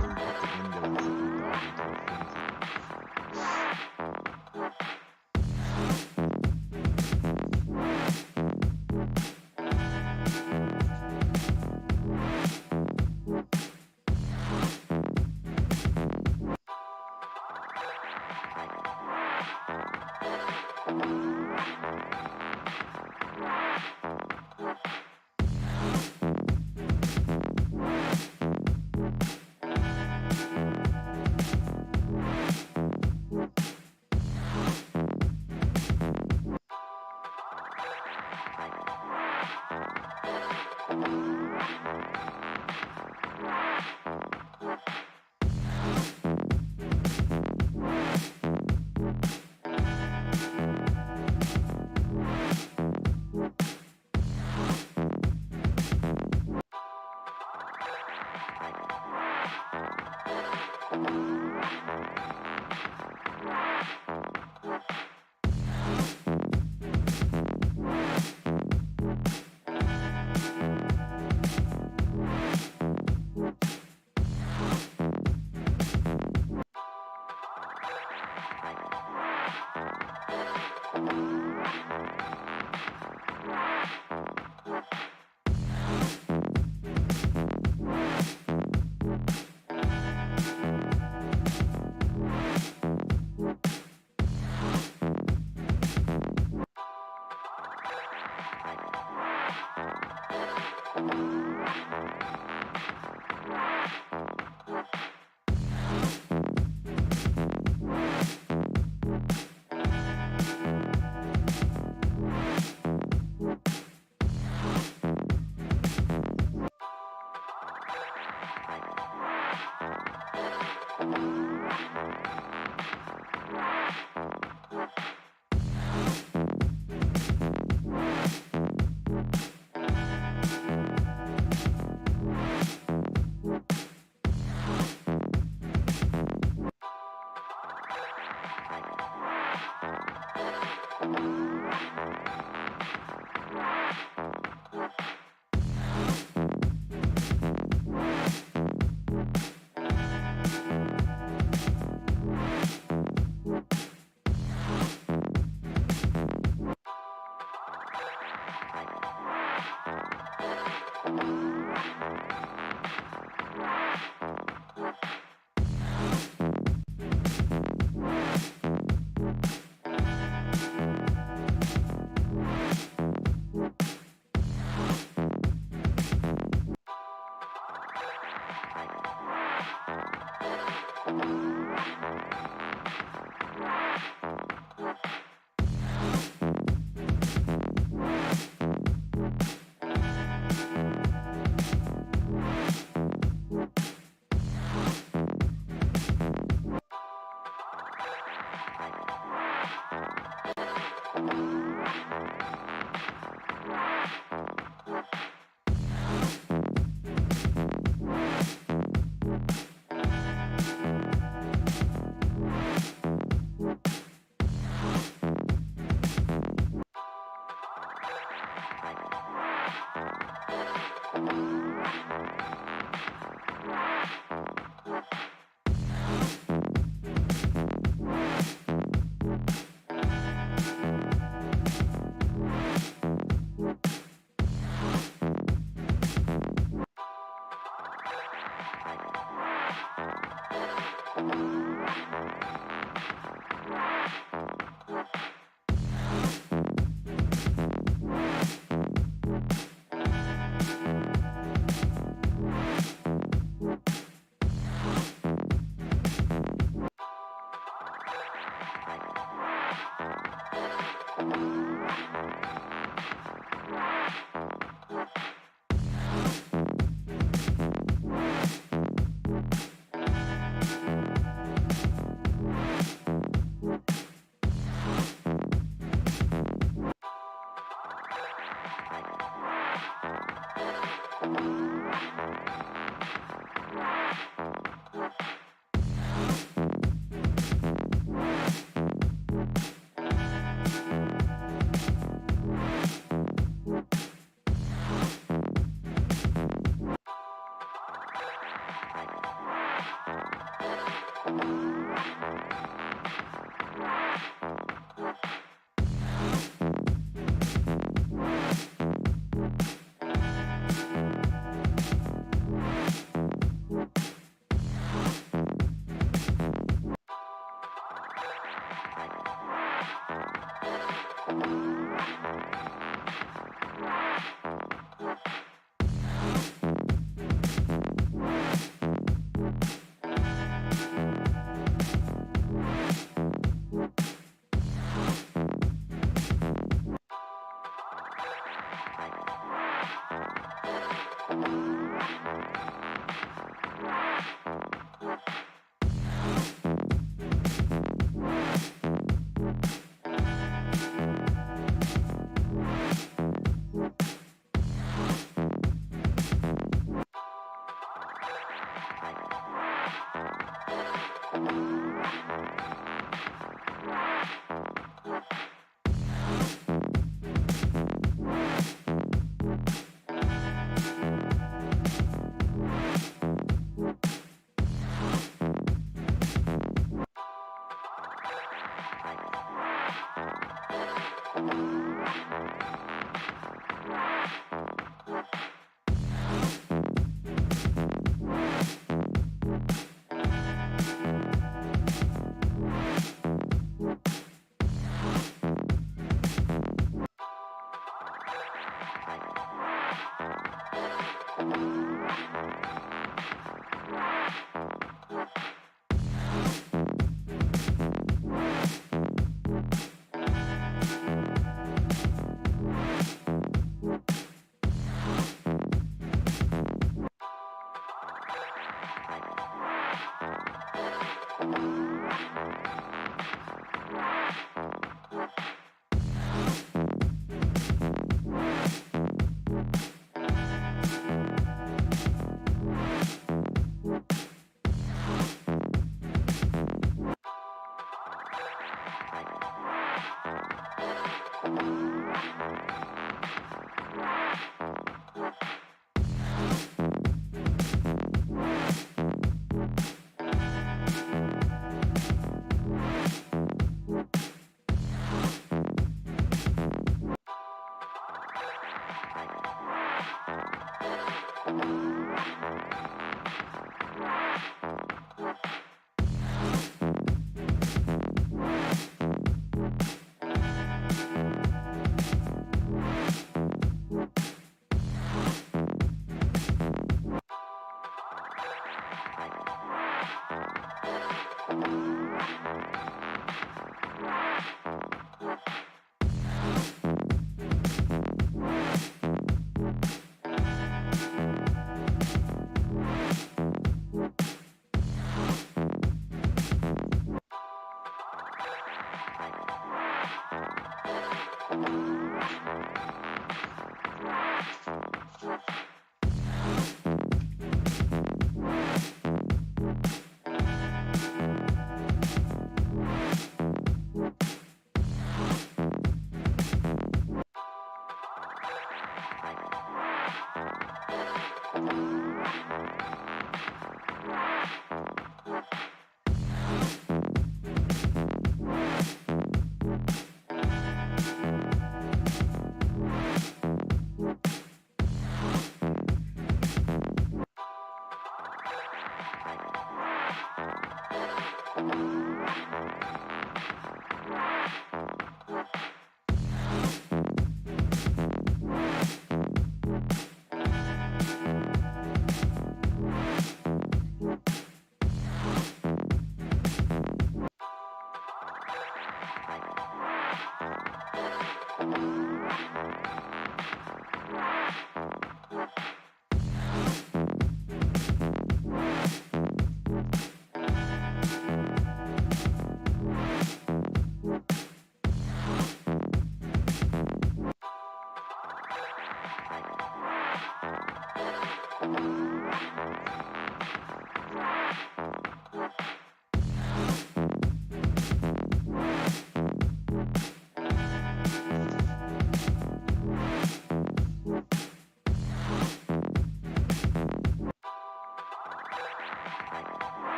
Bird hit the window and sent my dog into a frenzy.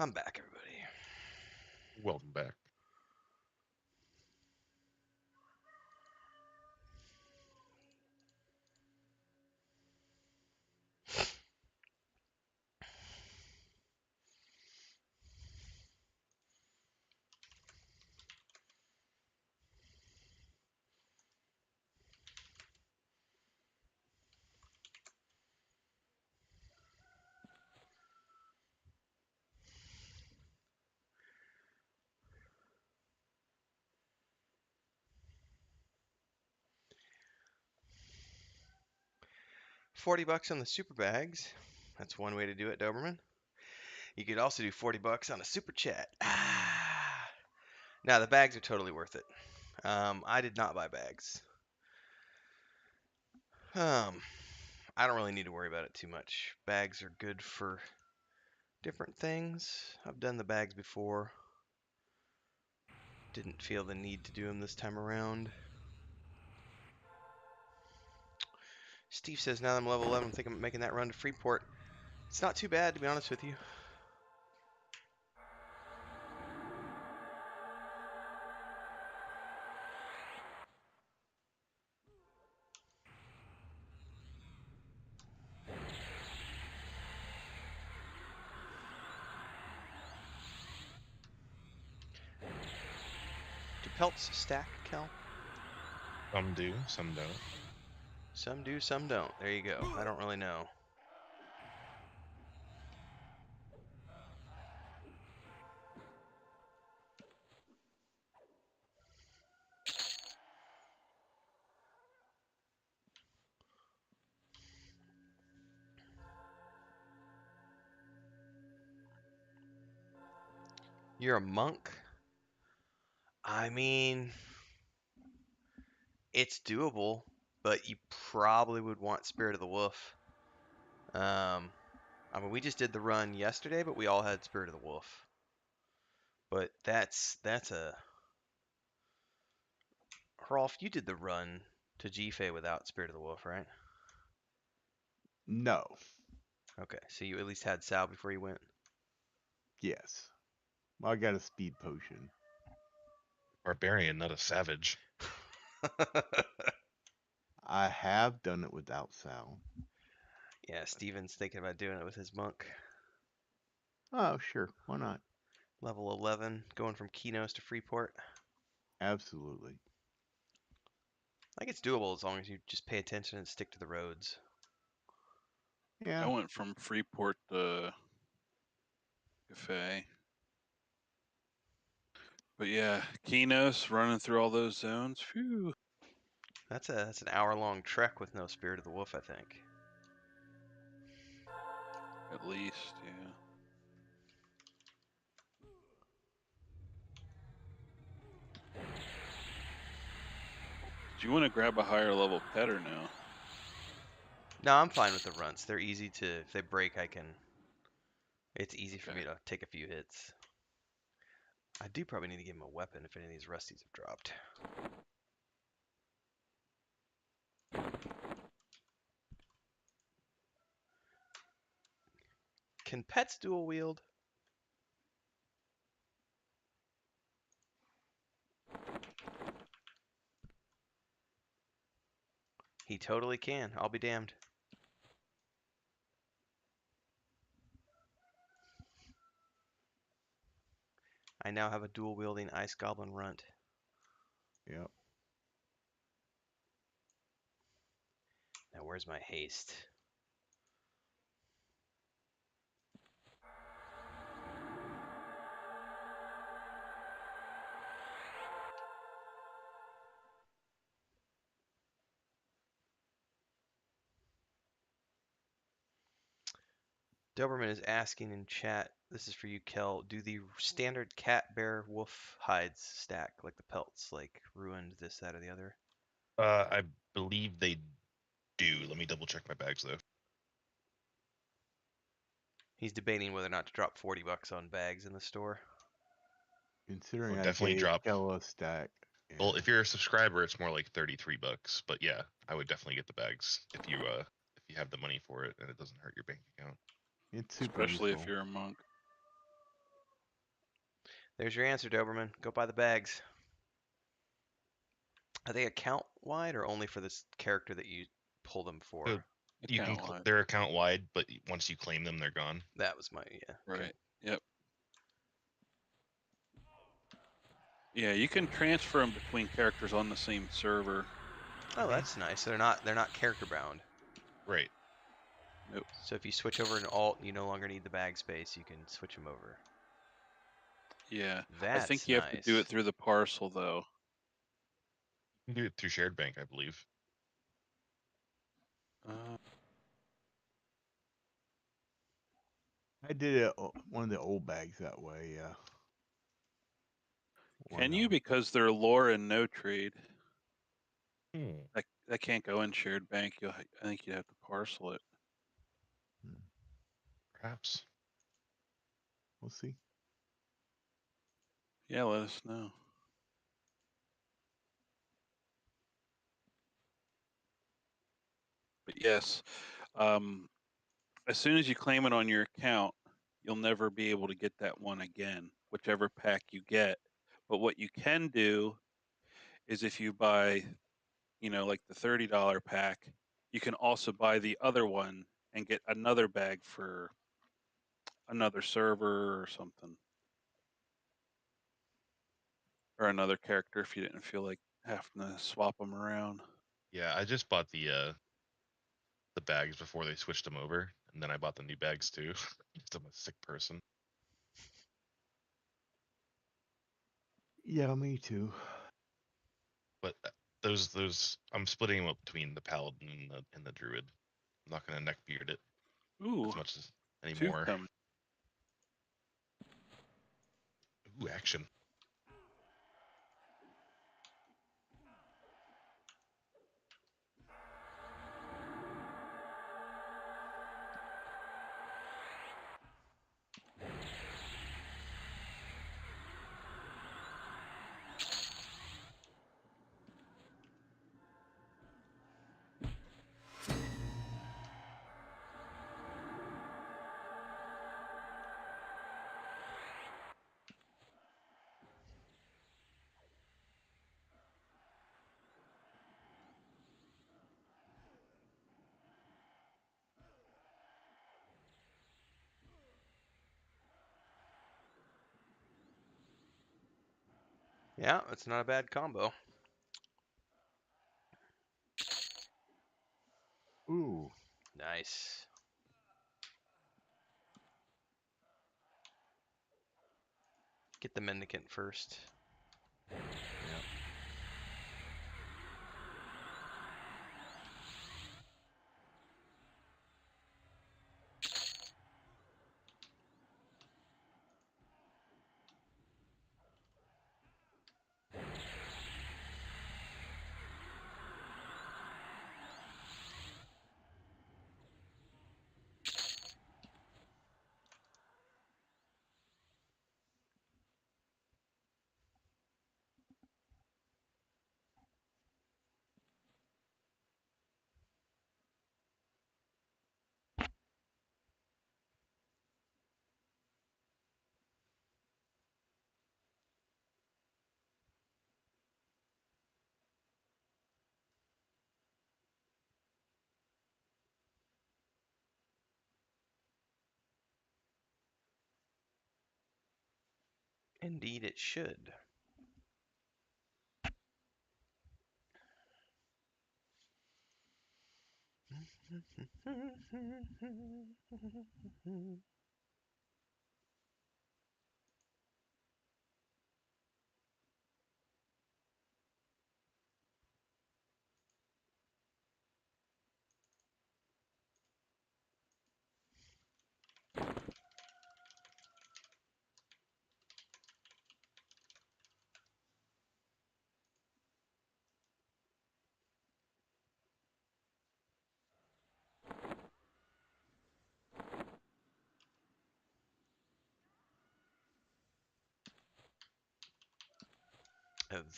I'm back, everybody. Welcome back. $40 on the super bags. That's one way to do it, Doberman. You could also do $40 on a super chat. Now the bags are totally worth it. I did not buy bags. I don't really need to worry about it too much. Bags are good for different things. I've done the bags before. Didn't feel the need to do them this time around. Steve says, now that I'm level 11, I'm thinking of making that run to Freeport. It's not too bad, to be honest with you. Do pelts stack, Kel? Some do, some don't. Some do, some don't. There you go. I don't really know. You're a monk? I mean, it's doable, but you probably would want Spirit of the Wolf. I mean, we just did the run yesterday, but we all had Spirit of the Wolf. But that's a... Rolf, you did the run to G-Fay without Spirit of the Wolf, right? No. Okay, so you at least had Sal before you went? Yes. Well, I got a speed potion. Barbarian, not a savage. I have done it without Sal. Yeah, Steven's thinking about doing it with his monk. Oh, sure. Why not? Level 11, going from Kinos to Freeport. Absolutely. I think it's doable as long as you just pay attention and stick to the roads. Yeah. I went from Freeport to Cafe. But yeah, Kinos running through all those zones. Phew. That's an hour-long trek with no Spirit of the Wolf, I think. At least, yeah. Do you want to grab a higher level pet or no? No, I'm fine with the runts. They're easy to, if they break, it's easy for Okay. me to take a few hits. I do probably need to give him a weapon if any of these rusties have dropped. Can pets dual wield? He totally can. I'll be damned. I now have a dual wielding ice goblin runt. Yep. Now where's my haste? Doberman is asking in chat, this is for you, Kel, do the standard cat, bear, wolf hides stack, like the pelts, like ruined, this, that, or the other? I believe they do. Let me double check my bags though. He's debating whether or not to drop $40 on bags in the store. Considering Would I definitely gave drop. Kel a stack. Yeah. Well, if you're a subscriber, it's more like $33. But yeah, I would definitely get the bags if you have the money for it and it doesn't hurt your bank account. It's super Especially useful. if you're a monk. There's your answer, Doberman. Go buy the bags. Are they account wide or only for this character that you pull them for? So you can Account-wide. they're account wide, but once you claim them, they're gone. That was my okay. Right. Yep. Yeah, you can transfer them between characters on the same server. Oh, that's nice. They're not character bound. Right. Nope. So if you switch over an alt, you no longer need the bag space. You can switch them over. Yeah. That's I think you have to do nice. it through the parcel though. You can do it through shared bank, I believe. I did it one of the old bags that way. Yeah. Can One, you? Because they're lore and no trade. Hmm. That can't go in shared bank. I think you'd have to parcel it. Perhaps. we'll see. Yeah, let us know. But yes, as soon as you claim it on your account, you'll never be able to get that one again, whichever pack you get. But what you can do is if you buy, like the $30 pack, you can also buy the other one and get another bag for another server or something. Or another character if you didn't feel like having to swap them around. Yeah, I just bought the bags before they switched them over, and then I bought the new bags too. 'Cause I'm a sick person. Yeah, me too. But those I'm splitting them up between the paladin and the druid. I'm not gonna neckbeard it Ooh, as much as two anymore. come. Ooh, action. Yeah, it's not a bad combo. Ooh. Nice. Get the mendicant first. Indeed, it should.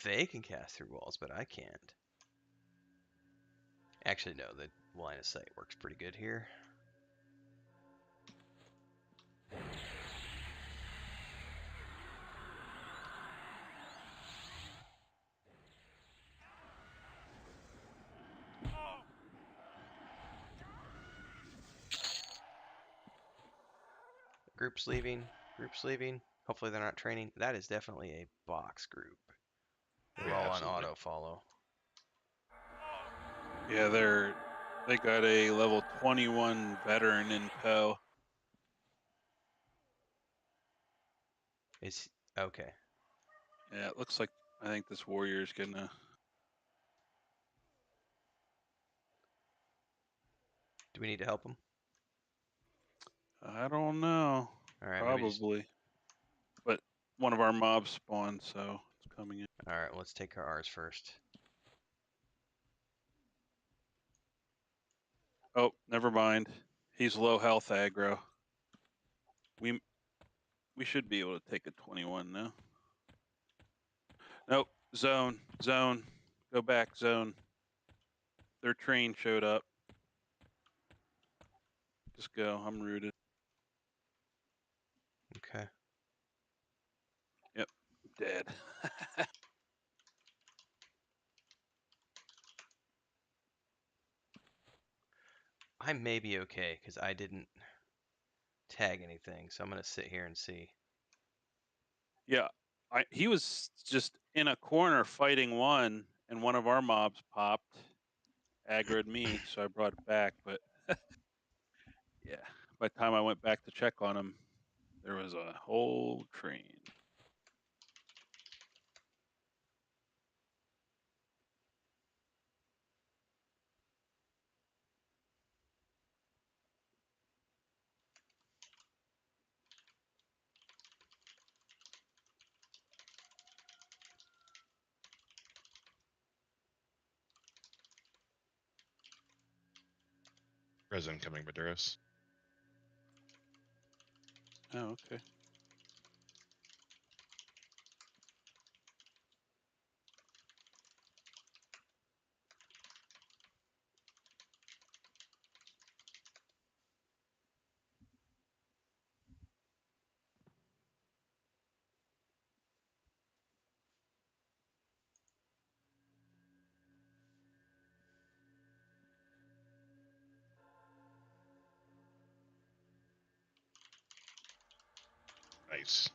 They can cast through walls, but I can't. Actually, no, the line of sight works pretty good here. Groups leaving. Groups leaving. Hopefully they're not training. That is definitely a box group. They're Yeah, all absolutely. on auto follow. Yeah, they got a level 21 veteran in tow. Is okay. Yeah, it looks like I think this warrior's gonna. Do we need to help them? I don't know. All right, maybe just. Probably, but one of our mobs spawned, so it's coming in. All right, let's take care of ours first. Oh, never mind. He's low health aggro. We we should be able to take a 21 now. Nope. Zone. Zone. Go back. Zone. Their train showed up. Just go. I'm rooted. Okay. Yep. Dead. I may be okay because I didn't tag anything, so I'm gonna sit here and see. Yeah. He was just in a corner fighting one, and one of our mobs popped, aggroed me, so I brought it back. But yeah, by the time I went back to check on him, there was a whole train. Resin coming, Maduros. Oh, okay. Nice.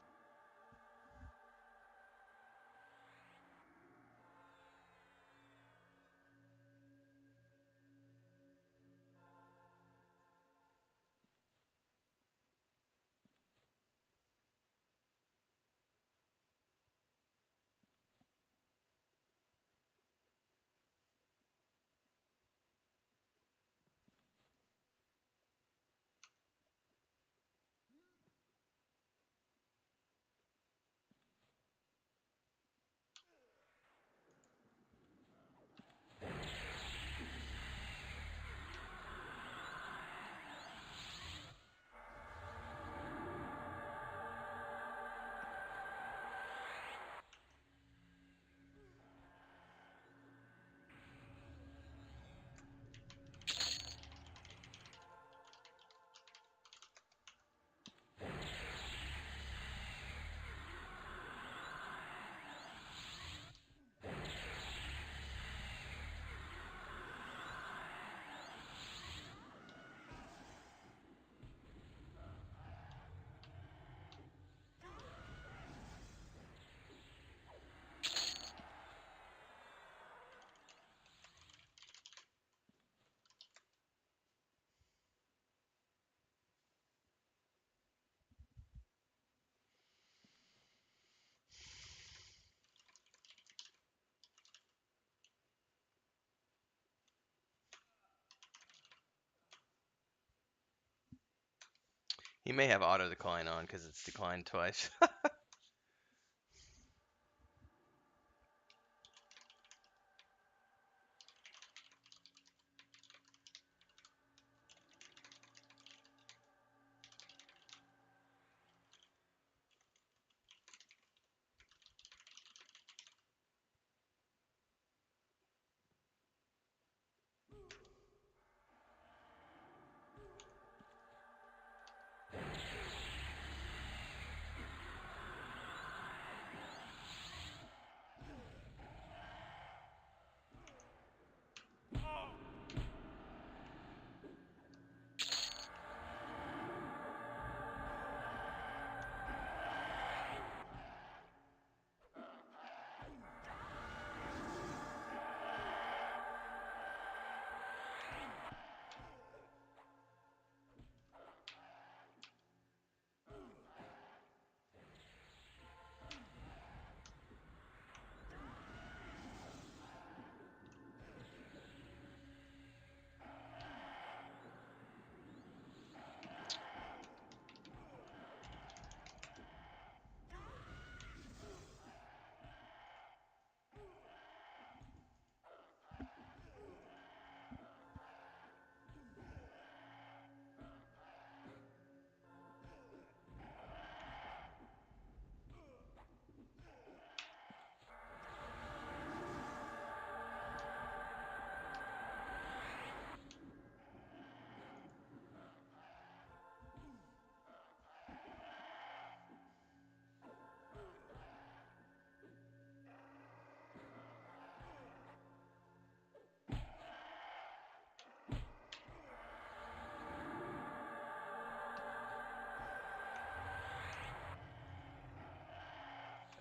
He may have auto decline on because it's declined twice.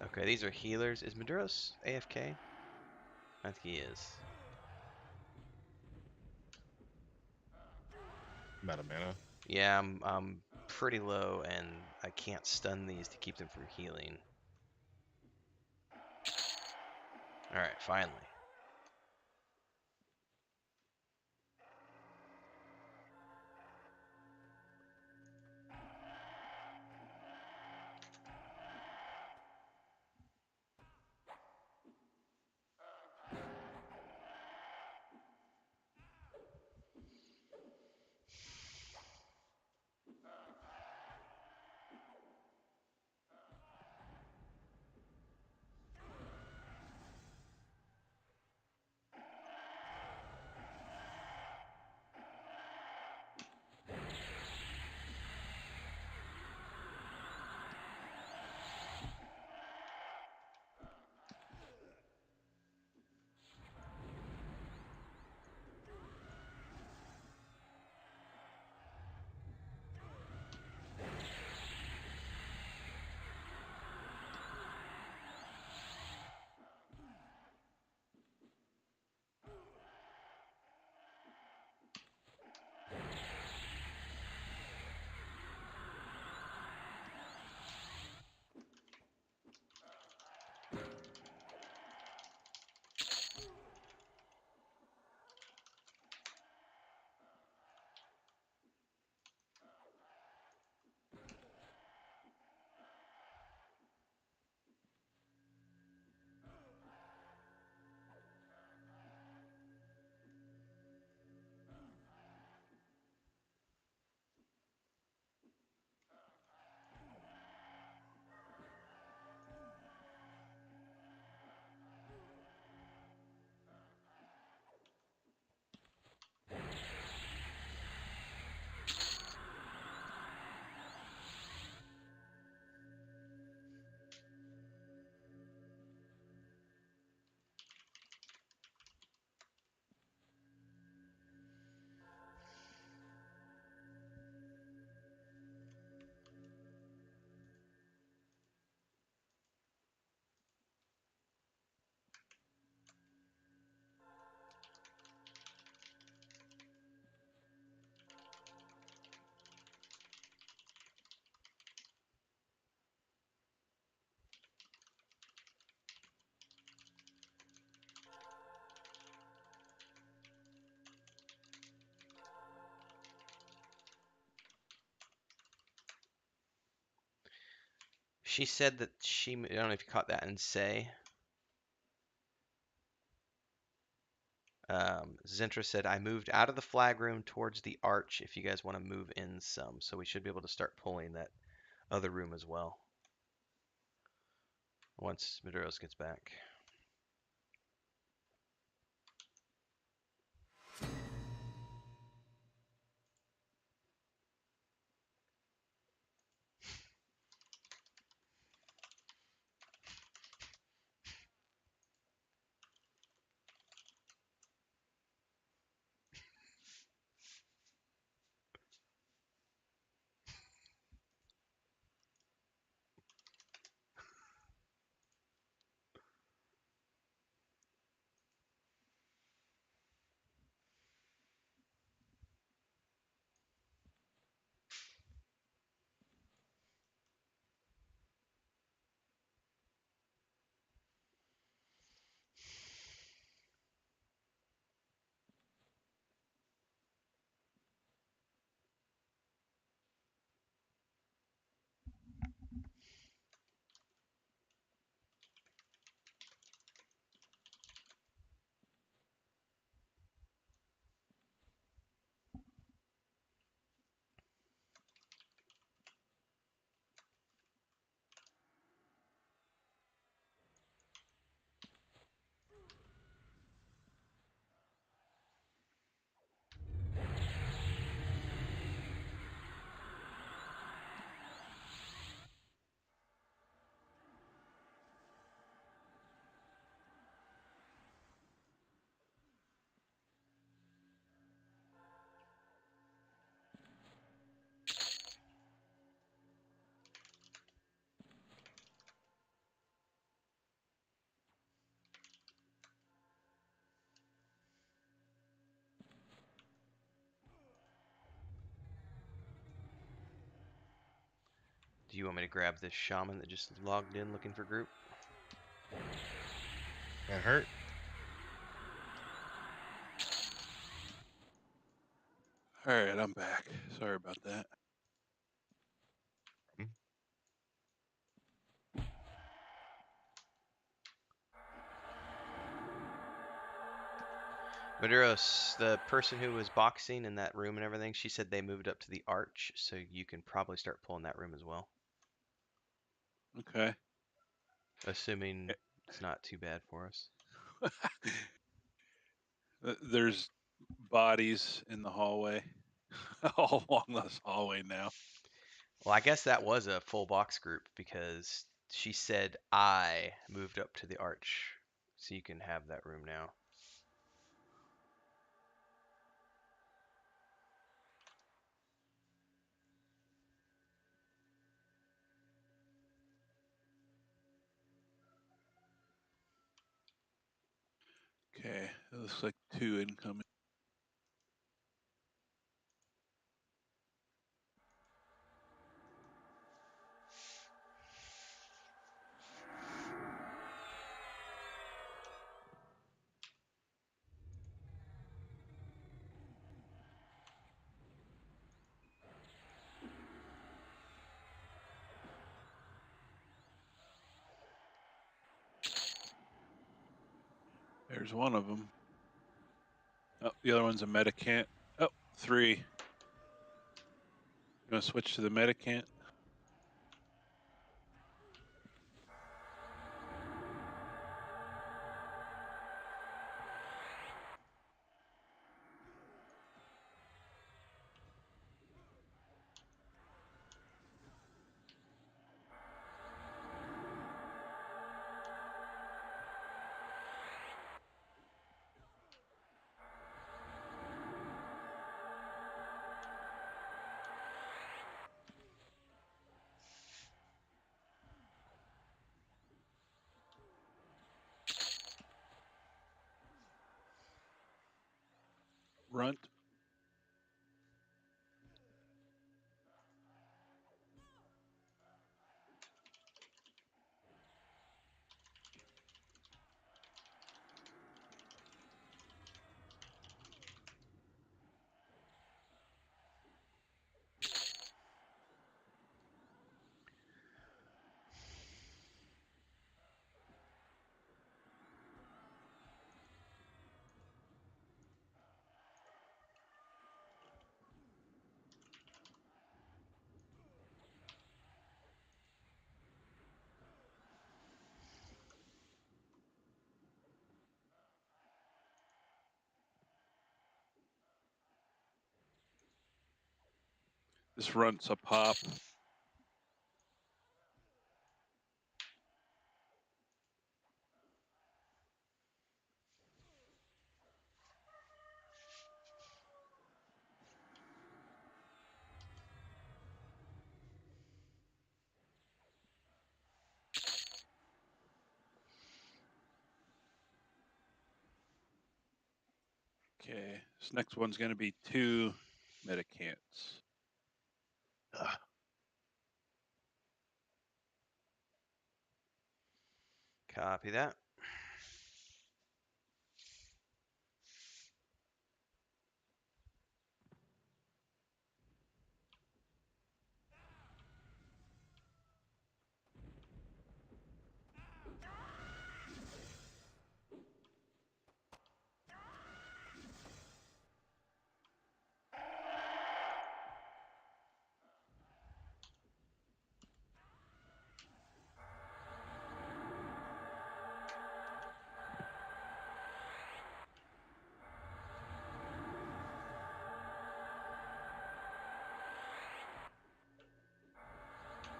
Okay, these are healers. Is Maduros AFK? I think he is. I'm out of mana. Yeah, I'm pretty low, and I can't stun these to keep them from healing. All right, finally. She said that I don't know if you caught that and say. Zentra said, I moved out of the flag room towards the arch if you guys want to move in some. So we should be able to start pulling that other room as well once Maduros gets back. Do you want me to grab this shaman that just logged in looking for group? That hurt. All right, I'm back. Sorry about that. Maduros, the person who was boxing in that room and everything, she said they moved up to the arch, so you can probably start pulling that room as well. Okay. Assuming it's not too bad for us. There's bodies in the hallway, all along this hallway now. Well, I guess that was a full box group because she said I moved up to the arch, so you can have that room now. Okay, it looks like 2 incoming. There's one of them. Oh, the other one's a medicant. Oh, 3. You want to switch to the medicant? Runt. This runt's a pop. Okay, this next one's going to be 2 medicants. Copy that.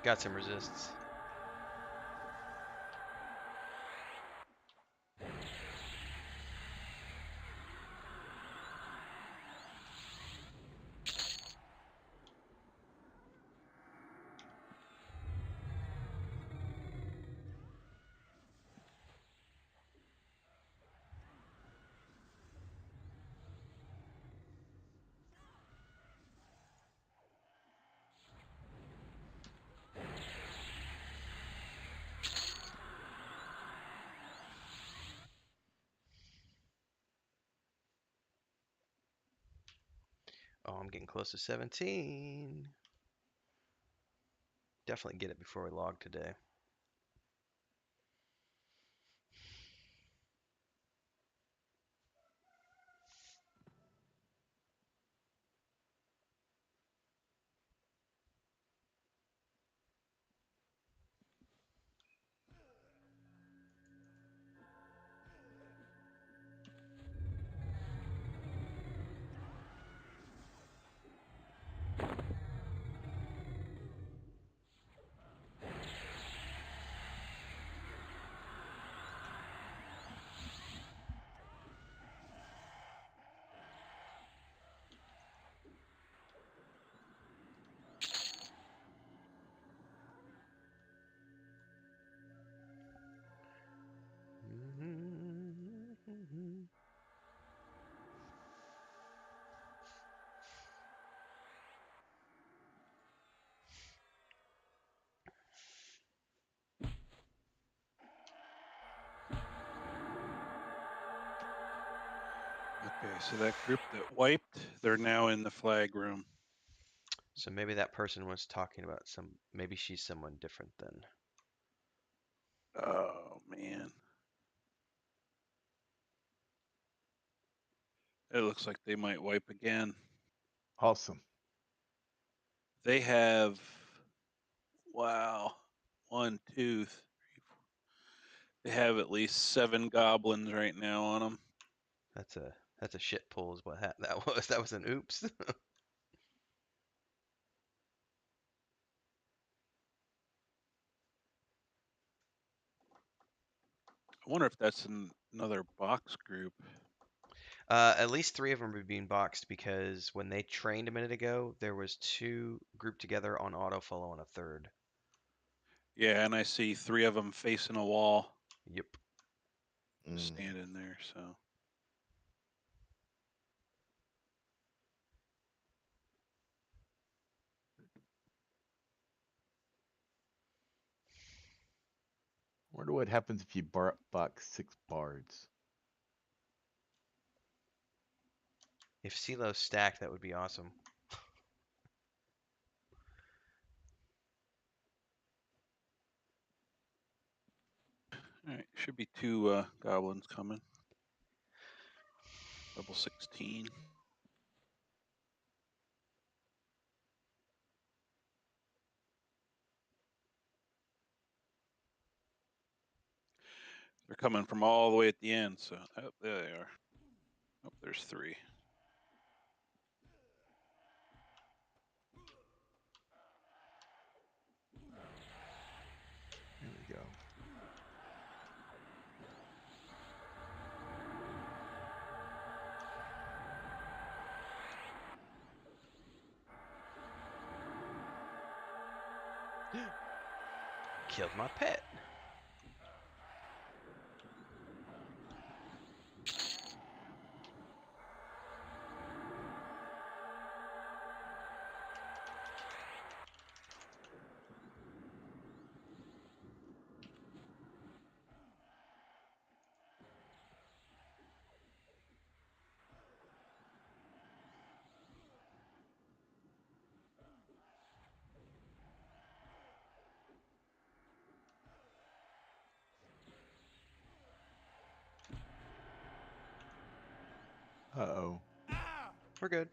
Got some resists. I'm getting close to 17. Definitely get it before we log today. Okay, so that group that wiped, they're now in the flag room. So maybe that person was talking about maybe she's someone different then. Oh man. It looks like they might wipe again. Awesome. They have, wow, 1, 2, 3, 4. They have at least 7 goblins right now on them. That's a shit pull is what that was. That was an oops. I wonder if that's another box group. At least 3 of them are being boxed because when they trained a minute ago, there was 2 grouped together on auto follow on a third. Yeah, and I see 3 of them facing a wall, Yep. just standing there. So Wonder what happens if you box 6 bards. If CeeLo's stacked, that would be awesome. all right, should be 2 goblins coming. Level 16. They're coming from all the way at the end. So oh, there they are. Oh, there's 3. There we go. Killed my pet. Uh-oh. We're good.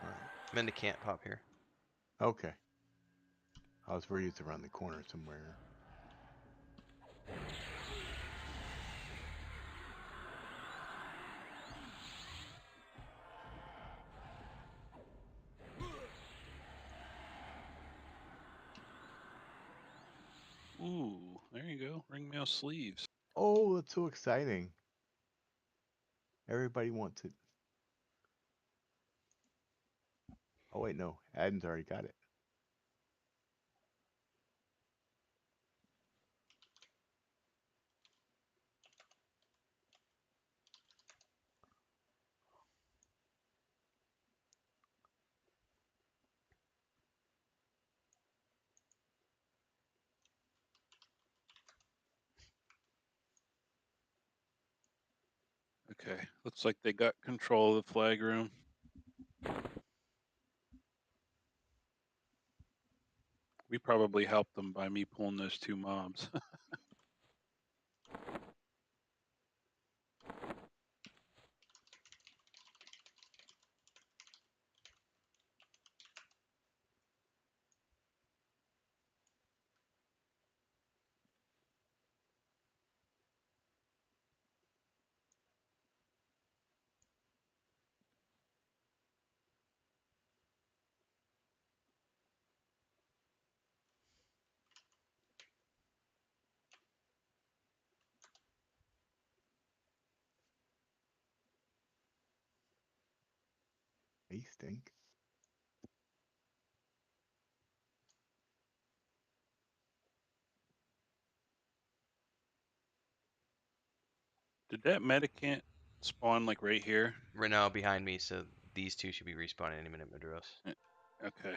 Alright. Menda can't pop here. Okay. I was worried it's around the corner somewhere. Ooh, there you go. Ringmail sleeves. Oh, that's so exciting. Everybody wants it. Oh, wait, no. Adam's already got it. Okay, looks like they got control of the flag room. We probably helped them by me pulling those 2 mobs. They stink. Did that medicant spawn like right here? Right now behind me, so these two should be respawning any minute, Madros. Okay.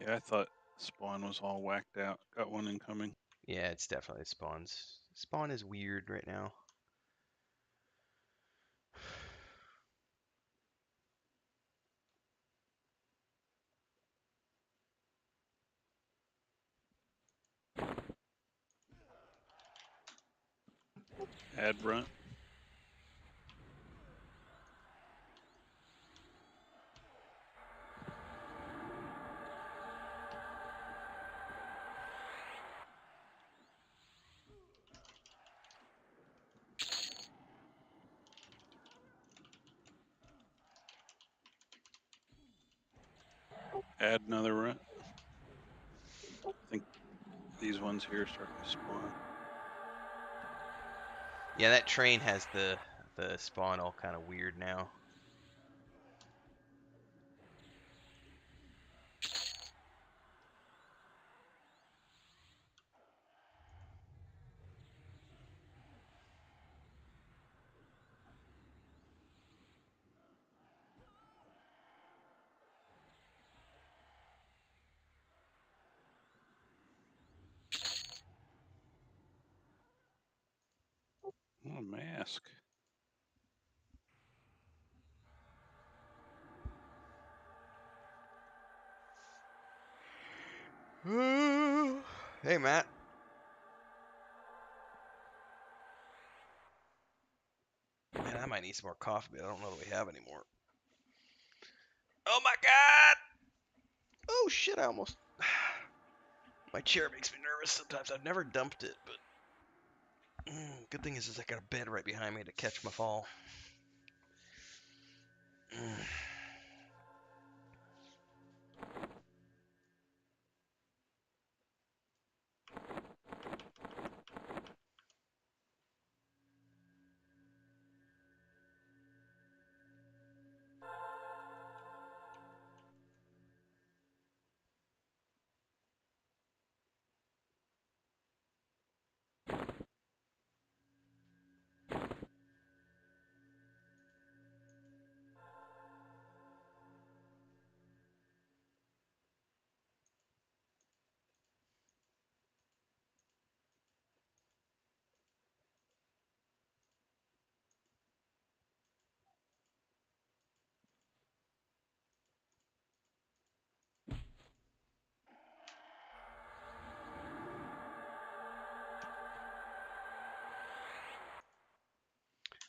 Yeah, I thought spawn was all whacked out. Got one incoming. Yeah, it's definitely spawns. Spawn is weird right now. Add brunt. Add another runt. I think these ones here are starting to spawn. Yeah, that train has the spawn all kind of weird now. Oh, mask. Hey, Matt. Man, I might need some more coffee, but I don't know that we have any more. Oh my god! Oh shit, I almost... My chair makes me nervous sometimes. I've never dumped it, but... good thing is I got a bed right behind me to catch my fall.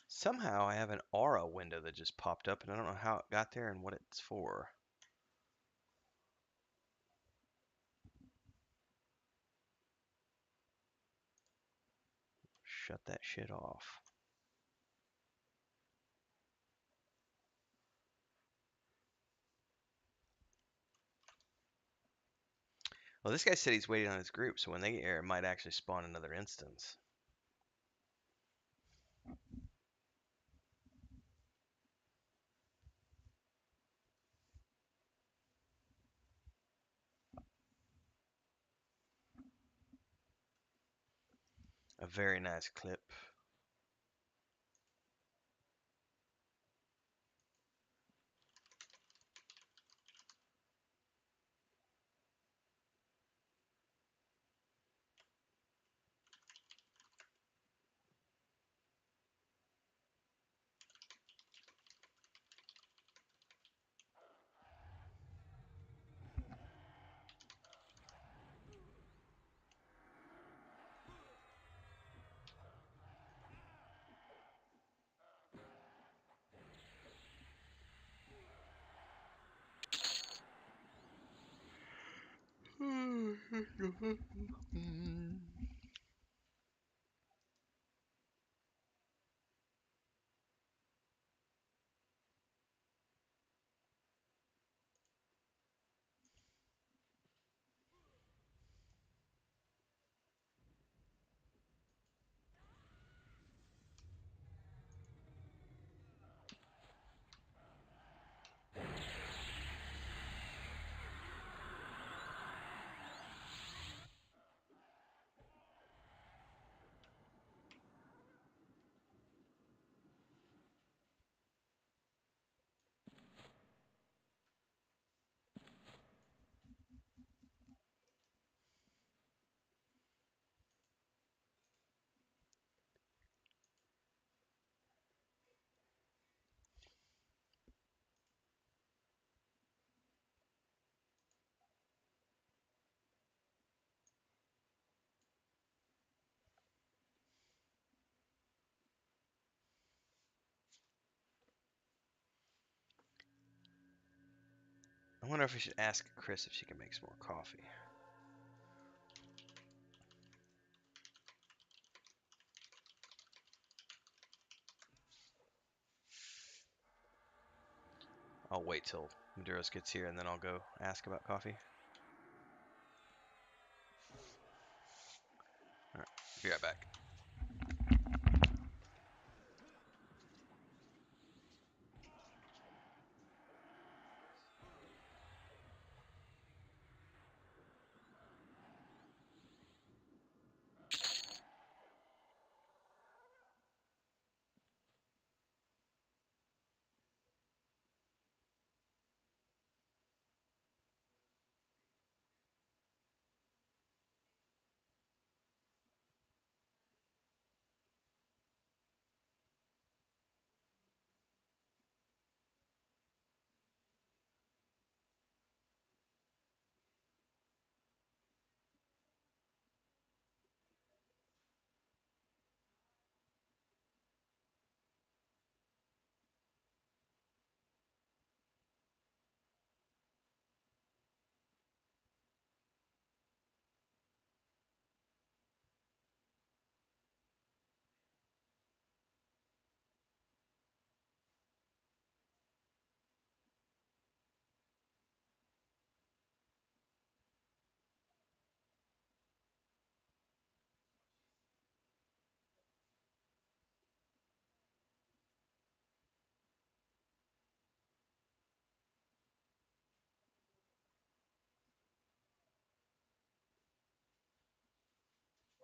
Somehow I have an aura window that just popped up, and I don't know how it got there and what it's for. Shut that shit off. Well, this guy said he's waiting on his group, so when they get here, it might actually spawn another instance. A very nice clip. I wonder if we should ask Chris if she can make some more coffee. I'll wait till Maduros gets here and then I'll go ask about coffee. Alright, be right back.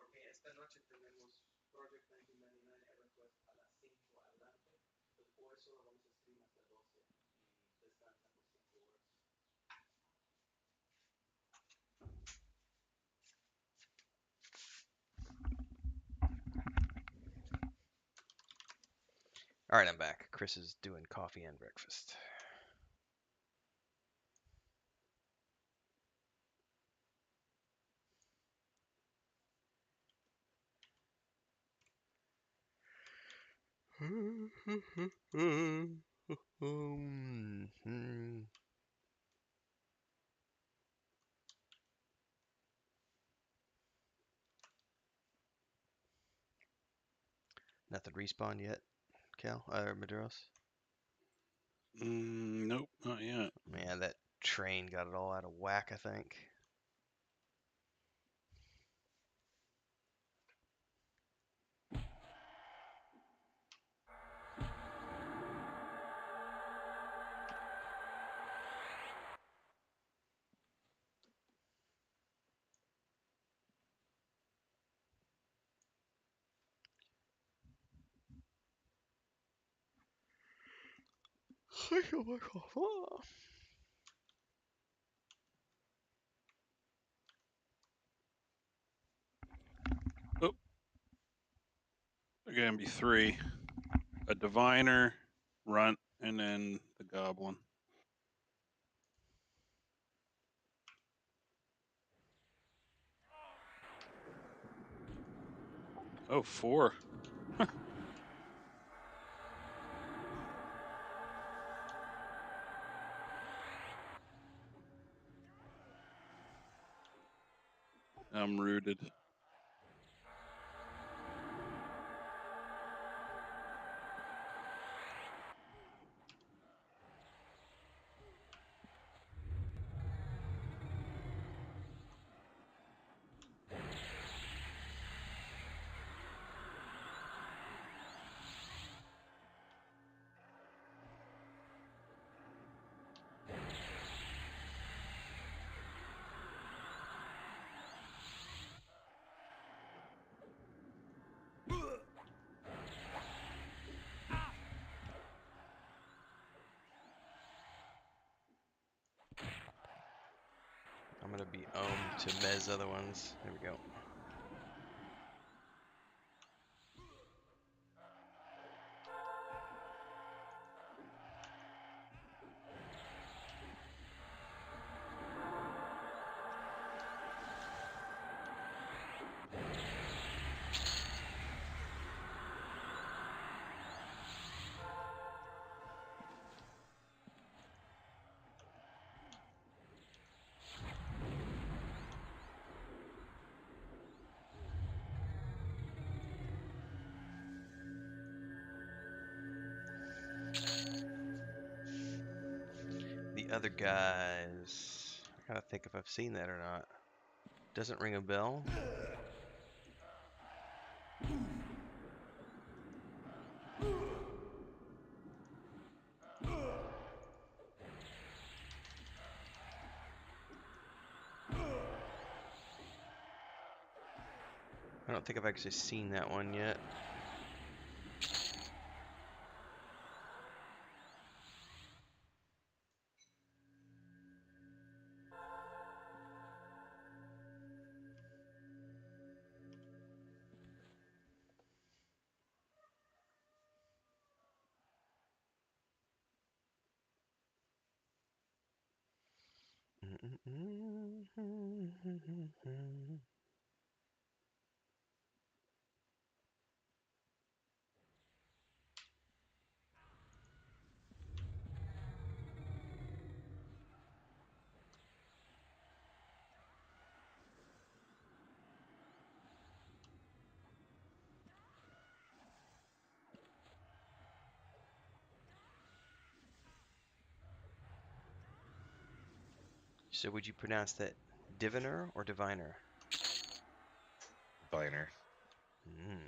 Porque esta noche tenemos Project 1999 EverQuest a las 5 adelante. Entonces, por eso lo vamos a stream hasta 12 y descansa por 5 horas. Alright, I'm back. Chris is doing coffee and breakfast. Nothing respawned yet, Cal? Maduros? Nope, not yet. Man, that train got it all out of whack, I think. Oh, they're gonna be 3: a diviner, runt, and then the goblin. Oh, 4. I'm rooted. I'm gonna be to Mez other ones. There we go. The other guys. I gotta think if I've seen that or not. Doesn't ring a bell. I don't think I've actually seen that one yet. So would you pronounce that diviner or diviner? Diviner. Mm.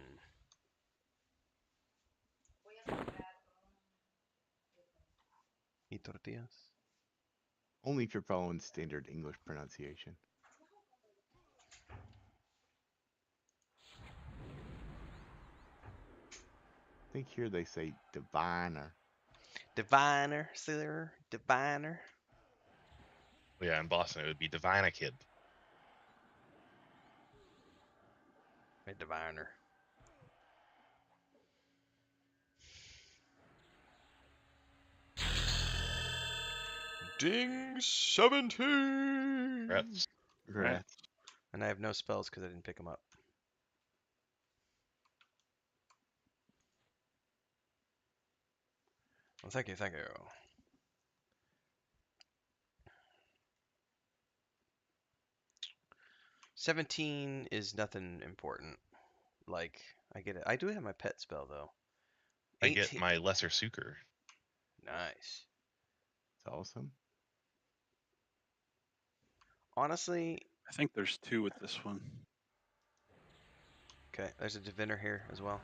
Y tortillas. Only if you're following standard English pronunciation. I think here they say diviner. Diviner, sir. Diviner. Well, yeah, in Boston it would be Divina Kid. A diviner. Ding 17! Rats. Congrats. And I have no spells because I didn't pick them up. Well, thank you, thank you. $17 is nothing important. Like, I get it. I do have my pet spell, though. I get 18. my Lesser Sucre. Nice. It's awesome. Honestly, I think there's 2 with this one. okay, there's a diviner here as well.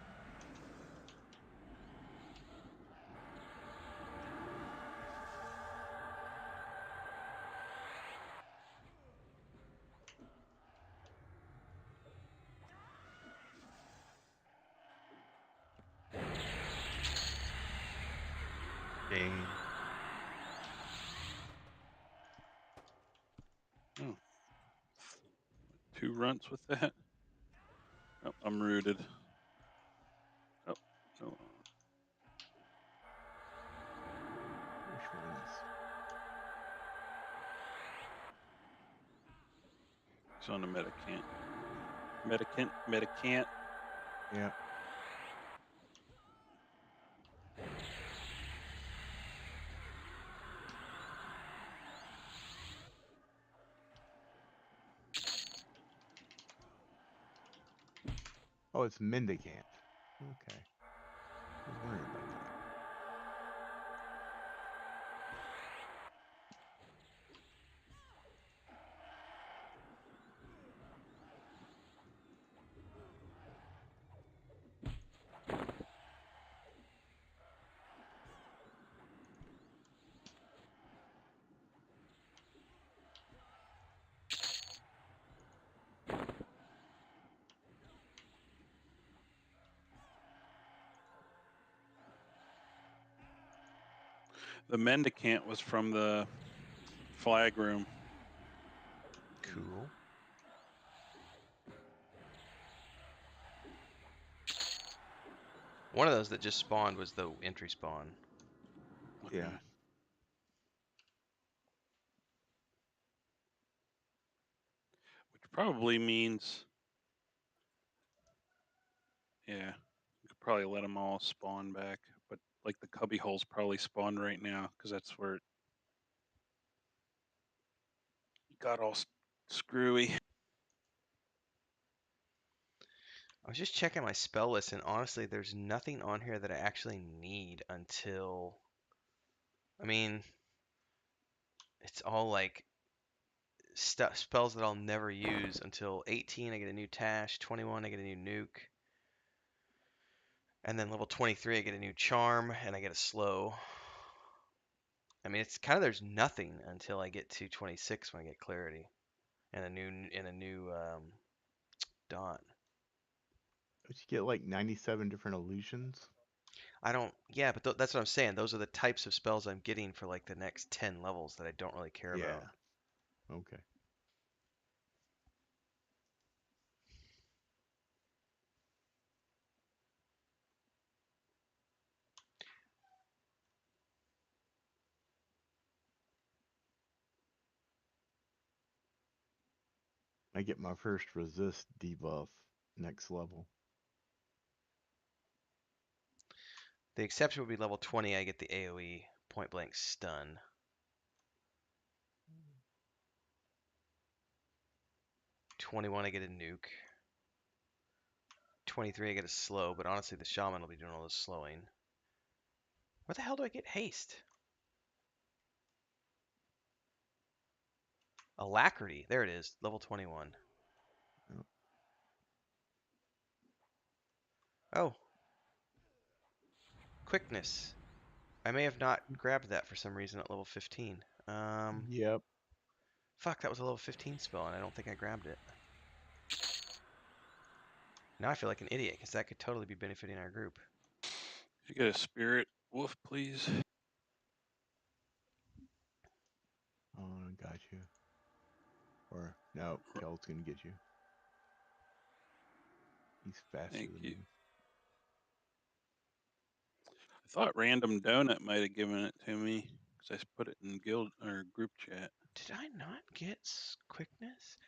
Ding. 2 runts with that. Oh, I'm rooted. Oh, no. Which ones? He's on the medicant. Medicant. Yeah. Oh, it's mendicant. Okay. I was wondering about that. The mendicant was from the flag room. Cool. One of those that just spawned was the entry spawn. Okay. Yeah. Which probably means, yeah, you could probably let them all spawn back, but like the cubby hole's probably spawned right now because that's where it got all screwy. I was just checking my spell list, and honestly, there's nothing on here that I actually need until. I mean, it's all like spells that I'll never use until 18. I get a new Tash. 21, I get a new Nuke. And then level 23, I get a new Charm, and I get a Slow. I mean, it's kind of there's nothing until I get to 26 when I get Clarity, and a new Dawn. Don't you get like 97 different illusions? I don't. Yeah, but that's what I'm saying. Those are the types of spells I'm getting for like the next 10 levels that I don't really care Yeah. about. Okay. I get my first resist debuff next level. The exception would be level 20. I get the AOE point blank stun. 21, I get a nuke. 23, I get a slow, but honestly, the shaman will be doing all the slowing. Where the hell do I get haste? Alacrity. There it is. Level 21. Oh. Oh. Quickness. I may have not grabbed that for some reason at level 15. Yep. Fuck, that was a level 15 spell, and I don't think I grabbed it. Now I feel like an idiot, because that could totally be benefiting our group. If you get a spirit wolf, please. Oh, I got you. Or no, Kel's gonna get you. He's faster Thank than you. me. I thought Random Donut might have given it to me because I put it in guild or group chat. Did I not get quickness?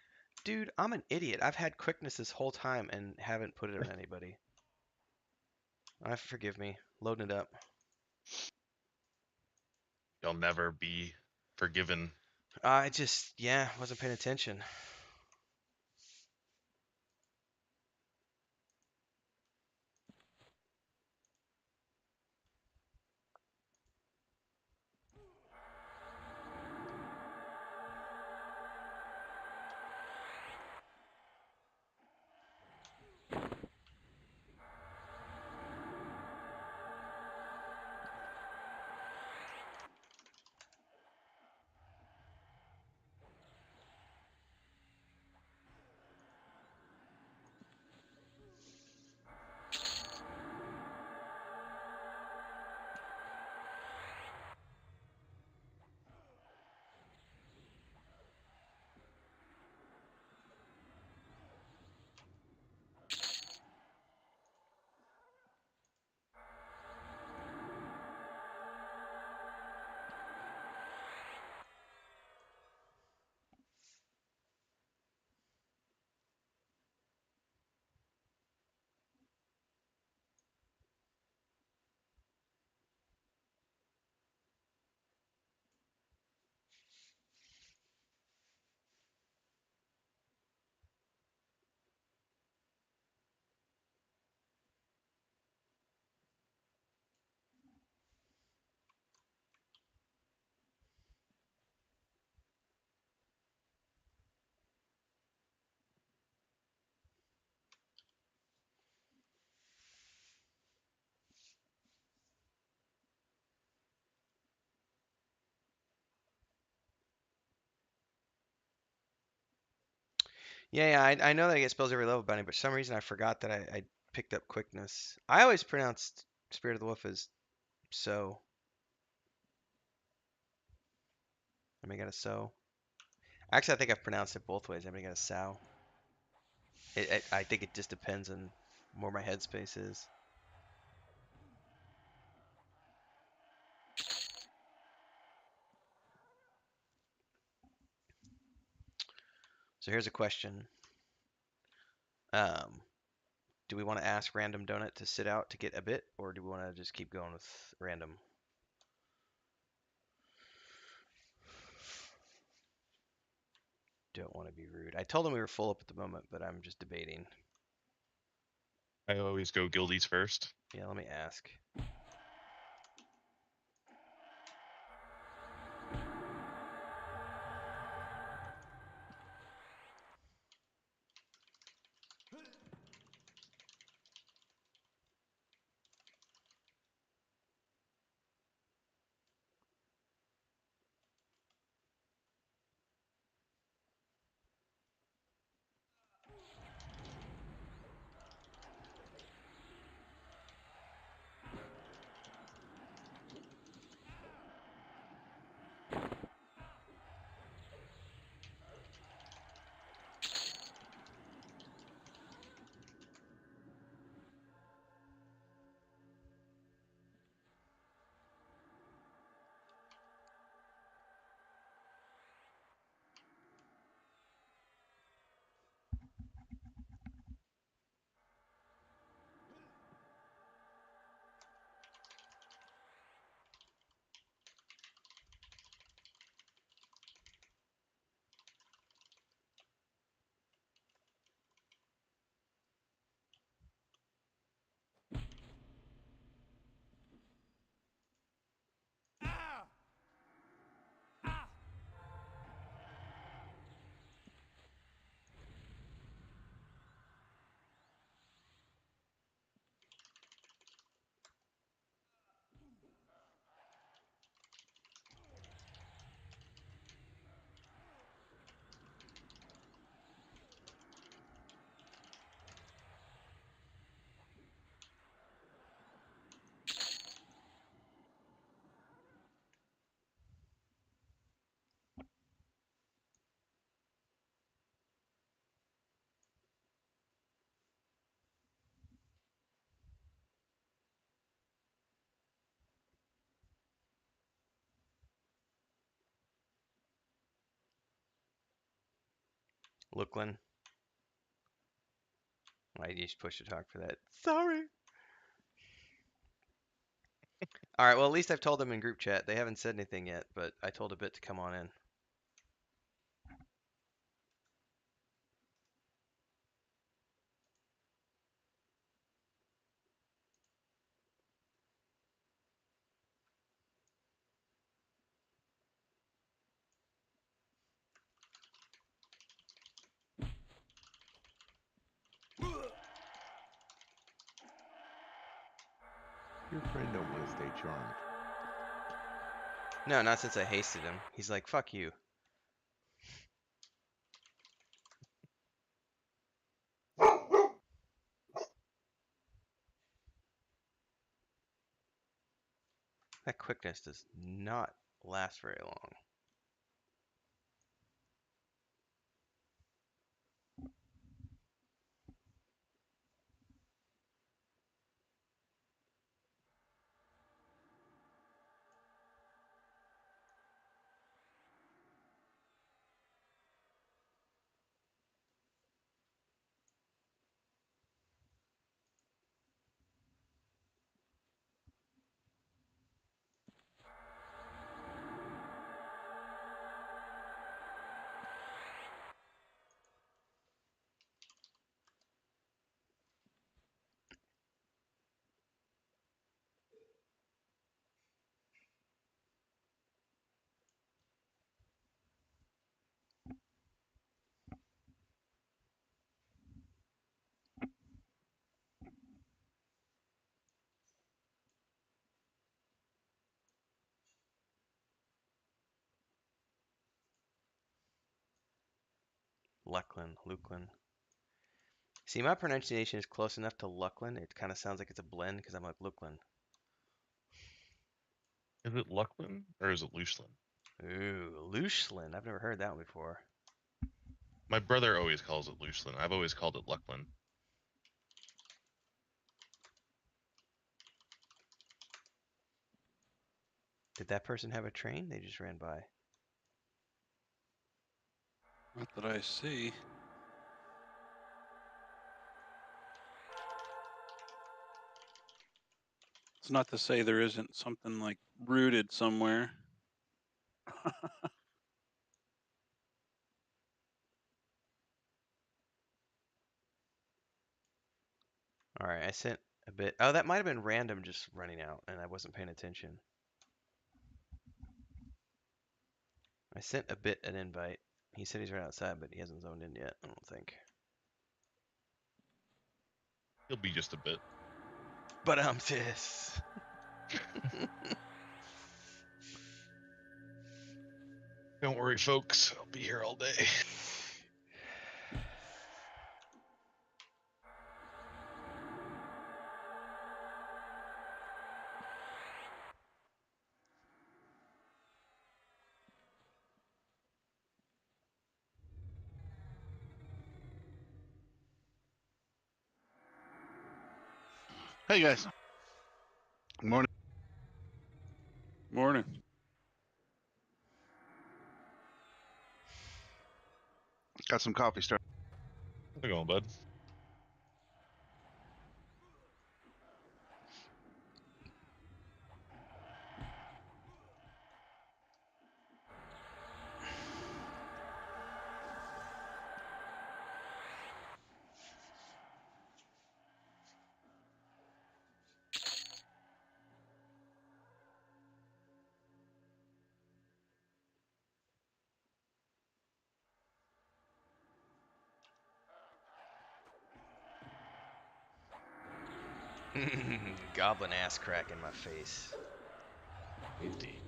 Dude, I'm an idiot. I've had quickness this whole time and haven't put it on anybody. Forgive me. Loading it up. You'll never be forgiven. I just, yeah, wasn't paying attention. Yeah, I know that I get spells every level binding, but for some reason I forgot that I picked up quickness. I always pronounced Spirit of the Wolf as so. Anybody got a so? Actually, I think I've pronounced it both ways. Anybody got a sow? I think it just depends on where my headspace is. So here's a question. Um, do we want to ask Random Donut to sit out to get a bit, or do we want to just keep going with Random? Don't want to be rude. I told him we were full up at the moment, but I'm just debating. I always go guildies first. Yeah, let me ask. Looklin. I used push to talk for that. Sorry. All right. Well, at least I've told them in group chat. They haven't said anything yet, but I told a bit to come on in. Your friend don't want to stay charmed. No, not since I hasted him. He's like, fuck you. That quickness does not last very long. Luklin. See, my pronunciation is close enough to Lucklin. It kind of sounds like it's a blend because I'm like Luklin. Is it Lucklin or is it Luchlin? Ooh, Luchlin. I've never heard that one before. My brother always calls it Luchlin. I've always called it Lucklin. Did that person have a train? They just ran by. Not that I see. It's not to say there isn't something like rooted somewhere. All right, I sent a bit. Oh, that might have been random just running out, and I wasn't paying attention. I sent a bit an invite. He said he's right outside, but he hasn't zoned in yet, I don't think. He'll be just a bit. But this. Don't worry, folks. I'll be here all day. Hey guys. Good morning. Morning. Got some coffee started. How's it going, bud? Goblin ass crack in my face. Indeed.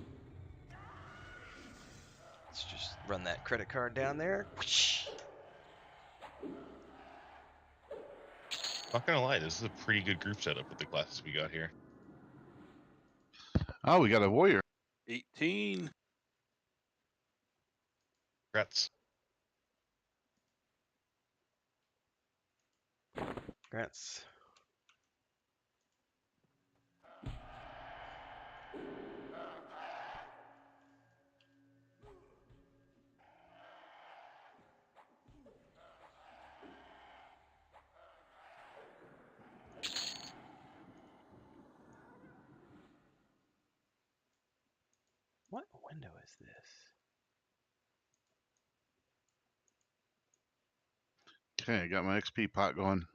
Let's just run that credit card down there. Not gonna lie, this is a pretty good group setup with the classes we got here. Oh, we got a warrior. 18. Congrats. Congrats. What window is this? Okay, I got my XP pot going.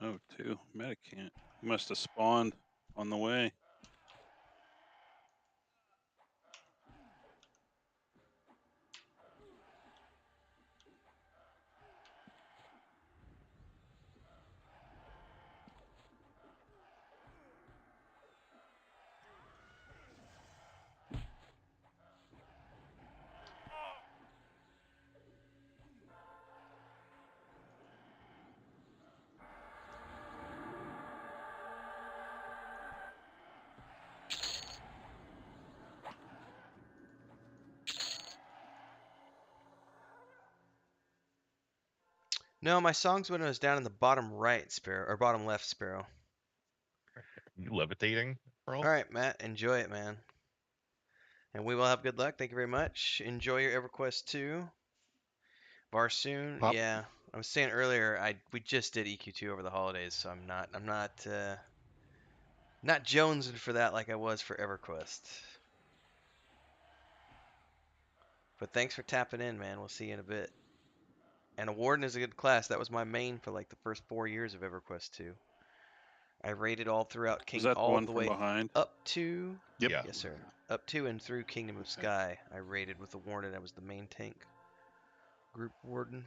Oh, 2. Medicant. He must have spawned on the way. No, my songs window is down in the bottom right, Sparrow, or bottom left, Sparrow. You levitating, Pearl? All right, Matt, enjoy it, man. And we will have good luck. Thank you very much. Enjoy your EverQuest 2. Varsoon, Pop. yeah. I was saying earlier, we just did EQ2 over the holidays, so I'm not jonesing for that like I was for EverQuest. But thanks for tapping in, man. We'll see you in a bit. And a Warden is a good class. That was my main for like the first 4 years of EverQuest 2. I raided all throughout Is that the all one the from way behind? up to Yep. Yeah. yes, sir. Up to and through Kingdom of Sky. I raided with the Warden. I was the main tank group warden.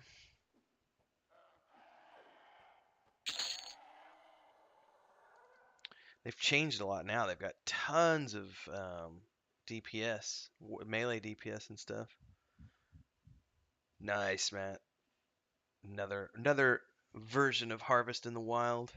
They've changed a lot now. They've got tons of DPS, melee DPS and stuff. Nice, Matt. Another version of Harvest in the Wild.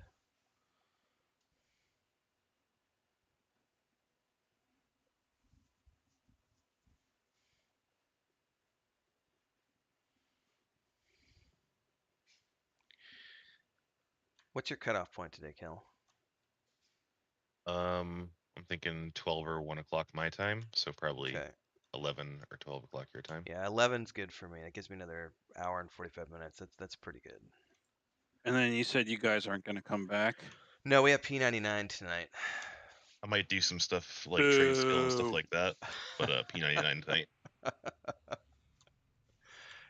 What's your cutoff point today, Kel? I'm thinking 12 or 1 o'clock my time, so probably Okay. 11 or 12 o'clock your time. Yeah, 11's good for me. That gives me another hour and 45 minutes. That's pretty good. And then you said you guys aren't going to come back. No, we have P99 tonight. I might do some stuff like trade skill and stuff Boo. like that, but P99 tonight.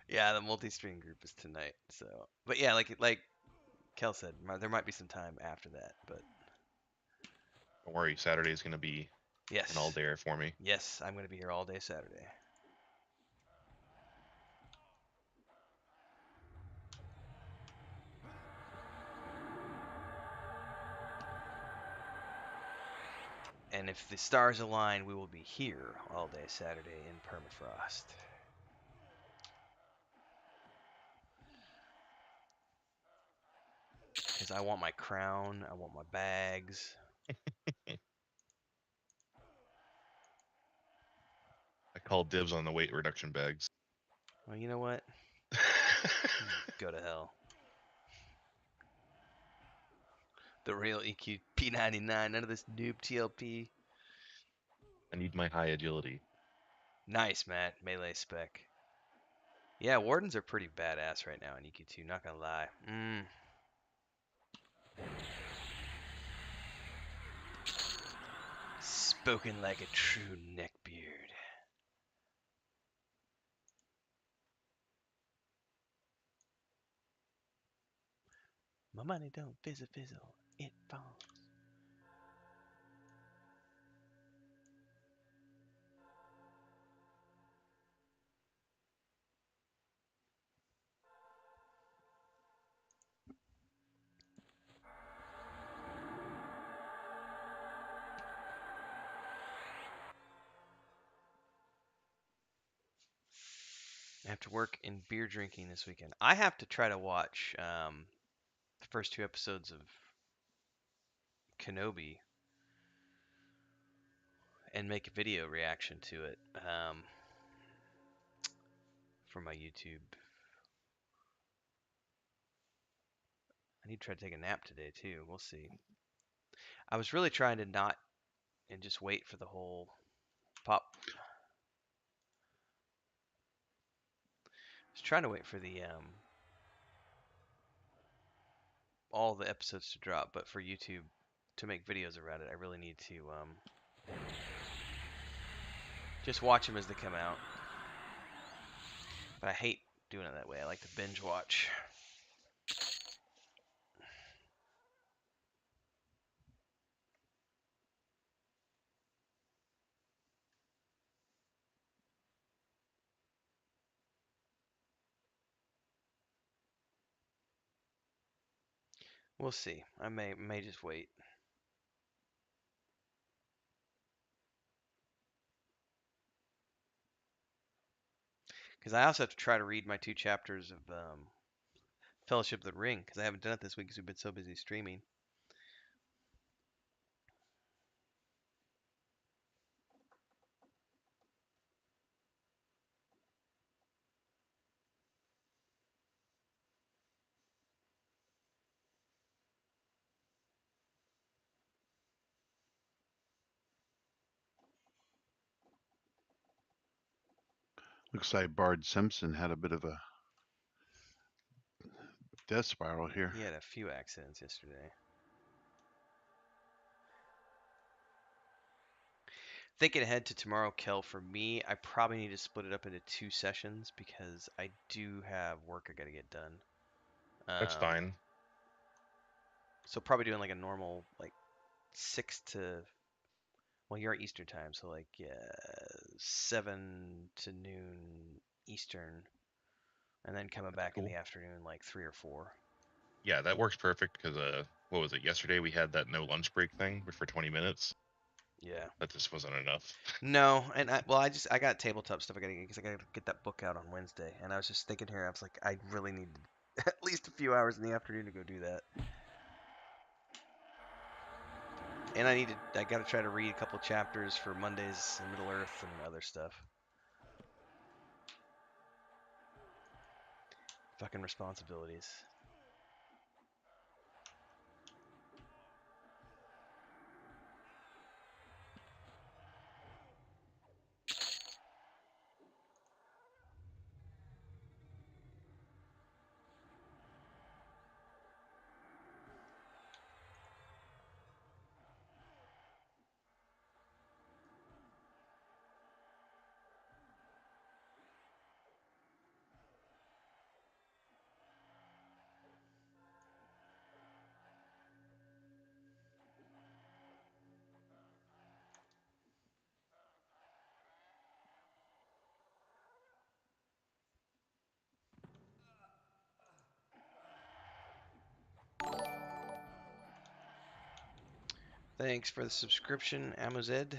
Yeah, the multi-stream group is tonight. So, but yeah, like Kel said, there might be some time after that. But Don't worry, Saturday is going to be yes, an all-dayer for me. yes, I'm gonna be here all day Saturday. And if the stars align, we will be here all day Saturday in permafrost. Because I want my crown, I want my bags. I call dibs on the weight reduction bags. Well, you know what? Go to hell. The real EQ P99, none of this noob TLP. I need my high agility. Nice, Matt. Melee spec. Yeah, wardens are pretty badass right now in EQ2, not gonna lie. Spoken like a true neckbeard. My money don't fizzle fizzle, it falls. I have to work in beer drinking this weekend. I have to try to watch the first 2 episodes of Kenobi and make a video reaction to it for my YouTube. I need to try to take a nap today too. We'll see. I was really trying to not and just wait for the whole pop. I was trying to wait for the all the episodes to drop, but for YouTube to make videos around it, I really need to just watch them as they come out. But I hate doing it that way. I like to binge watch. We'll see. I may just wait. Because I also have to try to read my 2 chapters of Fellowship of the Ring, because I haven't done it this week because we've been so busy streaming. Looks like Bard Simpson had a bit of a death spiral here. He had a few accidents yesterday. Thinking ahead to tomorrow, Kel, for me, I probably need to split it up into 2 sessions because I do have work I got to get done. That's fine. So probably doing like a normal, like 6 to, well, you're Eastern time, so like 7 to noon Eastern, and then coming back in Cool. the afternoon like 3 or 4. Yeah, that works perfect because what was it? Yesterday we had that no lunch break thing for 20 minutes. Yeah. That just wasn't enough. No, and I got tabletop stuff I gotta get because I gotta get that book out on Wednesday, and I was just thinking here, I was like, I really need at least a few hours in the afternoon to go do that. And I gotta try to read a couple chapters for Mondays in Middle Earth and other stuff. Fucking responsibilities. Thanks for the subscription, Amozed.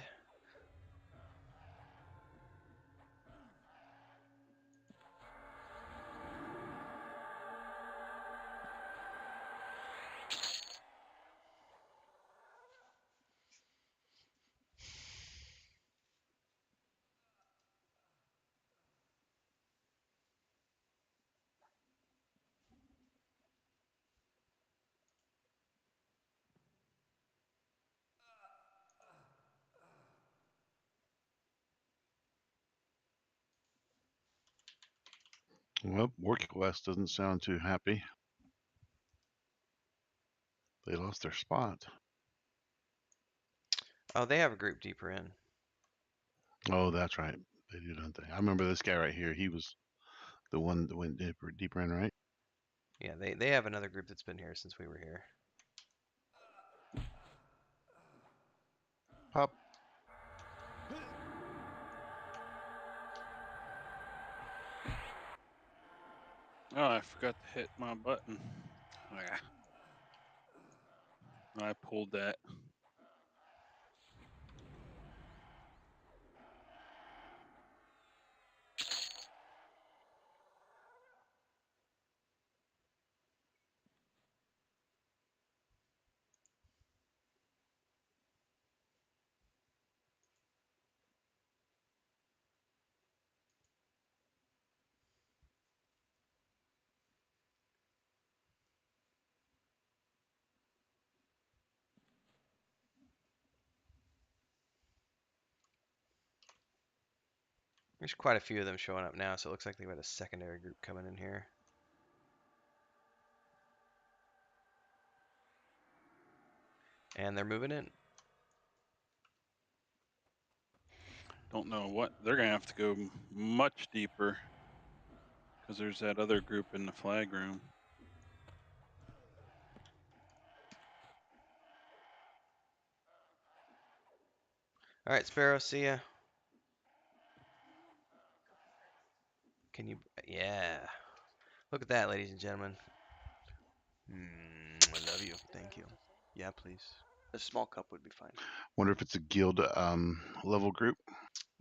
Well, EverQuest doesn't sound too happy. They lost their spot. Oh, they have a group deeper in. Oh, that's right. They do, don't they? I remember this guy right here. He was the one that went deeper in, right? Yeah, they have another group that's been here since we were here. Pop. Oh, I forgot to hit my button. Ah, I pulled that. There's quite a few of them showing up now, so it looks like they've got a secondary group coming in here. And they're moving in. Don't know what they're gonna have to go much deeper because there's that other group in the flag room. All right, Sparrow, see ya. Can you? Yeah. Look at that, ladies and gentlemen. I love you. Thank you. Yeah, please. A small cup would be fine. Wonder if it's a guild level group.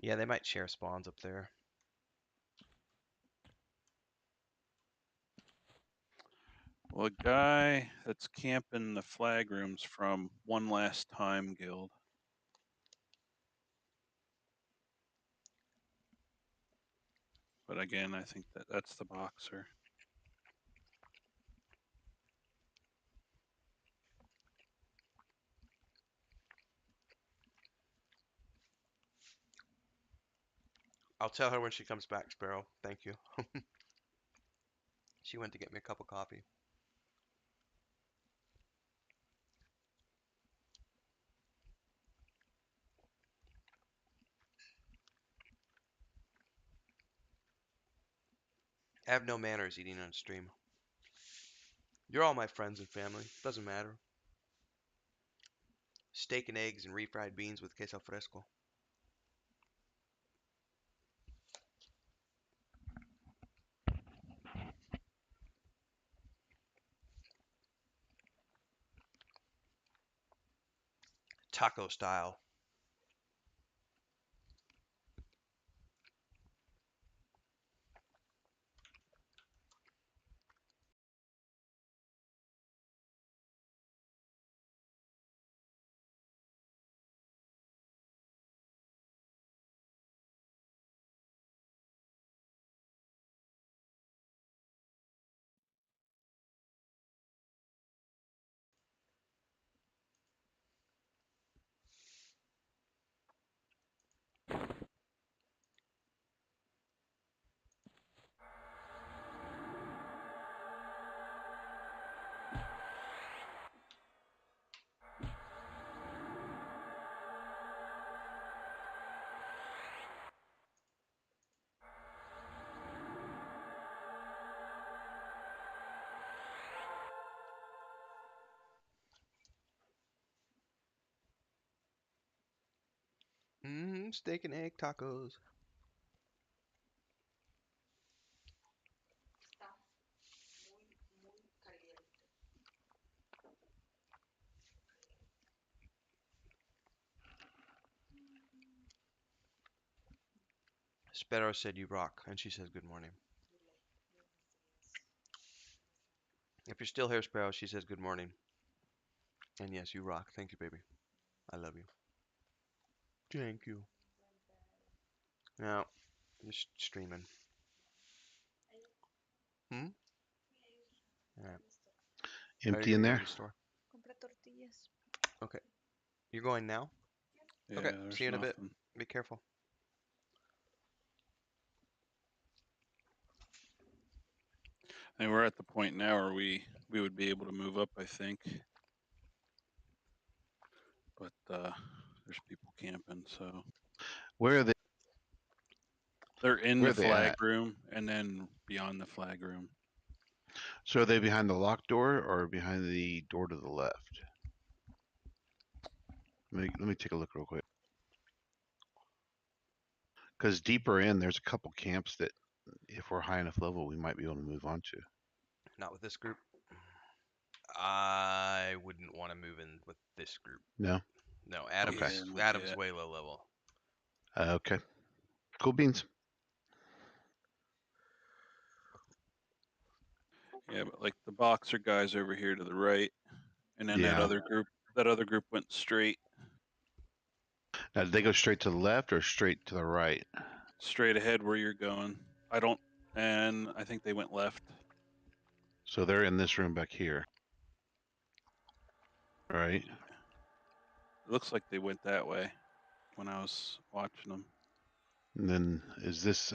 Yeah, they might share spawns up there. Well, a guy that's camping the flag rooms from One Last Time Guild. But again, I think that's the boxer. I'll tell her when she comes back, Sparrow. Thank you. She went to get me a cup of coffee. I have no manners eating on stream. You're all my friends and family. Doesn't matter. Steak and eggs and refried beans with queso fresco. taco style. Steak and egg tacos. Sparrow said you rock, and she says good morning. If you're still here, Sparrow, she says good morning. And yes, you rock. Thank you, baby. I love you. Thank you. Now, just streaming. Hmm? Alright. Empty in there. The store. Okay. You're going now? Yeah, Okay. there's See you in a bit. nothing. Be careful. And we're at the point now where we would be able to move up, I think. But there's people camping, so Where are they? they're in Where the are they flag at? room and then beyond the flag room. So are they behind the locked door or behind the door to the left? Let me take a look real quick. Because deeper in, there's a couple camps that, if we're high enough level, we might be able to move on to. Not with this group. I wouldn't want to move in with this group. No? No, Adam's Okay. Yeah, not Adam's yet. way low level. Okay. Cool beans. Yeah, but like the boxer guys over here to the right, and then that Yeah. other group went straight Now, did they go straight to the left or straight to the right? straight ahead where you're going. And I think they went left. So they're in this room back here. Right? It looks like they went that way when I was watching them. And then is this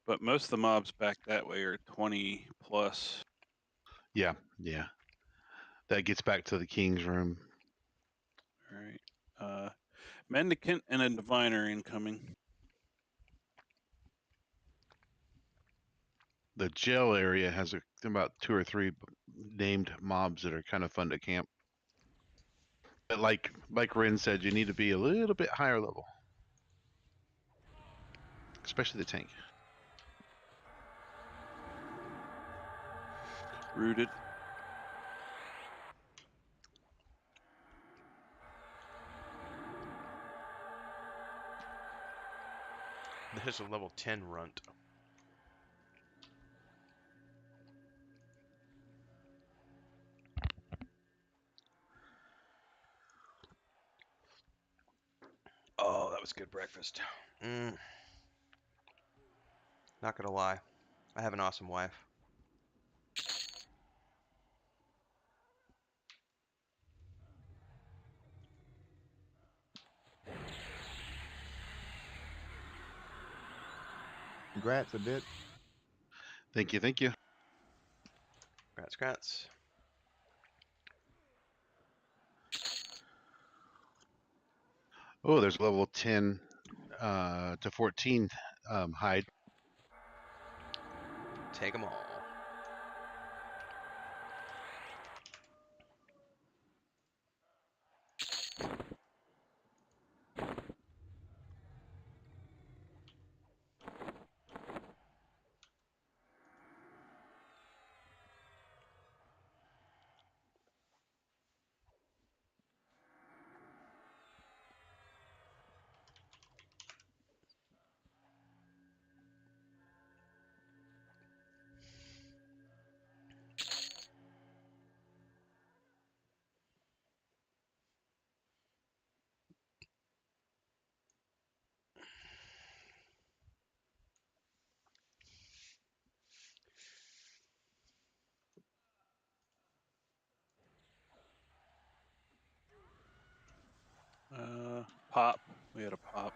But most of the mobs back that way are 20 plus. yeah. That gets back to the king's room. All right. Mendicant and a diviner incoming. The jail area has about 2 or 3 named mobs that are kind of fun to camp. But like Ren said, you need to be a little bit higher level. Especially the tank. Rooted. There's a level 10 runt. Oh, that was good breakfast. Not gonna lie, I have an awesome wife. Congrats a bit. Thank you. Congrats. Oh, there's level 10 to 14 hide. Take them all. pop. We had a pop.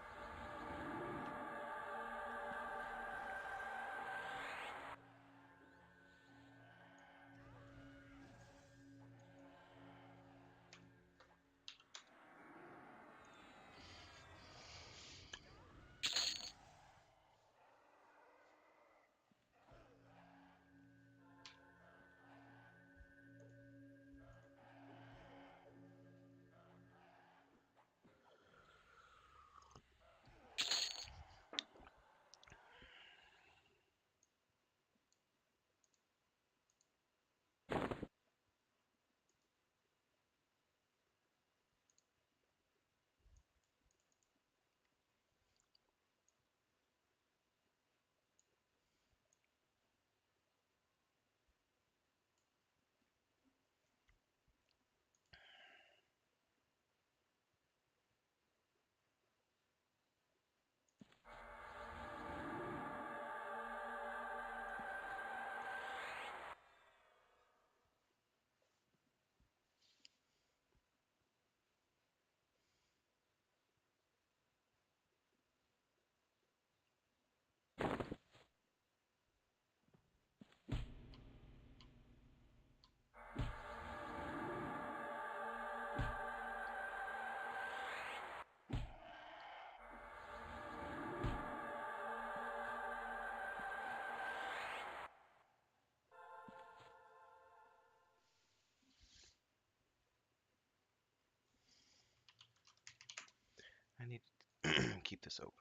I need to keep this open.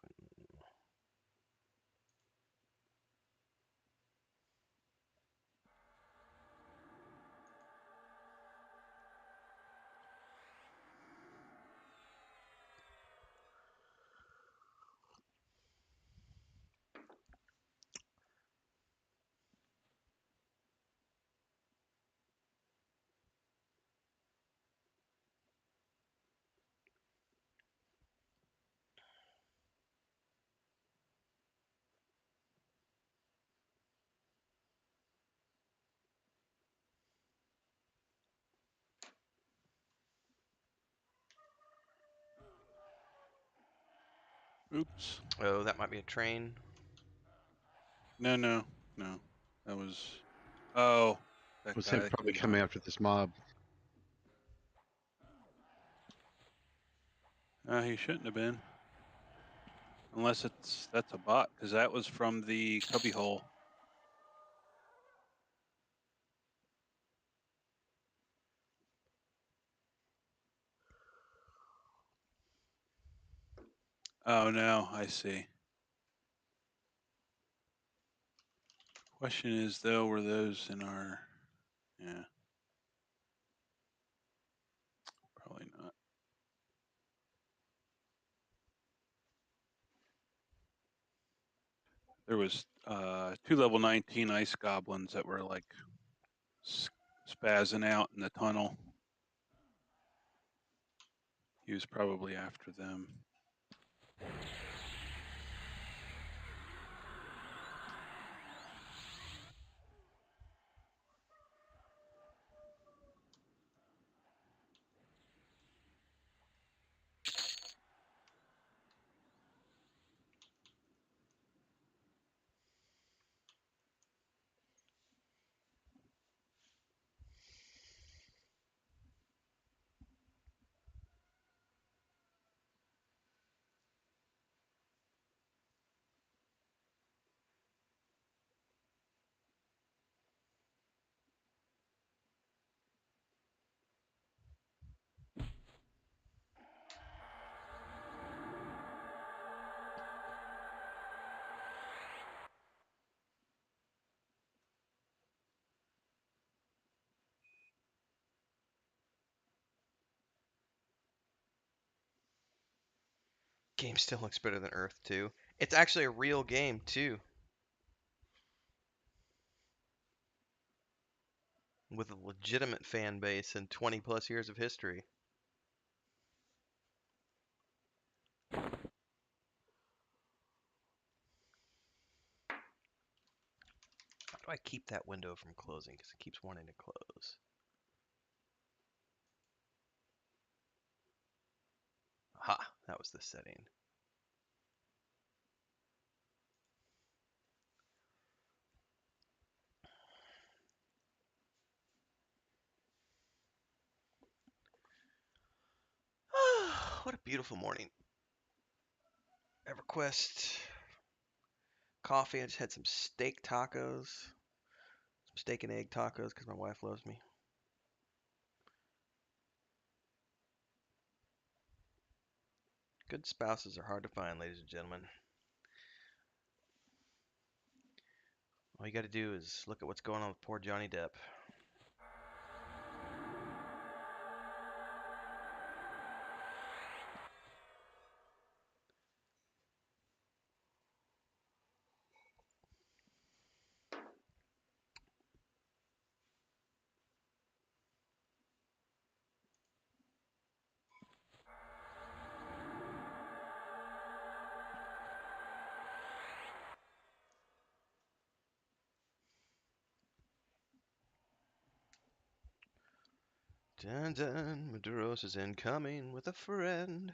Oops. Oh, that might be a train. No, no, no. That was. Oh, that Was guy him that probably came by. coming after this mob. He shouldn't have been. Unless that's a bot, because that was from the cubbyhole. Oh no, I see. Question is though, were those in our? Yeah, probably not. There was 2 level 19 ice goblins that were like spazzing out in the tunnel. He was probably after them. Game still looks better than Earth 2. It's actually a real game too, with a legitimate fan base and 20 plus years of history. How do I keep that window from closing? Because it keeps wanting to close. Ha! That was the setting. What a beautiful morning. EverQuest coffee. I just had some steak tacos. Some steak and egg tacos because my wife loves me. Good spouses are hard to find, ladies and gentlemen. All you got to do is look at what's going on with poor Johnny Depp. Dun dun, Maduros is incoming with a friend.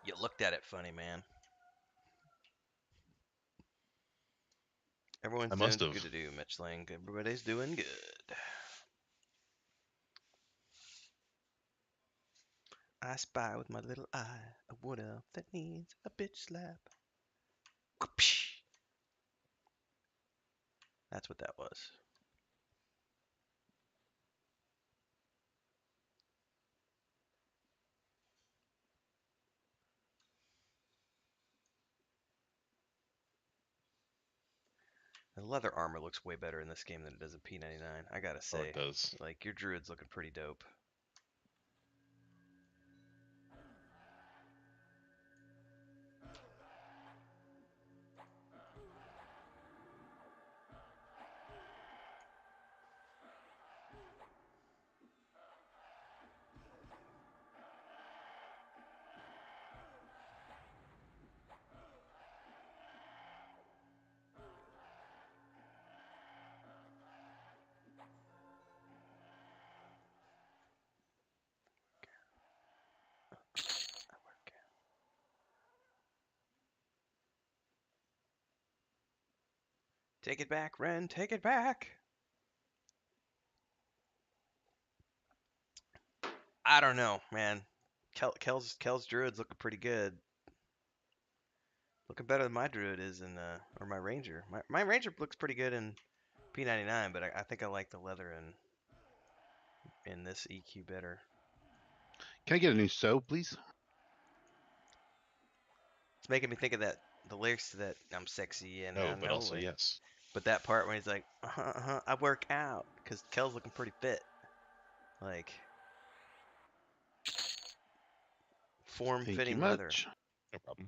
You looked at it funny, man. Everyone's I doing must have. good to do, Mitchling. Everybody's doing good. I spy with my little eye a wood elf that needs a bitch slap. That's what that was. The leather armor looks way better in this game than it does in P99. I gotta Oh, it say, does. like your druid's looking pretty dope. Take it back, Ren. Take it back. I don't know, man. Kel's druid's looking pretty good. Looking better than my druid is in or my ranger. My ranger looks pretty good in P99, but I think I like the leather in this EQ better. Can I get a new sew, please? It's making me think of the lyrics to that I'm sexy and No, I but know also it. yes. But that part when he's like, I work out, because Kel's looking pretty fit. Like, Thank you form-fitting leather. much. No problem.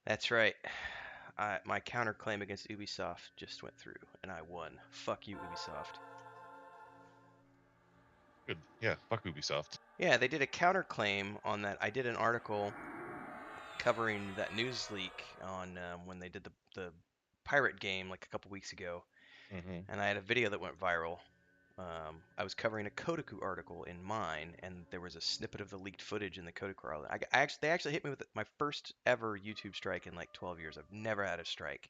That's right. My counterclaim against Ubisoft just went through, and I won. Fuck you, Ubisoft. Good. Yeah, fuck Ubisoft. Yeah, they did a counterclaim on that. I did an article covering that news leak on when they did the pirate game like a couple weeks ago, Mm-hmm. and I had a video that went viral. I was covering a Kotaku article in mine, and there was a snippet of the leaked footage in the Kotaku article. They actually hit me with my first ever YouTube strike in like 12 years. I've never had a strike,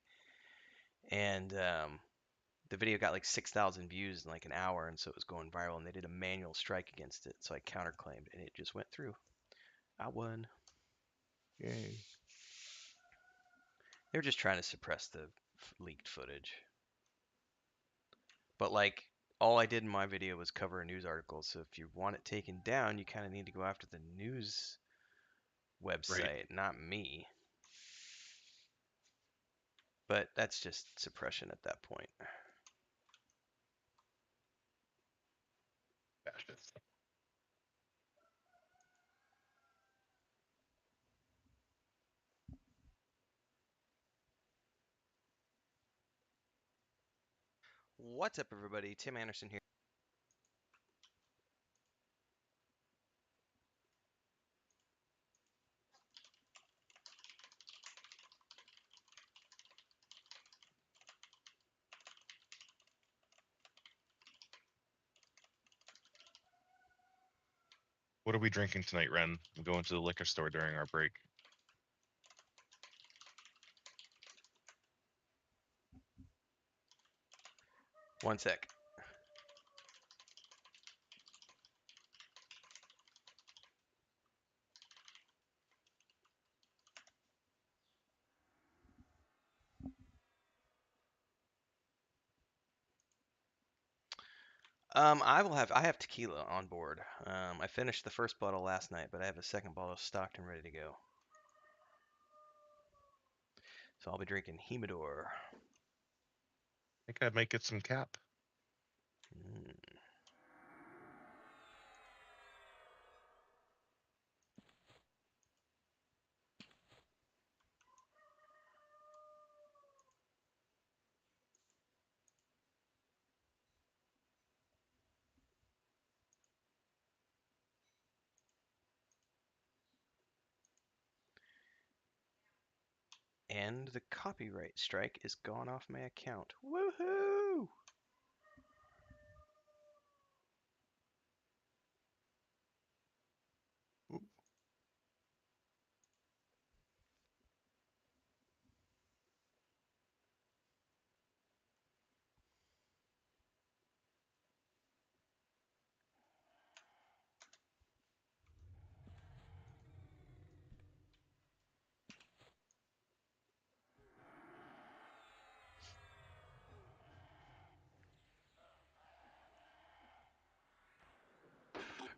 and the video got like 6,000 views in like an hour, and so it was going viral. And they did a manual strike against it, so I counterclaimed, and it just went through. I won. Yay. They were just trying to suppress the leaked footage. But like, all I did in my video was cover a news article. So if you want it taken down, you kind of need to go after the news website, not me. But that's just suppression at that point. Fascist. What's up, everybody? Tim Anderson here. What are we drinking tonight, Ren? I'm going to the liquor store during our break. One sec. I have tequila on board. I finished the first bottle last night, but I have a second bottle stocked and ready to go. So I'll be drinking Humidor. I think I might get some Cap. Mm. And the copyright strike is gone off my account. Woohoo!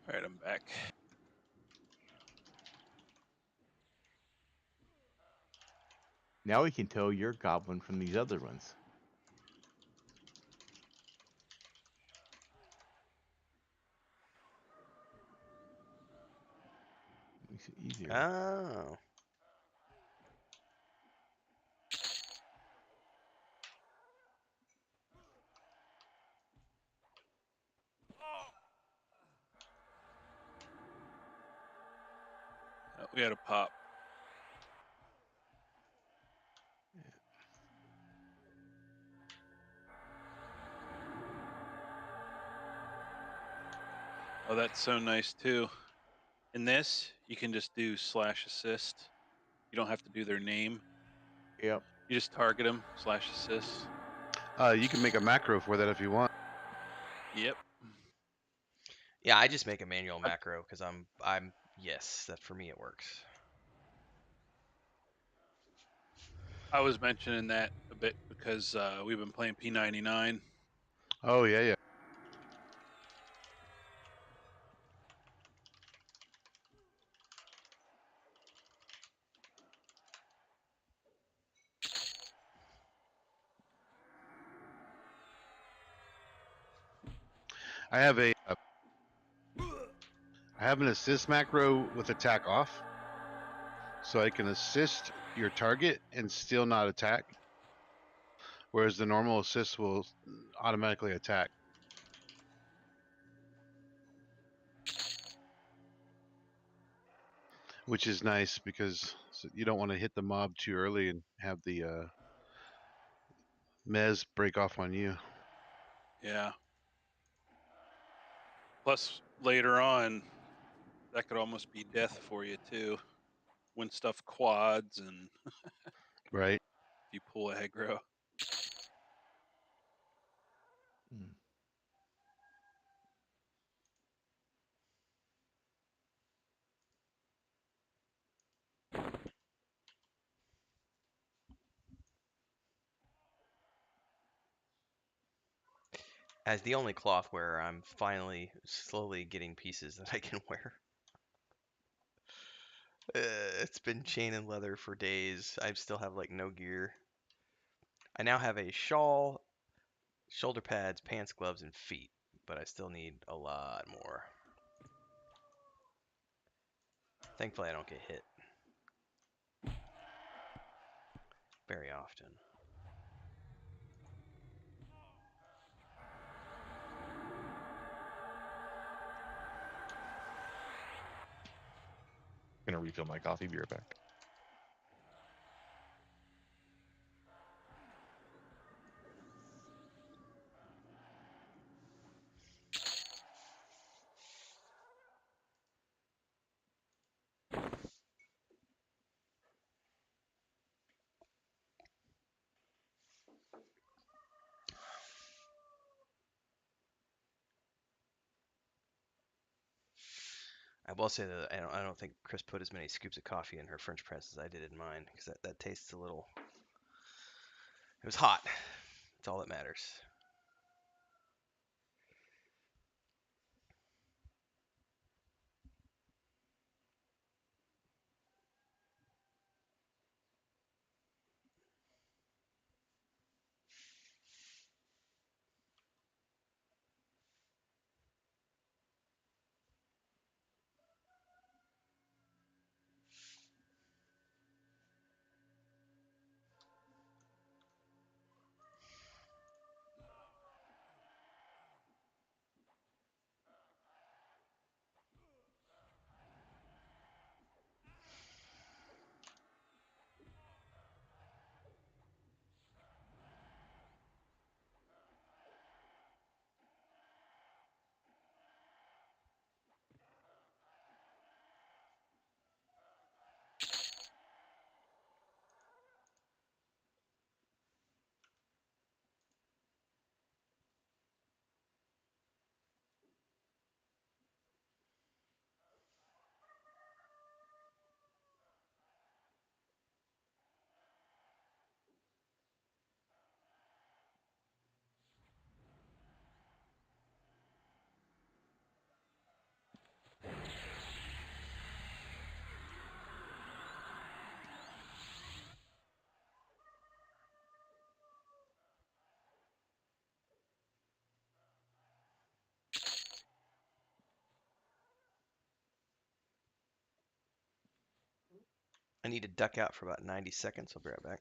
All right, I'm back. Now we can tell you're Goblin from these other ones. Makes it easier. Oh. We had a pop. Oh, that's so nice too. In this, you can just do /assist. You don't have to do their name. Yep. You just target them /assist. You can make a macro for that if you want. Yep. Yeah, I just make a manual macro because I'm yes, that for me it works. I was mentioning that a bit because we've been playing P99. Oh yeah, yeah. I have an assist macro with attack off, so I can assist your target and still not attack, whereas the normal assist will automatically attack. Which is nice because you don't want to hit the mob too early and have the mez break off on you. Yeah. Plus, later on, that could almost be death for you too. When stuff quads and Right. if you pull a aggro. Mm. As the only cloth wearer, I'm finally slowly getting pieces that I can wear. It's been chain and leather for days. I still have like no gear. I now have a shawl, shoulder pads, pants, gloves, and feet, but I still need a lot more. Thankfully, I don't get hit very often. Gonna refill my coffee. Be right back. I will say that I don't think Chris put as many scoops of coffee in her French press as I did in mine, because that tastes a little. It was hot. That's all that matters. need to duck out for about 90 seconds. I'll be right back.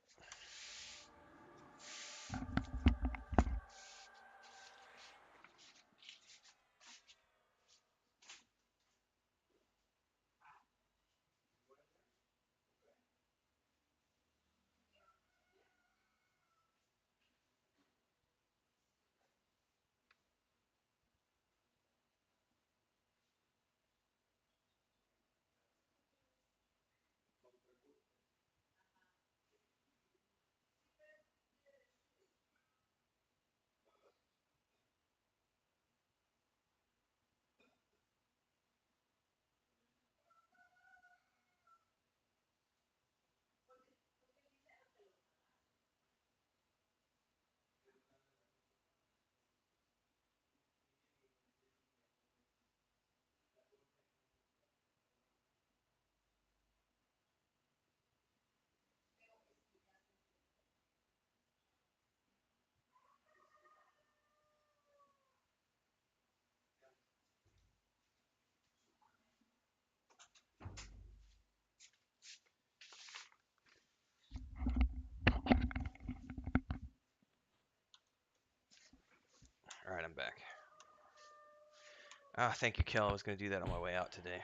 All right, I'm back. Ah, thank you, Kel. I was going to do that on my way out today.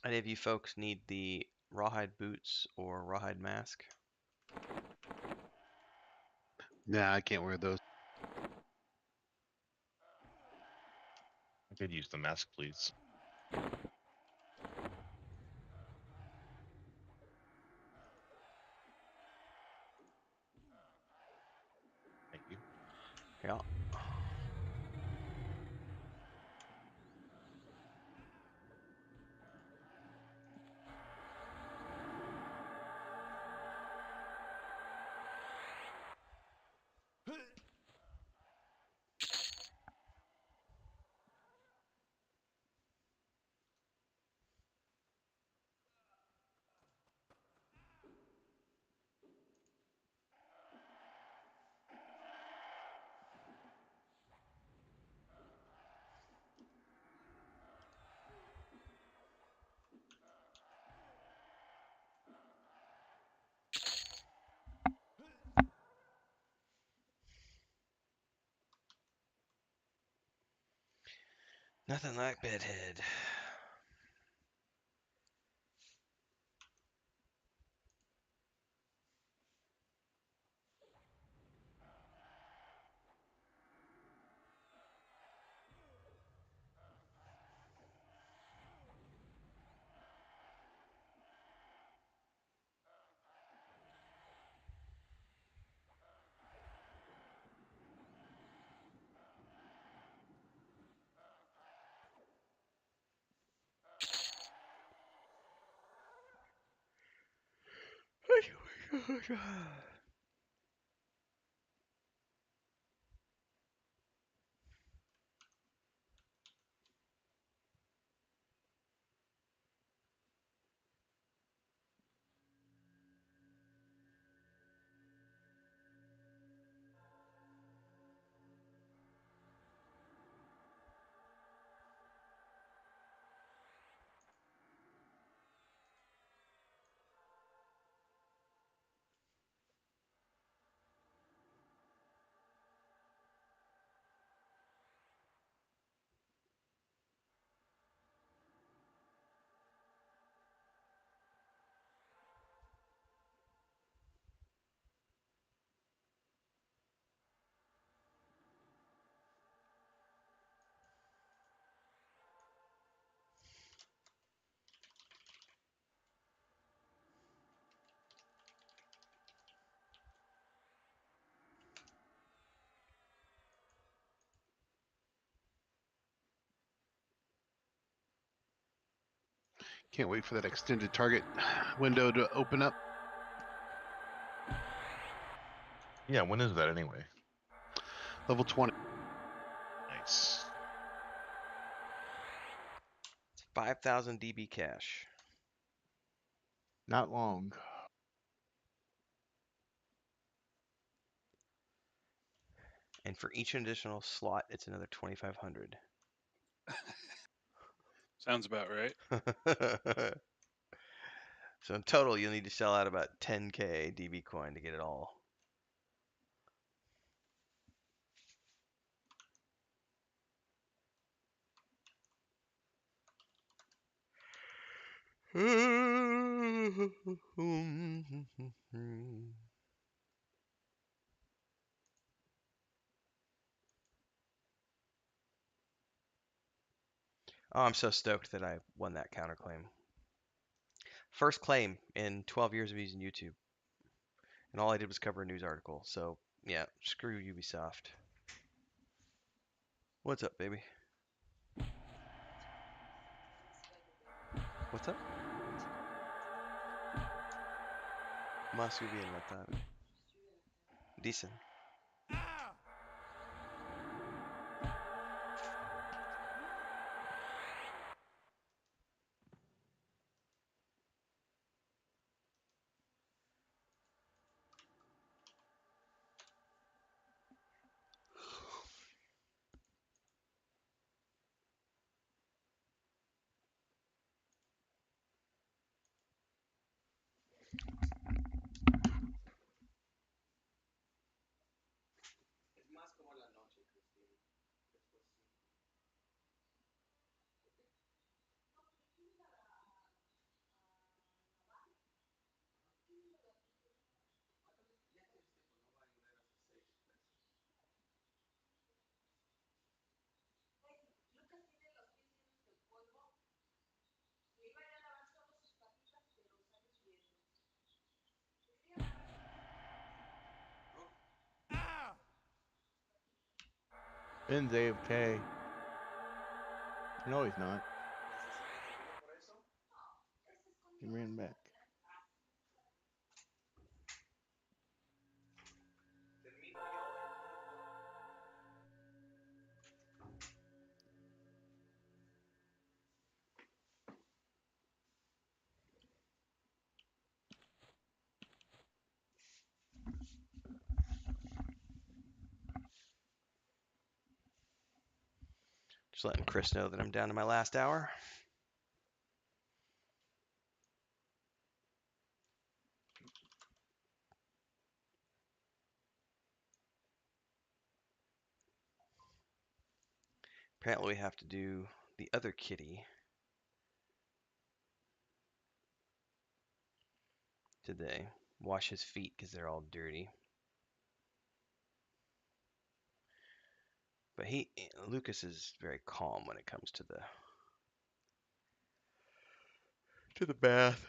Any of you folks need the rawhide boots or rawhide mask? Nah, I can't wear those. I could use the mask, please. Thank you. Yeah. Nothing like bedhead. Can't wait for that extended target window to open up. Yeah, when is that anyway? Level 20. Nice. It's 5,000 DB cash. Not long. And for each additional slot, it's another 2,500. Sounds about right. So in total, you'll need to sell out about 10k DB coin to get it all. Oh, I'm so stoked that I won that counterclaim. First claim in 12 years of using YouTube. And all I did was cover a news article. So, yeah, screw Ubisoft. What's up, baby? What's up? Más bien la tarde. Decent. Es más como la noche, Cristina. Después sí. Ya tienes tiempo, no va a llover hasta 6. Ben's AFK. No, he's not. ¿Ya se siente dormido por eso? He ran back. Termino yo el turno. Just letting Chris know that I'm down to my last hour. Apparently we have to do the other kitty today. Wash his feet because they're all dirty. But Lucas is very calm when it comes to the bath.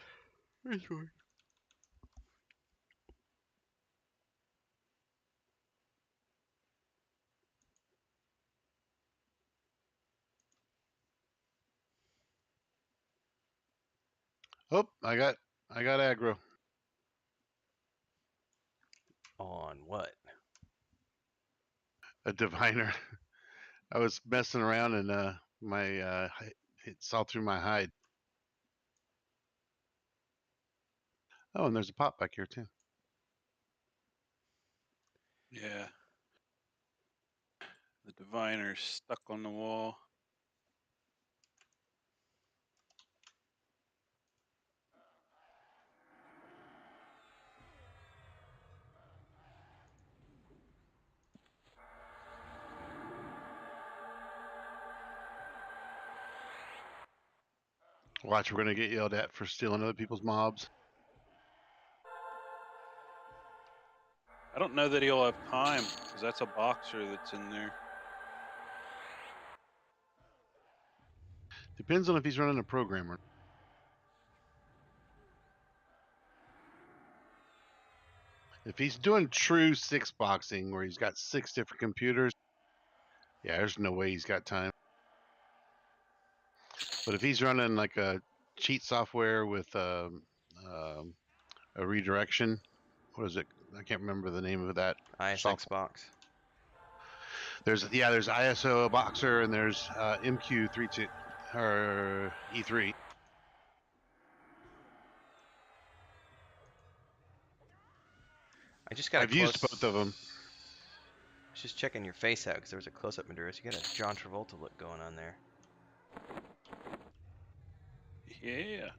Oh, I got aggro. On what? A diviner. I was messing around and my it saw through my hide. Oh, and there's a pop back here too. Yeah. The diviner's stuck on the wall. Watch, we're gonna get yelled at for stealing other people's mobs. I don't know that he'll have time because that's a boxer that's in there. Depends on if he's running a programmer. If he's doing true 6-boxing where he's got 6 different computers, yeah, there's no way he's got time. But if he's running like a cheat software with a redirection, what is it? I can't remember the name of that. ISX box. There's ISO Boxer and there's MQ32 or E3. I just got I've used both of them. I was just checking your face out because there was a close-up Maduros. You got a John Travolta look going on there. Yeah.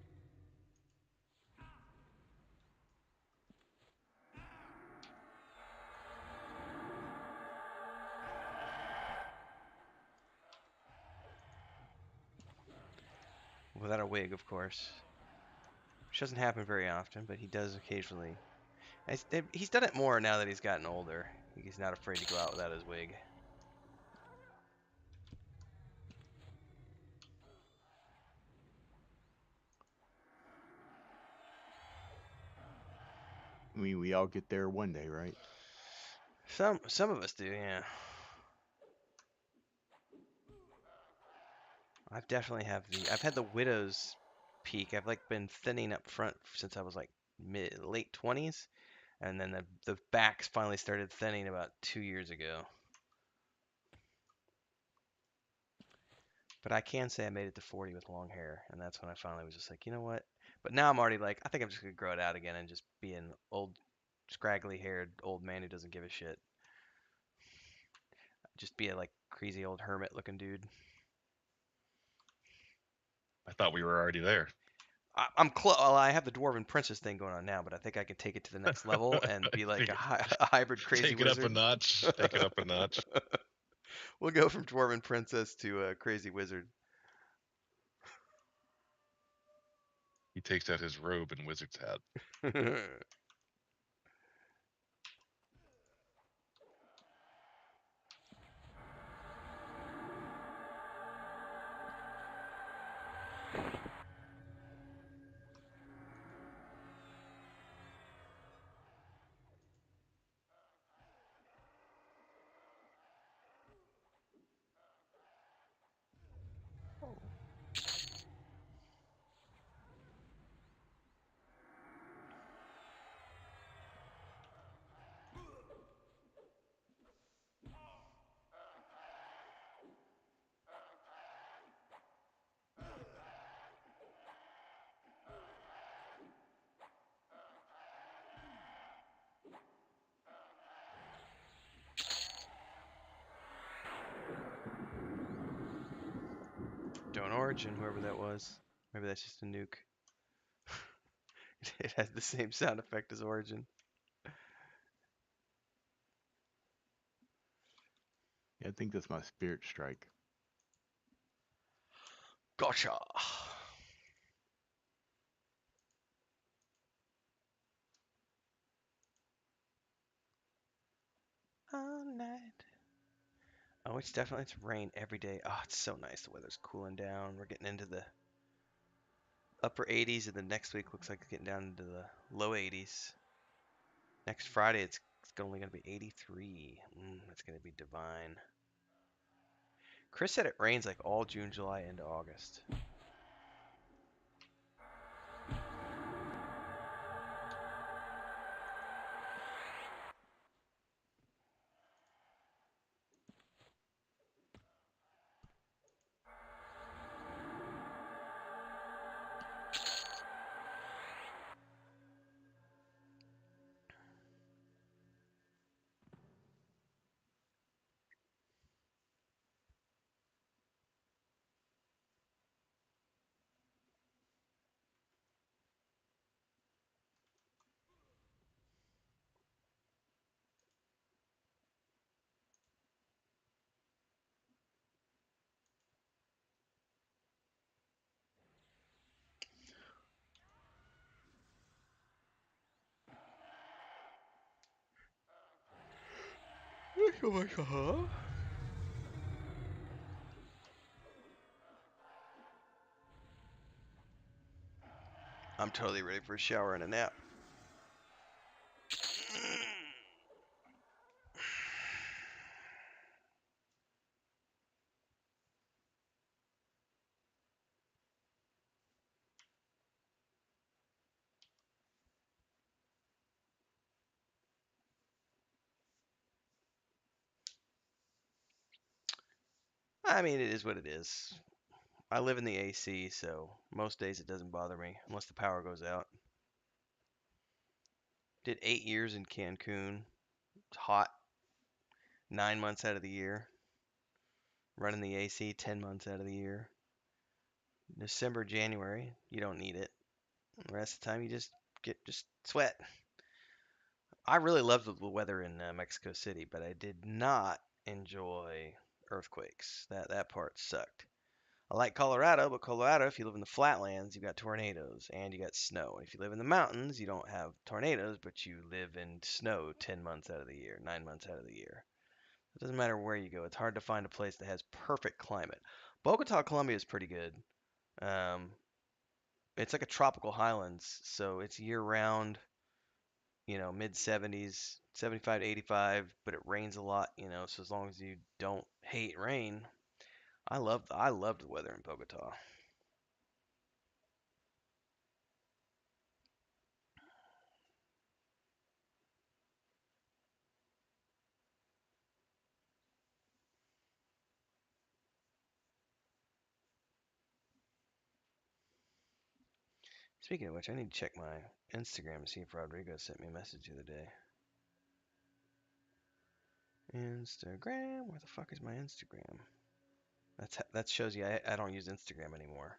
Without a wig, of course. Which doesn't happen very often, but he does occasionally. He's done it more now that he's gotten older. He's not afraid to go out without his wig. I mean, we all get there one day, right? Some of us do, yeah. I've definitely I've had the widow's peak. I've like been thinning up front since I was like late 20s, and then the backs finally started thinning about 2 years ago. But I can say I made it to 40 with long hair, and that's when I finally was just like, you know what? But now I'm already like, I think I'm just gonna grow it out again and just be an old, scraggly-haired old man who doesn't give a shit. Just be a like crazy old hermit-looking dude. I thought we were already there. I'm close. Well, I have the dwarven princess thing going on now, but I think I can take it to the next level and be like a hybrid crazy Take it wizard. up a notch. Take it up a notch. We'll go from dwarven princess to a crazy wizard. He takes out his robe and wizard's hat. Don't Origin, whoever that was. Maybe that's just a nuke. It has the same sound effect as Origin. Yeah, I think that's my spirit strike. Gotcha. All night. Oh, it's rain every day. Oh, it's so nice. The weather's cooling down. We're getting into the upper 80s, and the next week looks like it's getting down into the low 80s. Next Friday, it's only going to be 83. That's going to be divine. Chris said it rains like all June, July, into August. I'm totally ready for a shower and a nap. I mean, it is what it is. I live in the AC, so most days it doesn't bother me unless the power goes out. Did 8 years in Cancun. It's hot 9 months out of the year. Running the AC 10 months out of the year. December, January, you don't need it. The rest of the time, you just sweat. I really loved the weather in Mexico City, but I did not enjoy earthquakes. That part sucked. I like Colorado, but Colorado, if you live in the flatlands, you got tornadoes and you got snow. And if you live in the mountains, you don't have tornadoes, but you live in snow 10 months out of the year, 9 months out of the year. It doesn't matter where you go. It's hard to find a place that has perfect climate. Bogota, Colombia is pretty good. Um, it's like a tropical highlands, so it's year round, mid 70s, 75 to 85, but it rains a lot, so as long as you don't hate rain, I love the weather in Bogota. Speaking of which, I need to check my Instagram to see if Rodrigo sent me a message the other day. Instagram, where the fuck is my Instagram? That shows you I don't use Instagram anymore.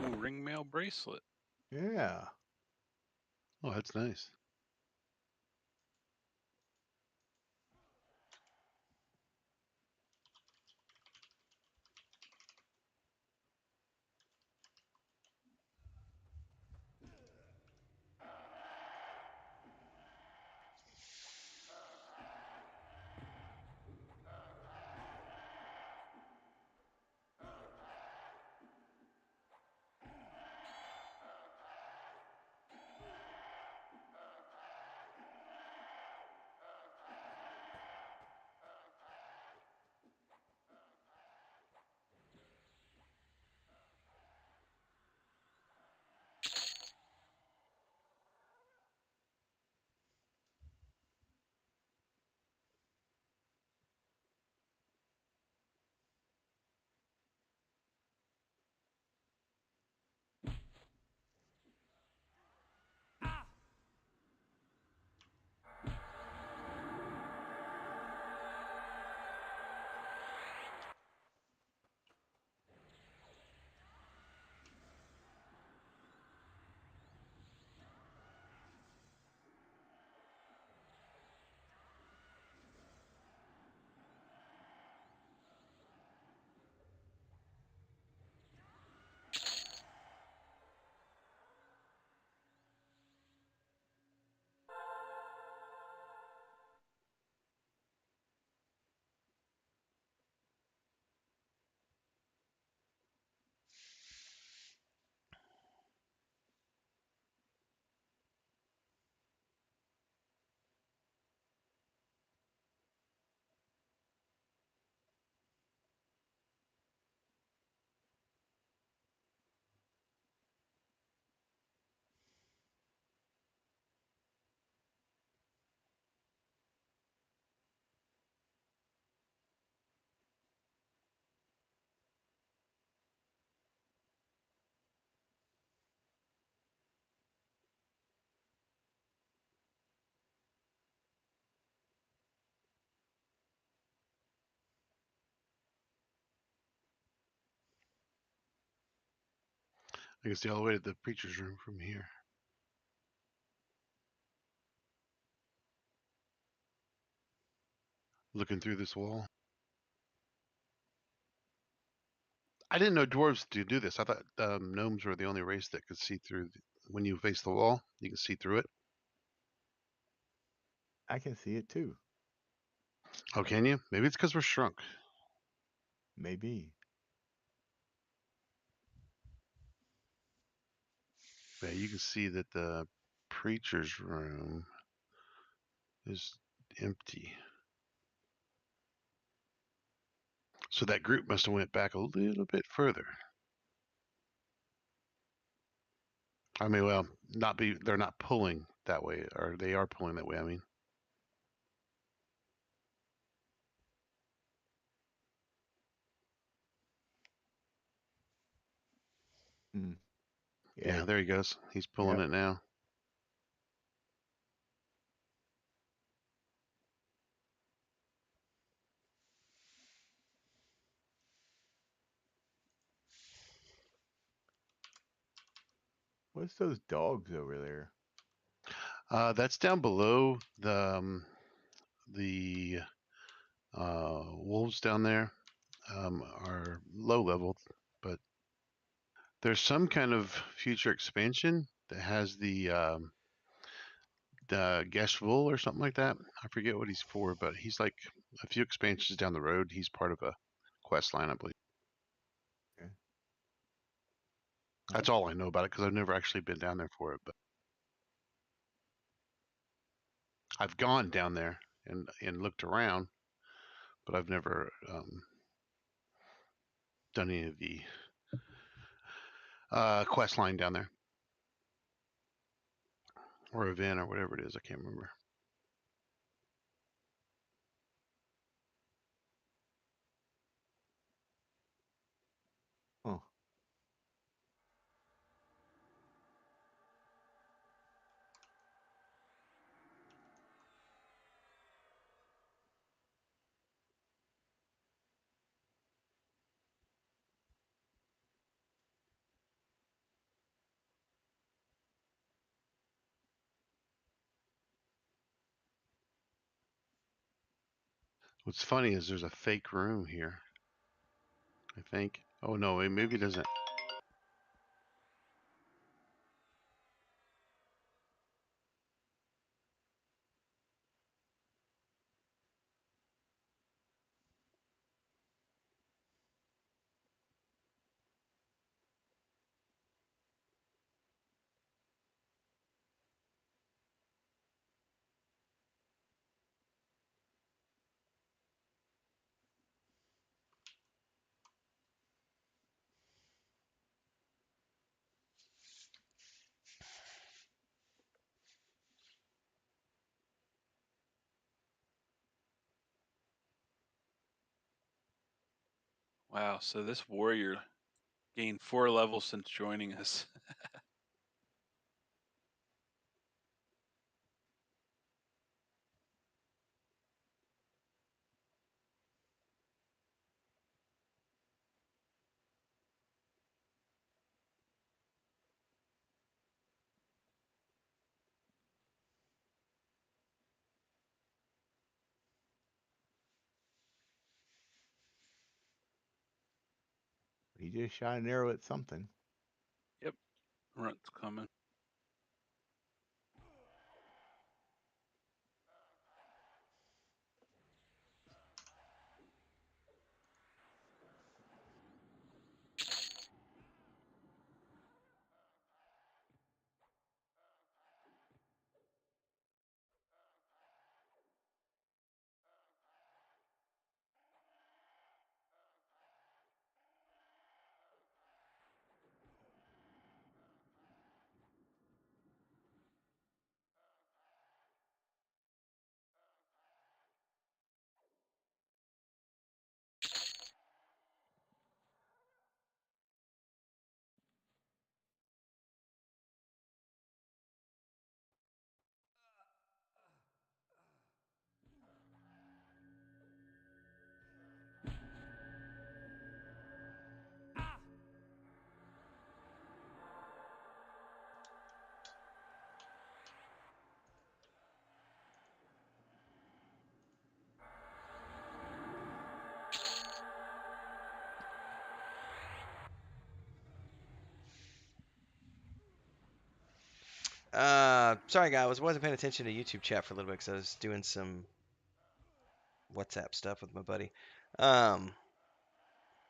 Ooh, ring mail bracelet. Yeah. Oh, that's nice. I can see all the way to the preacher's room from here. Looking through this wall. I didn't know dwarves do this. I thought gnomes were the only race that could see through. When you face the wall, you can see through it. I can see it too. Oh, can you? Maybe it's because we're shrunk. Maybe. Yeah, you can see that the preacher's room is empty. So that group must have went back a little bit further. I mean, well, they're not pulling that way, or they are pulling that way, I mean. Mm. Yeah, there he goes. He's pulling Yep. it now. What's those dogs over there? That's down below the wolves down there are low level, but there's some kind of future expansion that has the Geshvul or something like that. I forget what he's for, but he's like a few expansions down the road. He's part of a quest line, I believe. Okay. That's all I know about it because I've never actually been down there for it, but I've gone down there and looked around, but I've never done any of the quest line down there or event or whatever it is. I can't remember. Oh. What's funny is there's a fake room here, I think. Oh no, maybe it doesn't. Wow, so this warrior gained 4 levels since joining us. He just shot an arrow at something. Yep, runt's coming. Sorry guys, wasn't paying attention to YouTube chat for a little bit because I was doing some WhatsApp stuff with my buddy. Come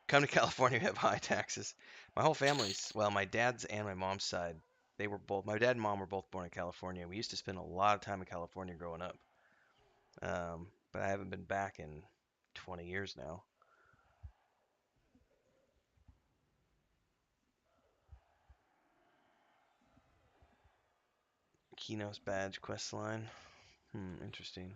to California, we have high taxes. My whole family's, well, my dad's and my mom's side, they were both, my dad and mom were both born in California. We used to spend a lot of time in California growing up. But I haven't been back in 20 years now. Keno's badge quest line. Interesting.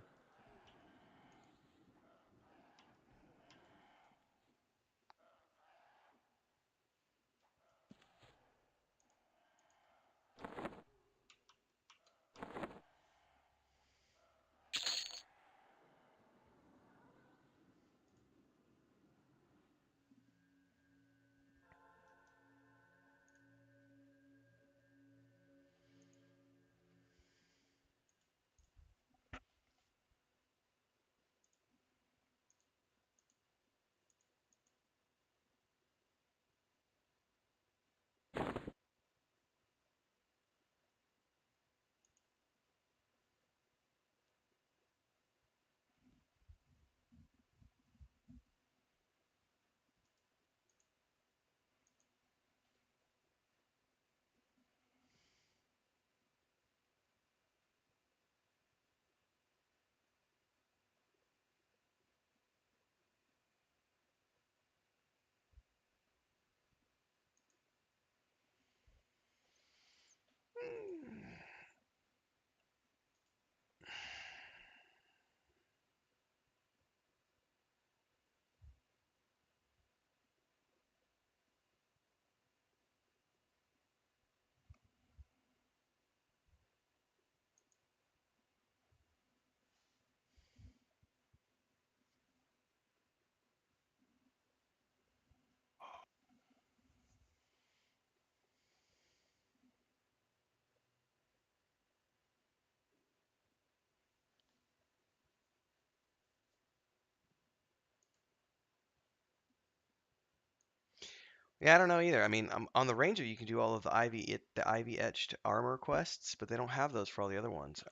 Yeah, I don't know either. I mean, on the Ranger, you can do all of the ivy etched armor quests, but they don't have those for all the other ones.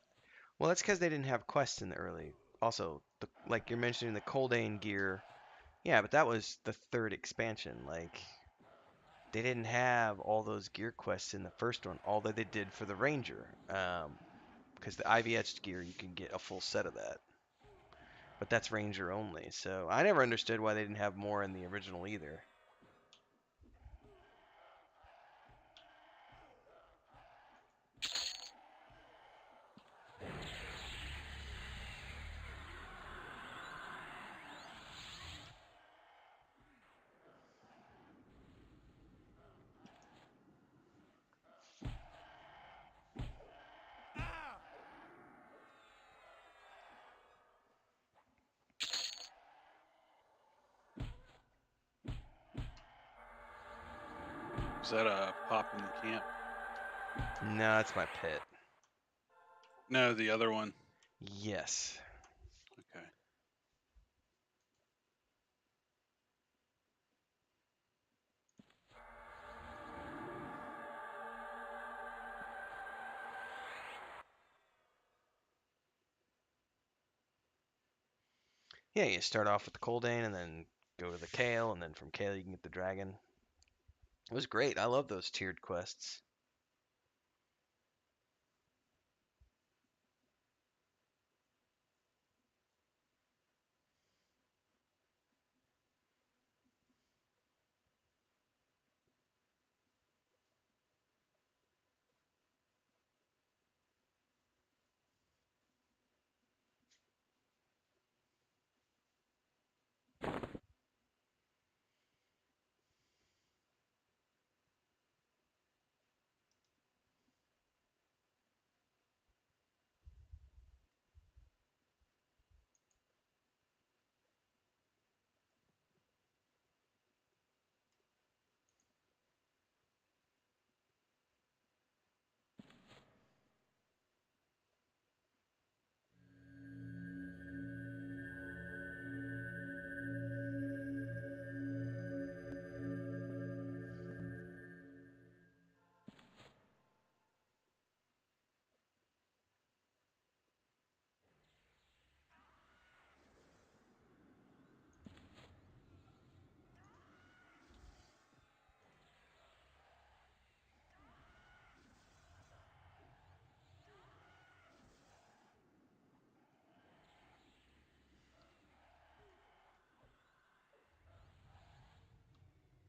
Well, that's because they didn't have quests in the early. Also, like you're mentioning the Coldane gear. Yeah, but that was the third expansion. Like, they didn't have all those gear quests in the first one, although they did for the Ranger. Because the ivy etched gear, you can get a full set of that. But that's Ranger only. So I never understood why they didn't have more in the original either. Is that a pop in the camp? No, that's my pet. No, the other one. Yes. Okay. Yeah, you start off with the Coldane and then go to the Kale, and then from Kale you can get the Dragon. It was great. I love those tiered quests.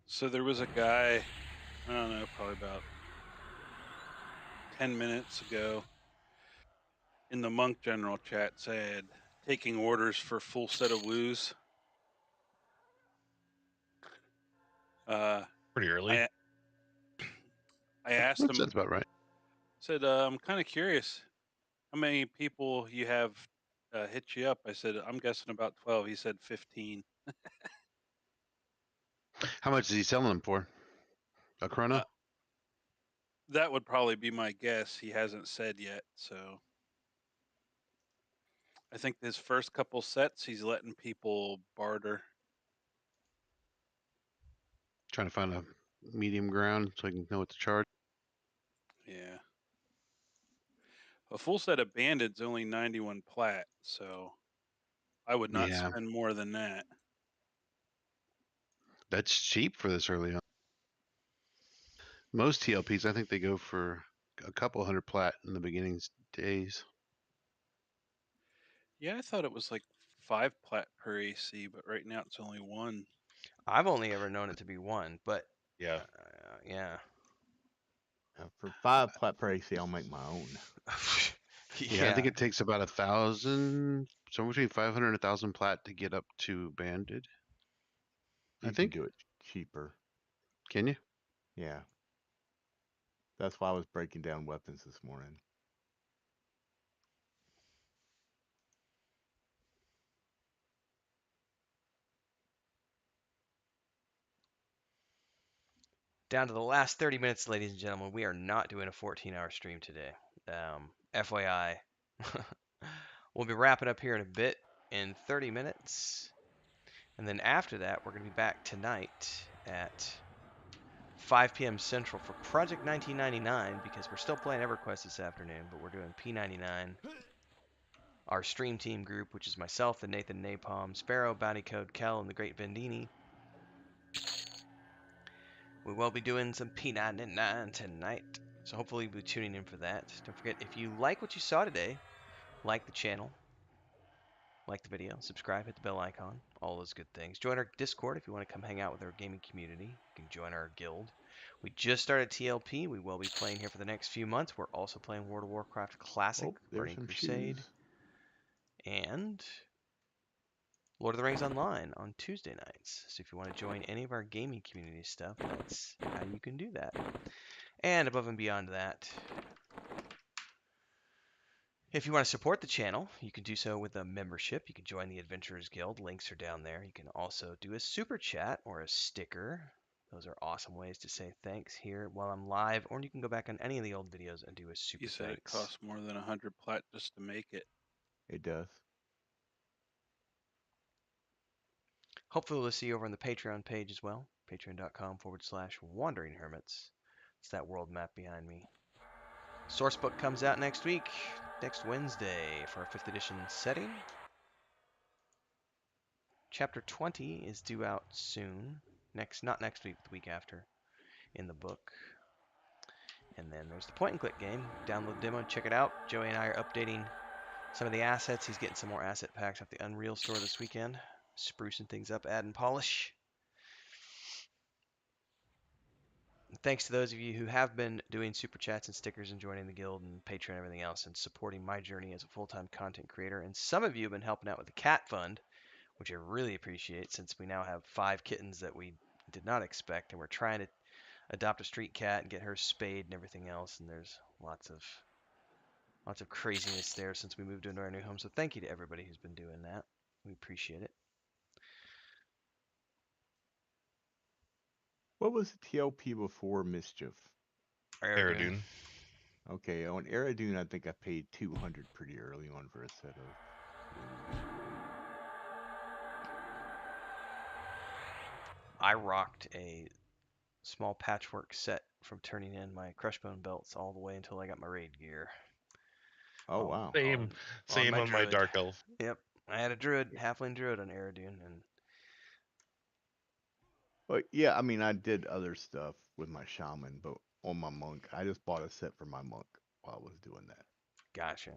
So there was a guy, I don't know, probably about 10 minutes ago in the Monk General chat said, taking orders for full set of woos. Pretty early. I I asked him, That's about right. said, I'm kind of curious how many people you have hit you up. I said, I'm guessing about 12. He said 15. How much is he selling them for? A Uh, chrono? that would probably be my guess. He hasn't said yet. So I think his first couple sets, he's letting people barter. Trying to find a medium ground so I can know what to charge. Yeah. A full set of bandits only 91 plat. So I would not Yeah, spend more than that. that's cheap for this early on. Most TLPs, I think they go for a couple hundred plat in the beginning days. Yeah, I thought it was like 5 plat per AC, but right now it's only 1. I've only ever known it to be one, but Yeah. yeah. For 5 plat per AC, I'll make my own. Yeah, I think Yeah. it takes about 1,000, somewhere between 500 and 1,000 plat to get up to banded. I You can think. do it cheaper. Can you? Yeah. That's why I was breaking down weapons this morning. Down to the last 30 minutes, ladies and gentlemen. We are not doing a 14-hour stream today. FYI. We'll be wrapping up here in a bit in 30 minutes. And then after that, we're going to be back tonight at 5 p.m. Central for Project 1999 because we're still playing EverQuest this afternoon, but we're doing P99. Our stream team group, which is myself and Nathan Napalm, Sparrow, Bounty Code, Kel, and the Great Vendini. We will be doing some P99 tonight, so hopefully you'll be tuning in for that. Don't forget, if you like what you saw today, like the channel, like the video, subscribe, hit the bell icon, all those good things. Join our Discord if you want to come hang out with our gaming community. You can join our guild. We just started TLP. We will be playing here for the next few months. We're also playing World of Warcraft Classic, Oh, there's Burning some Crusade, shoes. and Lord of the Rings Online on Tuesday nights. So if you want to join any of our gaming community stuff, that's how you can do that. And above and beyond that, if you want to support the channel, you can do so with a membership. You can join the Adventurers Guild. Links are down there. You can also do a super chat or a sticker. Those are awesome ways to say thanks here while I'm live, or you can go back on any of the old videos and do a super You said it thanks. costs more than 100 plat just to make it. It does. Hopefully we'll see you over on the Patreon page as well. Patreon.com/Wandering Hermits. It's that world map behind me. Sourcebook comes out next week, next Wednesday, for a 5th edition setting. Chapter 20 is due out soon. Not next week, the week after, in the book. And then there's the point and click game. Download the demo and check it out. Joey and I are updating some of the assets. He's getting some more asset packs off the Unreal store this weekend. Sprucing things up, adding polish. Thanks to those of you who have been doing super chats and stickers and joining the guild and Patreon and everything else and supporting my journey as a full-time content creator. And some of you have been helping out with the cat fund, which I really appreciate since we now have 5 kittens that we did not expect, and we're trying to adopt a street cat and get her spayed and everything else. And there's lots of craziness there since we moved into our new home. So thank you to everybody who's been doing that. We appreciate it. What was the TLP before Mischief? Aradune. Okay, on Aradune, I think I paid 200 pretty early on for a set of blues. I rocked a small patchwork set from turning in my Crushbone belts all the way until I got my raid gear. Oh, wow. Same on my druid. Dark Elf. Yep, I had a druid, halfling druid on Aradune, and But yeah, I mean, I did other stuff with my shaman, but on my monk, I just bought a set for my monk while I was doing that. gotcha.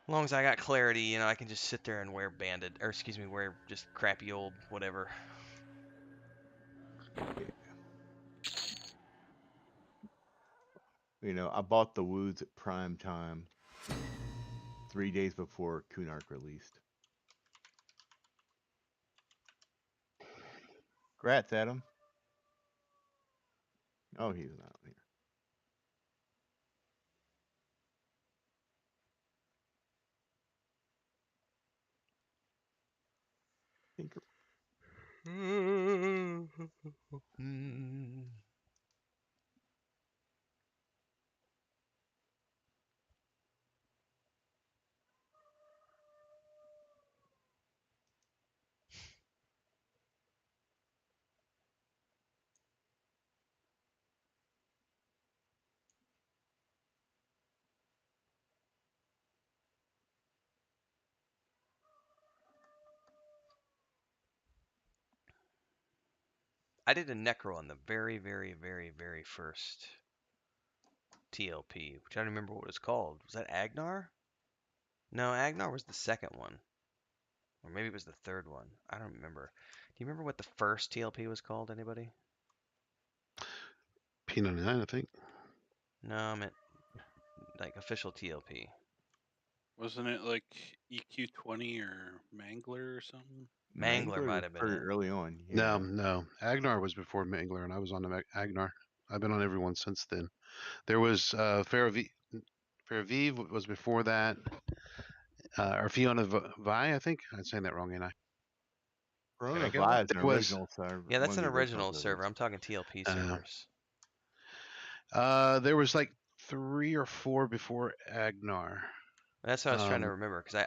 As long as I got clarity, you know, I can just sit there and wear wear just crappy old whatever. Yeah. You know, I bought the Woods at prime time 3 days before Kunark released. Congrats, Adam. Oh, he's not here. Tinker. I did a necro on the very, very, very, very first TLP, which I don't remember what it was called. Was that Agnar? No, Agnar was the second one. Or maybe it was the third one. I don't remember. Do you remember what the first TLP was called, anybody? P99, I think. No, I meant like official TLP. Wasn't it like EQ20 or Mangler or something? Mangler might was have been pretty it. early on. No, Yeah. no. Agnar was before Mangler, and I was on the Agnar. I've been on everyone since then. There was Faraviv was before that. Or Fiona Vi, I think. I'm saying that wrong, ain't I? Can I Corona go? Vi is an There was original server. Yeah, that's one an of the original server. servers. I'm talking TLP Uh, servers. there was like 3 or 4 before Agnar. That's what I was trying to Um, remember because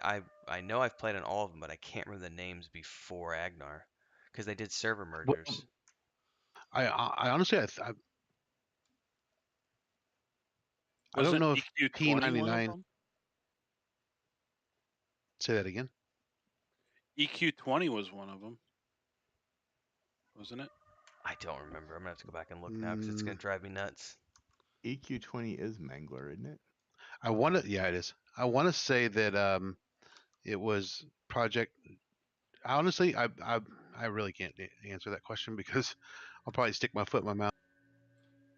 I know I've played on all of them, but I can't remember the names before Agnar because they did server well, mergers. I honestly, I don't Wasn't know if EQ20 one of P99. them? Say that again. EQ20 was one of them, wasn't it? I don't remember. I'm gonna have to go back and look now because it's Mm, gonna drive me nuts. EQ20 is Mangler, isn't it? I want to. Yeah, it is. I want to say that it was Project. Honestly, I really can't answer that question because I'll probably stick my foot in my mouth.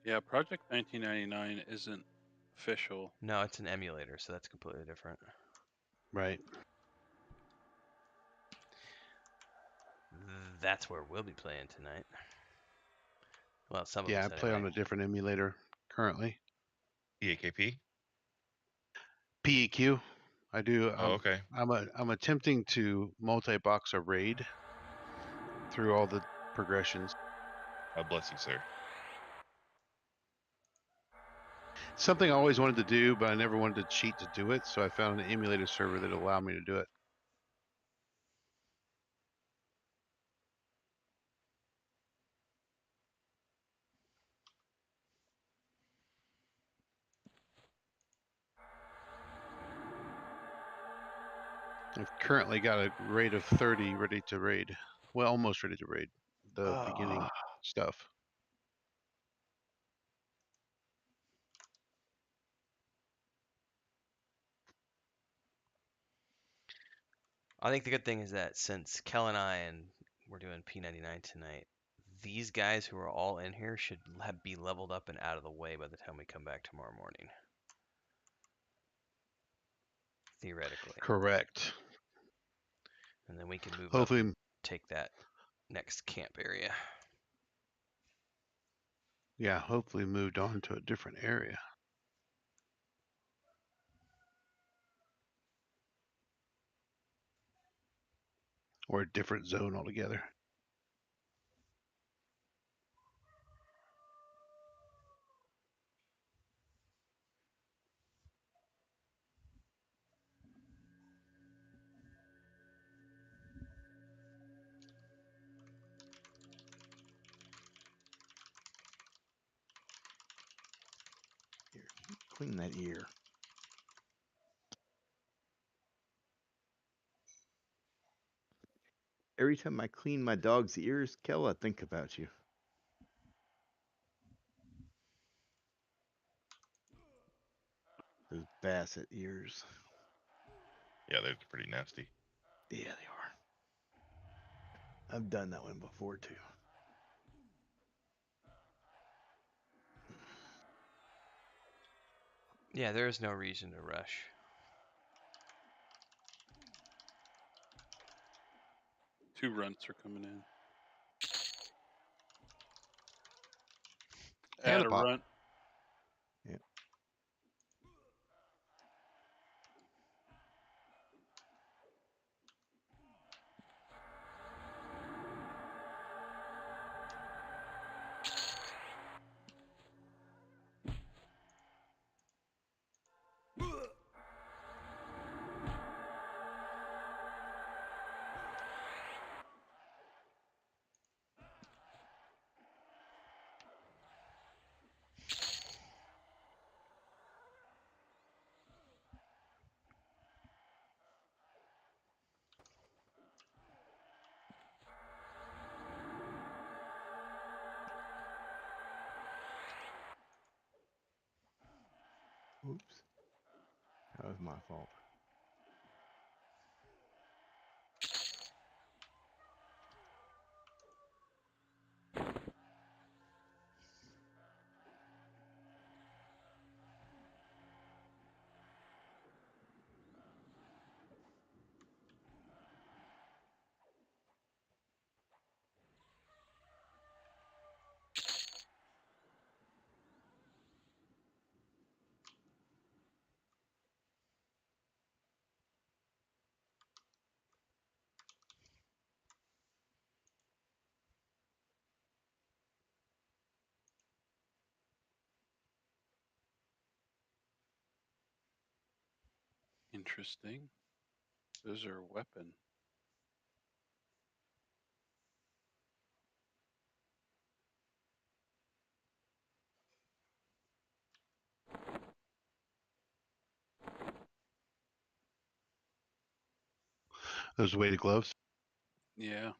Yeah, Project 1999 isn't official. No, it's an emulator, so that's completely different. Right. That's where we'll be playing tonight. Well, some of Yeah, us I play on anyway. a different emulator currently. EAKP. PEQ. I do. Oh, okay. I'm attempting to multi-box a raid through all the progressions. God bless you, sir. Something I always wanted to do, but I never wanted to cheat to do it. So I found an emulator server that allowed me to do it. I've currently got a raid of 30 ready to raid. Well, almost ready to raid the beginning stuff. I think the good thing is that since Kel and we're doing P99 tonight, these guys who are all in here should be leveled up and out of the way by the time we come back tomorrow morning. Theoretically. Correct. And then we can move up Hopefully, and take that next camp area. yeah, hopefully moved on to a different area. Or a different zone altogether. Here, clean that ear. Every time I clean my dog's ears, Kel, I think about you. Those basset ears. Yeah, they're pretty nasty. Yeah, they are. I've done that one before too. Yeah, there is no reason to rush. Two runts are coming in. And Add a a pop. runt. Yeah. Oops. That was my fault. Interesting. Those are a weapon. Those weighted gloves. Yeah.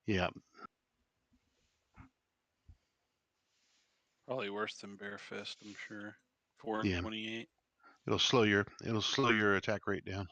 Yeah. Probably worse than bare fist, I'm sure. 4 and Yeah. 28. It'll slow your attack rate down.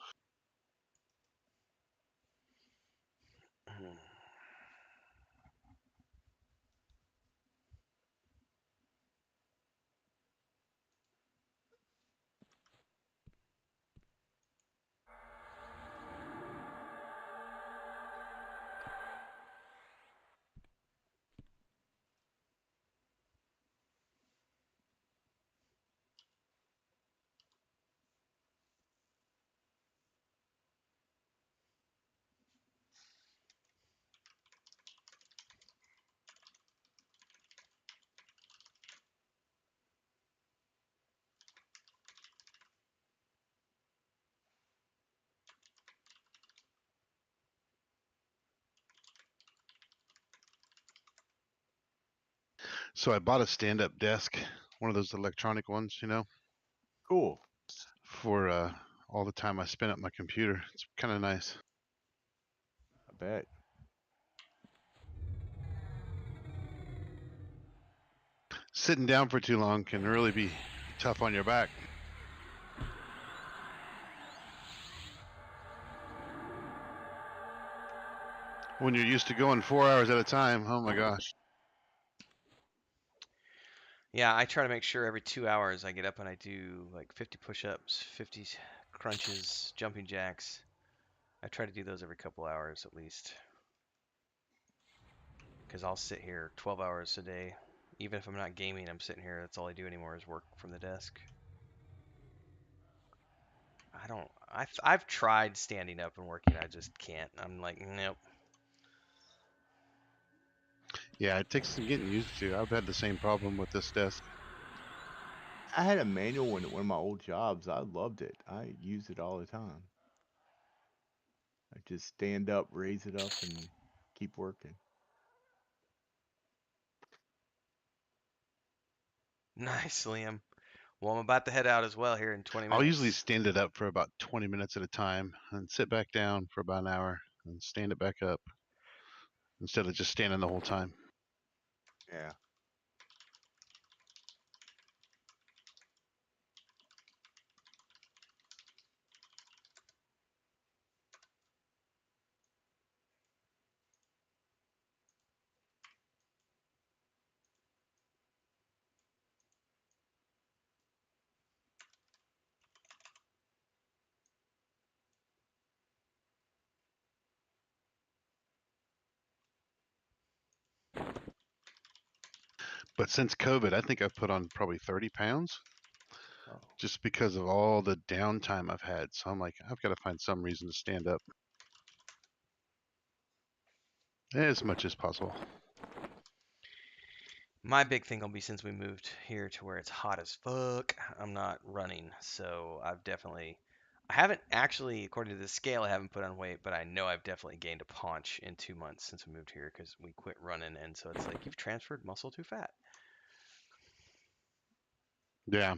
So I bought a stand-up desk, one of those electronic ones, Cool. for all the time I spent at my computer. It's kind of nice. I bet. Sitting down for too long can really be tough on your back. When you're used to going 4 hours at a time, oh my gosh. Yeah, I try to make sure every 2 hours I get up and I do like 50 push-ups, 50 crunches, jumping jacks. I try to do those every couple hours at least. Because I'll sit here 12 hours a day. Even if I'm not gaming, I'm sitting here. That's all I do anymore is work from the desk. I've tried standing up and working. I just can't. I'm like, nope. Yeah, it takes some getting used to. I've had the same problem with this desk. I had a manual one at one of my old jobs. I loved it. I use it all the time. I just stand up, raise it up, and keep working. Nice, Liam. Well, I'm about to head out as well here in 20 I'll usually minutes. stand it up for about 20 minutes at a time and sit back down for about an hour and stand it back up instead of just standing the whole time. Yeah. But since COVID, I think I've put on probably 30 pounds Oh. just because of all the downtime I've had. So I'm like, I've got to find some reason to stand up as much as possible. My big thing will be since we moved here to where it's hot as fuck, I'm not running. So I haven't actually, according to the scale, I haven't put on weight, but I know I've definitely gained a paunch in 2 months since we moved here because we quit running. And so it's like, you've transferred muscle to fat. Yeah.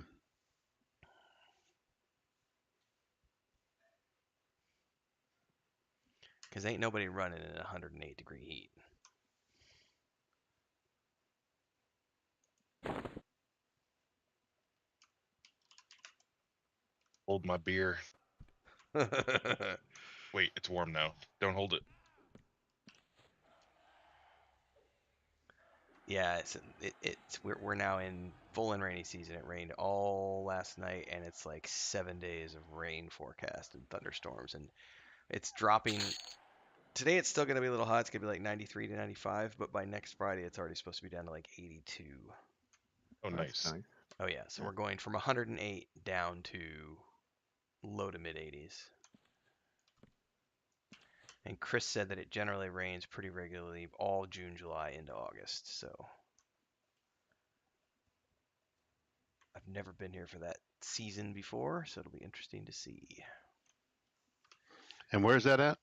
Because ain't nobody running in 108-degree heat. Hold my beer. Wait, it's warm now. Don't hold it. Yeah, we're now in full and rainy season. It rained all last night, and it's like 7 days of rain forecast and thunderstorms, and it's dropping. Today it's still gonna be a little hot. It's gonna be like 93 to 95, but by next Friday it's already supposed to be down to like 82. Oh, That's nice. nice. Oh yeah, so Yeah. we're going from 108 down to low to mid 80s. And Chris said that it generally rains pretty regularly all June, July into August. So I've never been here for that season before, so it'll be interesting to see. And where's that at?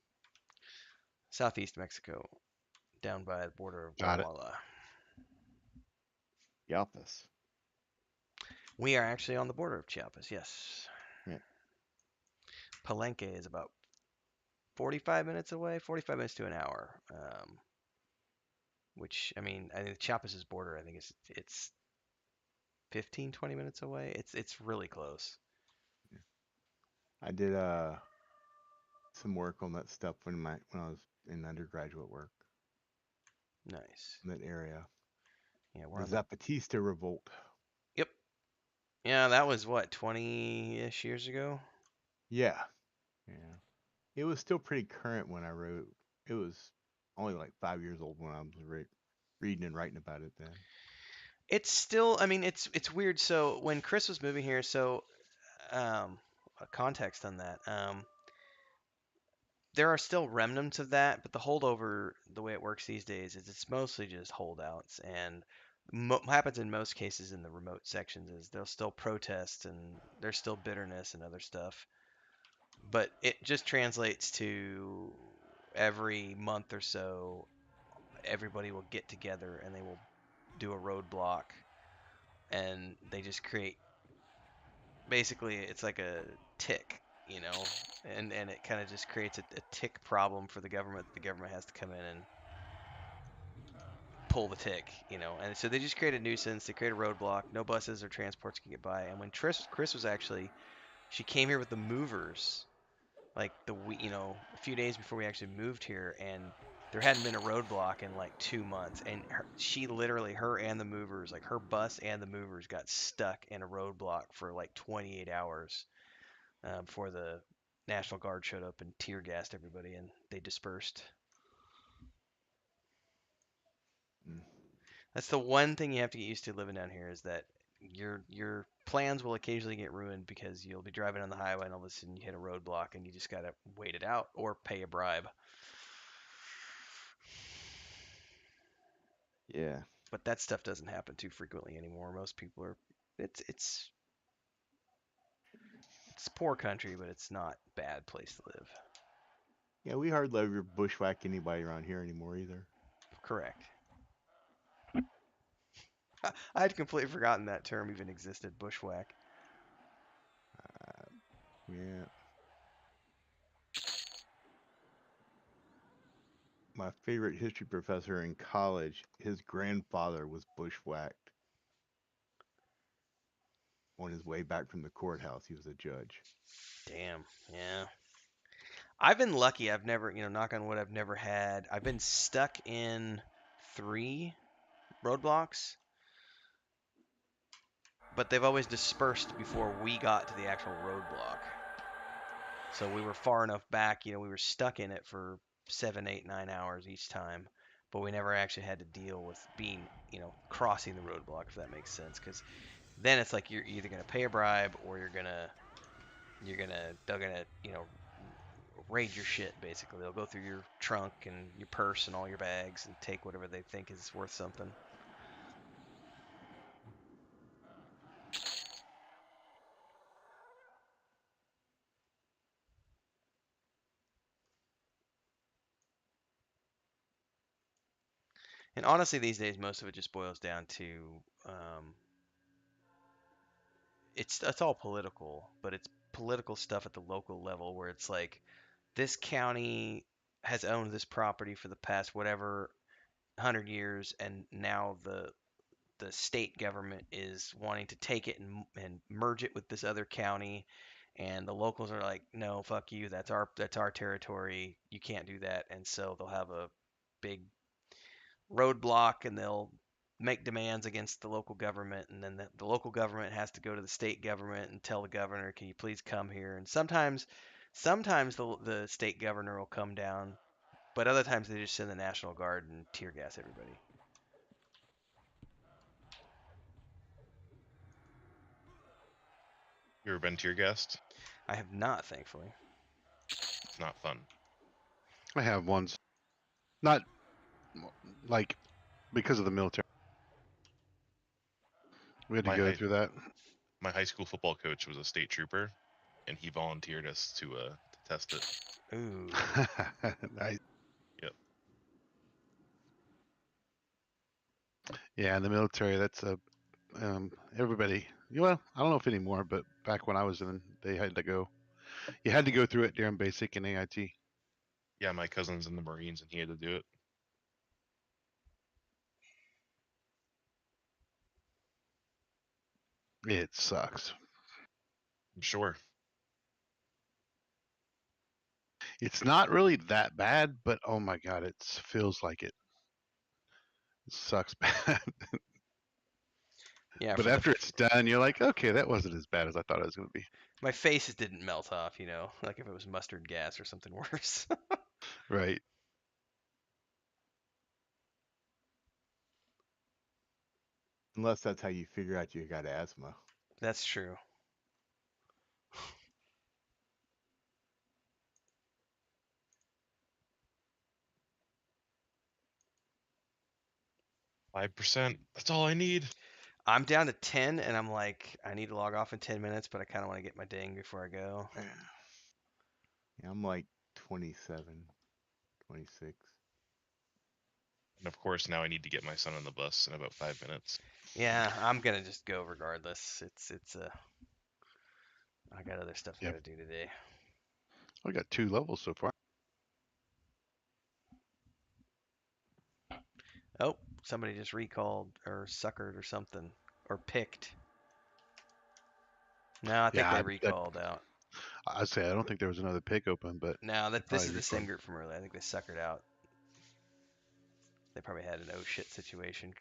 Southeast Mexico, down by the border of Got it. Guatemala. Chiapas. We are actually on the border of Chiapas, yes. Yeah. Palenque is about 45 minutes away, 45 minutes to an hour. Which, I mean, Chiapas' border, I think it's 15, 20 minutes away. It's really close. I did some work on that stuff when I was in undergraduate work Nice. in that area. Yeah, The Zapatista revolt. Yep. Yeah, that was what, 20-ish years ago? Yeah. Yeah. It was still pretty current when I wrote. It was only like 5 years old when I was reading and writing about it then. It's still, I mean, it's weird. So when Chris was moving here, so a context on that. There are still remnants of that, but the holdover, the way it works these days, is it's mostly just holdouts. And what happens in most cases in the remote sections is they'll still protest and there's still bitterness and other stuff. But it just translates to every month or so, everybody will get together and they will do a roadblock and they just create, basically it's like a tick, and it kind of just creates a tick problem for the government. The government has to come in and pull the tick, and so they just create a nuisance. They create a roadblock. No buses or transports can get by. And when Chris was actually, she came here with the movers, like a few days before we actually moved here, and there hadn't been a roadblock in like 2 months, and she literally, her and the movers, like her bus and the movers, got stuck in a roadblock for like 28 hours before the National Guard showed up and tear gassed everybody, and they dispersed. Mm. That's the one thing you have to get used to living down here, is that your plans will occasionally get ruined because you'll be driving on the highway and all of a sudden you hit a roadblock and you just gotta wait it out or pay a bribe. Yeah. But that stuff doesn't happen too frequently anymore. Most people are, it's a poor country, but it's not a bad place to live. Yeah, we hardly ever bushwhack anybody around here anymore either. Correct. I had completely forgotten that term even existed, bushwhack. Yeah. My favorite history professor in college, his grandfather was bushwhacked on his way back from the courthouse. He was a judge. Damn. Yeah. I've been lucky. I've never, knock on wood, I've been stuck in 3 roadblocks, but they've always dispersed before we got to the actual roadblock. So we were far enough back, we were stuck in it for 7, 8, 9 hours each time, but we never actually had to deal with being, crossing the roadblock, if that makes sense. Because then it's like you're either gonna pay a bribe or they're gonna, raid your shit. Basically, they'll go through your trunk and your purse and all your bags and take whatever they think is worth something. And honestly, these days, most of it just boils down to it's all political, but it's political stuff at the local level where it's like this county has owned this property for the past whatever 100 years, and now the state government is wanting to take it and merge it with this other county, and the locals are like, no, fuck you, that's our territory, you can't do that. And so they'll have a big roadblock and they'll make demands against the local government, and then the local government has to go to the state government and tell the governor, can you please come here? And sometimes the state governor will come down, but other times they just send the National Guard and tear gas everybody. You ever been tear gassed? I have not, thankfully. It's not fun. I have once. Not like because of the military. We had to My go high, through that. my high school football coach was a state trooper, and he volunteered us to test it. Ooh. Nice. Yep. Yeah, in the military, that's a everybody. Well, I don't know if anymore, but back when I was in, they had to go. You had to go through it during basic and AIT. Yeah, my cousin's in the Marines, and he had to do it. It sucks. I'm sure. It's not really that bad, but oh my god, it feels like it. It sucks bad. Yeah, But after it's done, you're like, okay, that wasn't as bad as I thought it was going to be. my face didn't melt off, you know, like if it was mustard gas or something worse. Right. Unless that's how you figure out you got asthma. That's true. 5%. That's all I need. I'm down to 10, and I'm like, I need to log off in 10 minutes, but I kind of want to get my ding before I go. Yeah, I'm like 27, 26. And of course, now I need to get my son on the bus in about 5 minutes. Yeah, I'm gonna just go regardless. I got other stuff I Yep. gotta do today. I got 2 levels so far. Oh, somebody just recalled or suckered or something or picked. No, I think Yeah, they recalled out. I'd say I don't think there was another pick open, but No, they this probably is the same recalled. group from earlier. I think they suckered out. They probably had an oh shit situation.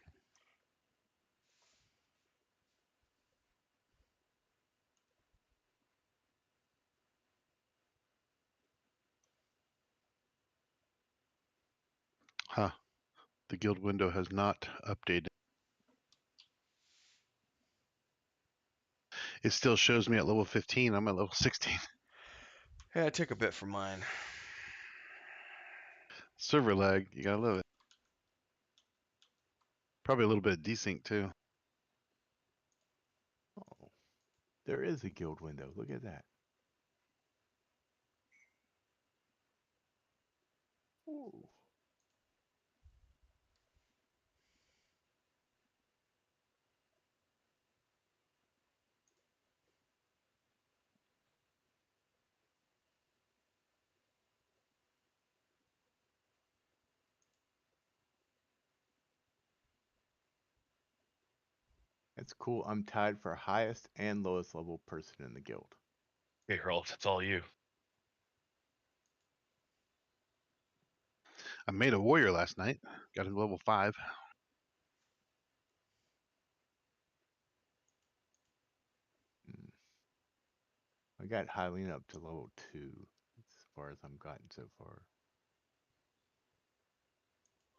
Huh. The guild window has not updated. It still shows me at level 15. I'm at level 16. Yeah, it took a bit for mine. Server lag. You gotta love it. Probably a little bit of desync too. Oh, there is a guild window. Look at that. Ooh. That's cool. I'm tied for highest and lowest level person in the guild. Hey, Earl, that's all you. I made a warrior last night. Got him level 5. Hmm. I got Hylian up to level 2 as far as I'm gotten so far.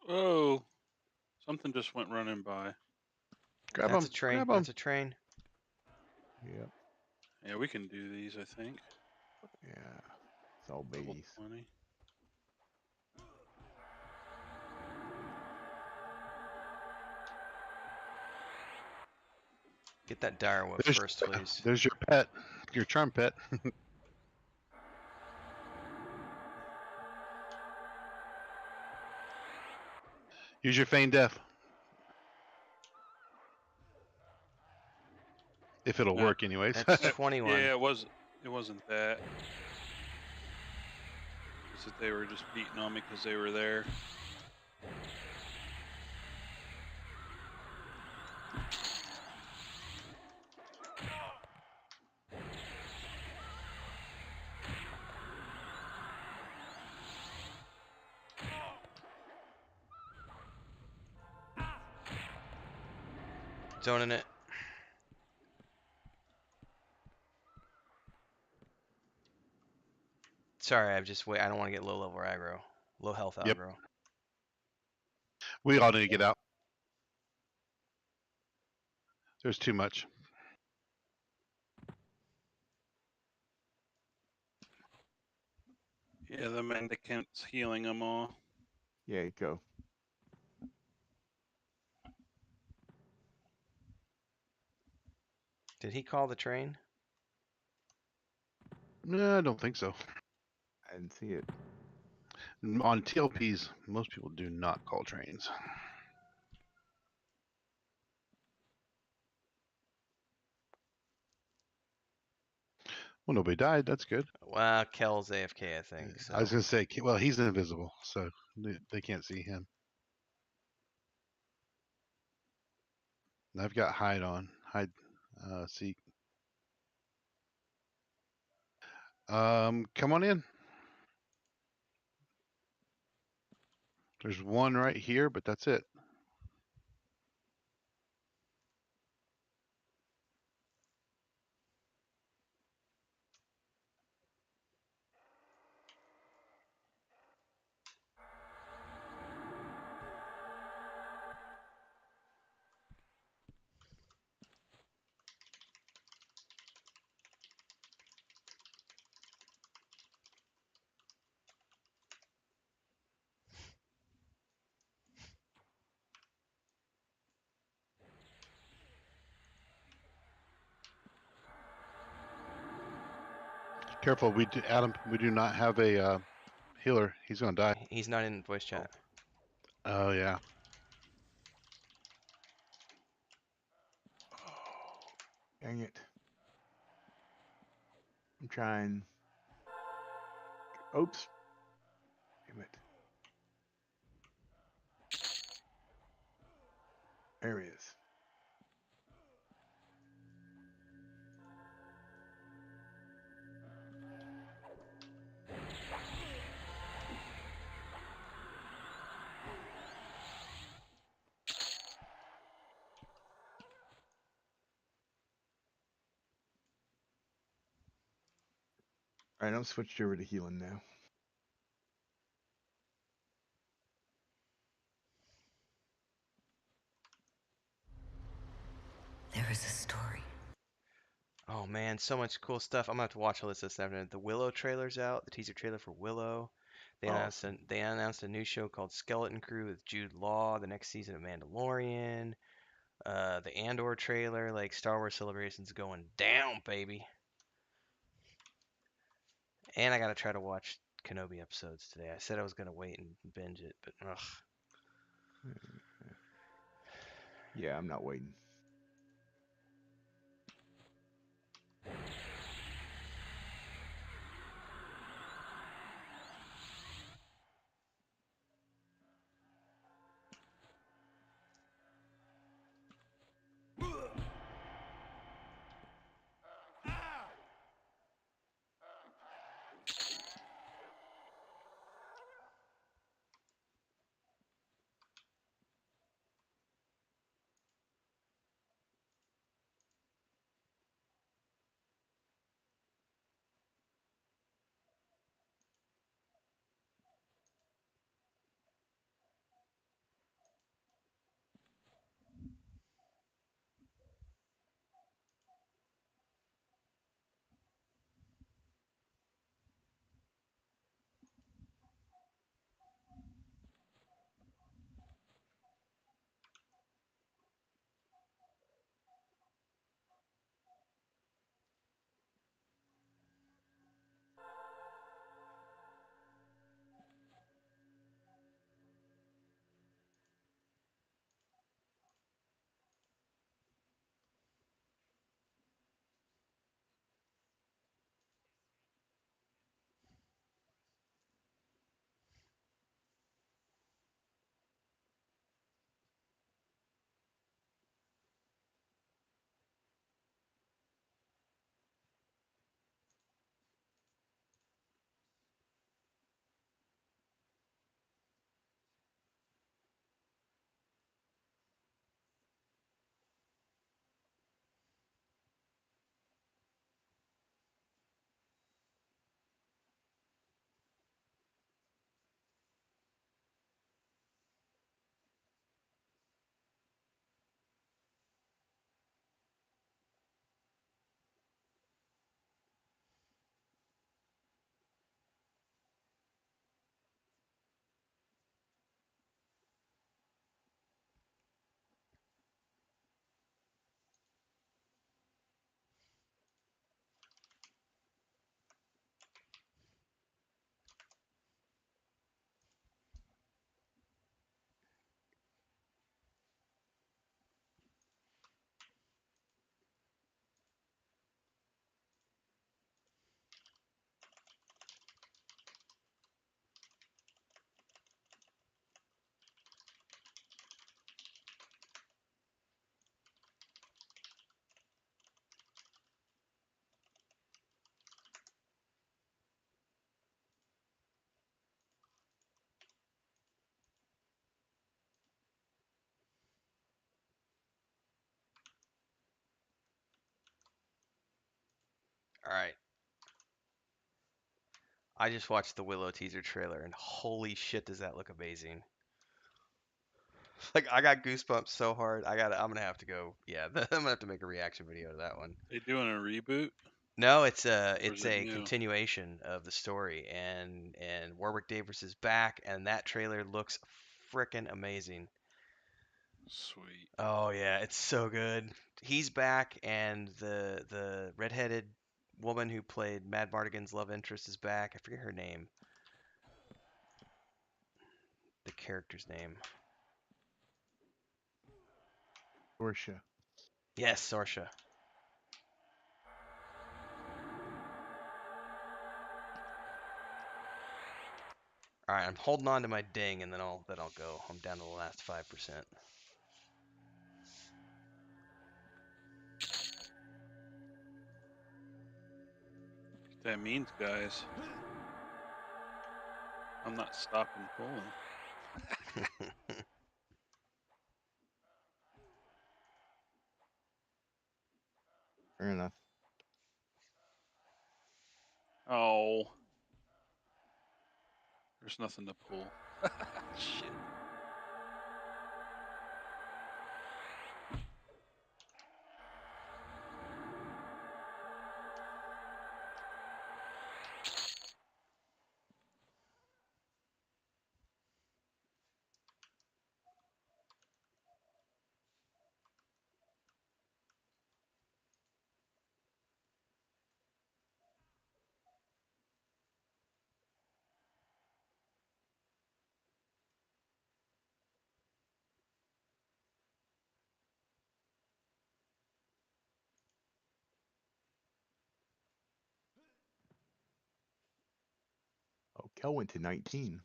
Oh, something just went running by. Grab That's him. a train. Grab him. That's a train. Yep. Yeah, we can do these, I think. Yeah. It's all Level babies. 20. Get that dire whip There's, first, please. there's your pet. Your charm pet. Use your feign death. If it'll No, work anyways. That's 21. Yeah, it wasn't that. It's that they were just beating on me because they were there. Zoning it. Sorry, I don't want to get low level aggro. Low health Yep. aggro. We all need to get out. There's too much. Yeah, the mendicant's healing them all. Yeah, go. Did he call the train? No, I don't think so. I didn't see it. On TLPs, most people do not call trains. Well, nobody died. That's good. Well, Kel's AFK, I think. So I was gonna say, well, he's invisible, so they can't see him. And I've got hide on. Hide, seek. Come on in. There's one right here, but that's it. Careful, Adam. We do not have a healer. He's gonna die. he's not in voice chat. Oh yeah. Dang it. I'm trying. Oops. Damn it. There he is. All right, I'm switched over to healing now. There is a story. Oh man, so much cool stuff. I'm gonna have to watch all this afternoon. The Willow trailer's out. The teaser trailer for Willow. Awesome. They announced a new show called Skeleton Crew with Jude Law. The next season of Mandalorian. The Andor trailer. Like Star Wars Celebration's going down, baby. And I gotta try to watch Kenobi episodes today. I said I was gonna wait and binge it, but ugh. Yeah, I'm not waiting. All right. I just watched the Willow teaser trailer, and holy shit, does that look amazing! Like I got goosebumps so hard. I'm gonna have to go. Yeah, I'm gonna have to make a reaction video to that one. They doing a reboot No, or is it's it a new? continuation of the story, and Warwick Davis is back, and that trailer looks freaking amazing. Sweet. Oh yeah, it's so good. He's back, and the redheaded woman who played Mad Mardigan's love interest is back. I forget her name. The character's name. Portia. Yes, Sorsha. All right, I'm holding on to my ding, and then I'll go. I'm down to the last 5%. What that means, guys. I'm not stopping pulling. Fair enough. Oh. There's nothing to pull. Shit. Oh, Kel went to 19.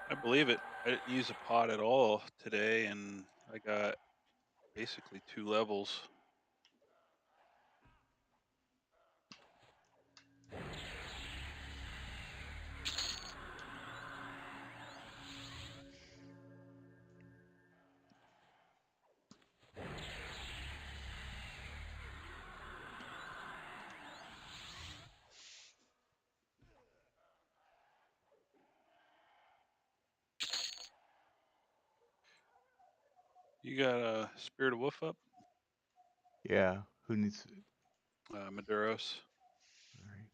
I believe it. I didn't use a pot at all today, and I got basically 2 levels. You got a Spirit of Wolf up? Yeah. Who needs? Maduros. All right.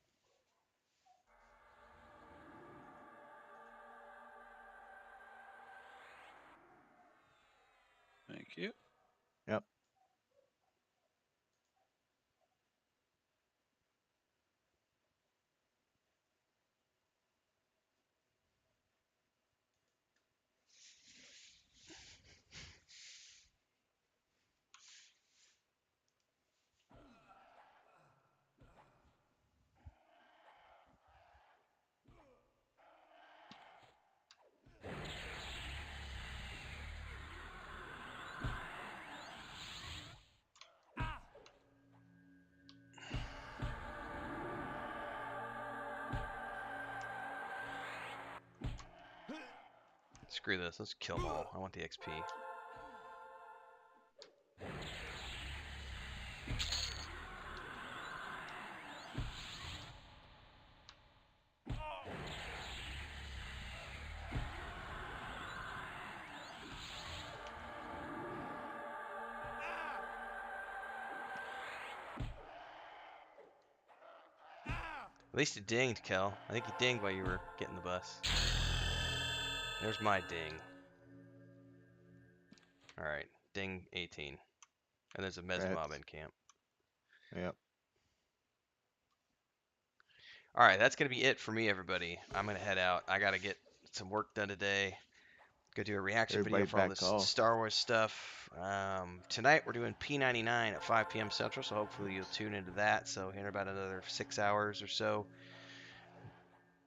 Thank you. Yep. Screw this. Let's kill them all. I want the XP. At least you dinged, Kel. I think you dinged while you were getting the bus. There's my ding. All right, ding 18. And there's a Mez mob Rats. in camp. Yep. All right, that's going to be it for me, everybody. I'm going to head out. I got to get some work done today. Go do a reaction video Everybody for all back this off. Star Wars stuff. Tonight we're doing P99 at 5 p.m. Central, so hopefully you'll tune into that. So in about another 6 hours or so,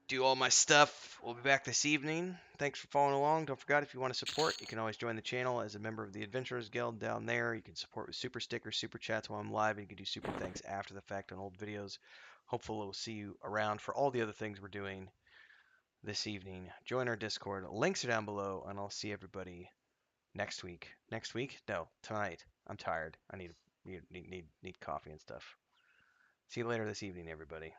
do all my stuff. We'll be back this evening. Thanks for following along. Don't forget, if you want to support, you can always join the channel as a member of the Adventurers Guild down there. You can support with super stickers, super chats while I'm live, and you can do super thanks after the fact on old videos. Hopefully, we'll see you around for all the other things we're doing this evening. Join our Discord. Links are down below, and I'll see everybody next week. Next week? No, tonight. I'm tired. I need coffee and stuff. See you later this evening, everybody.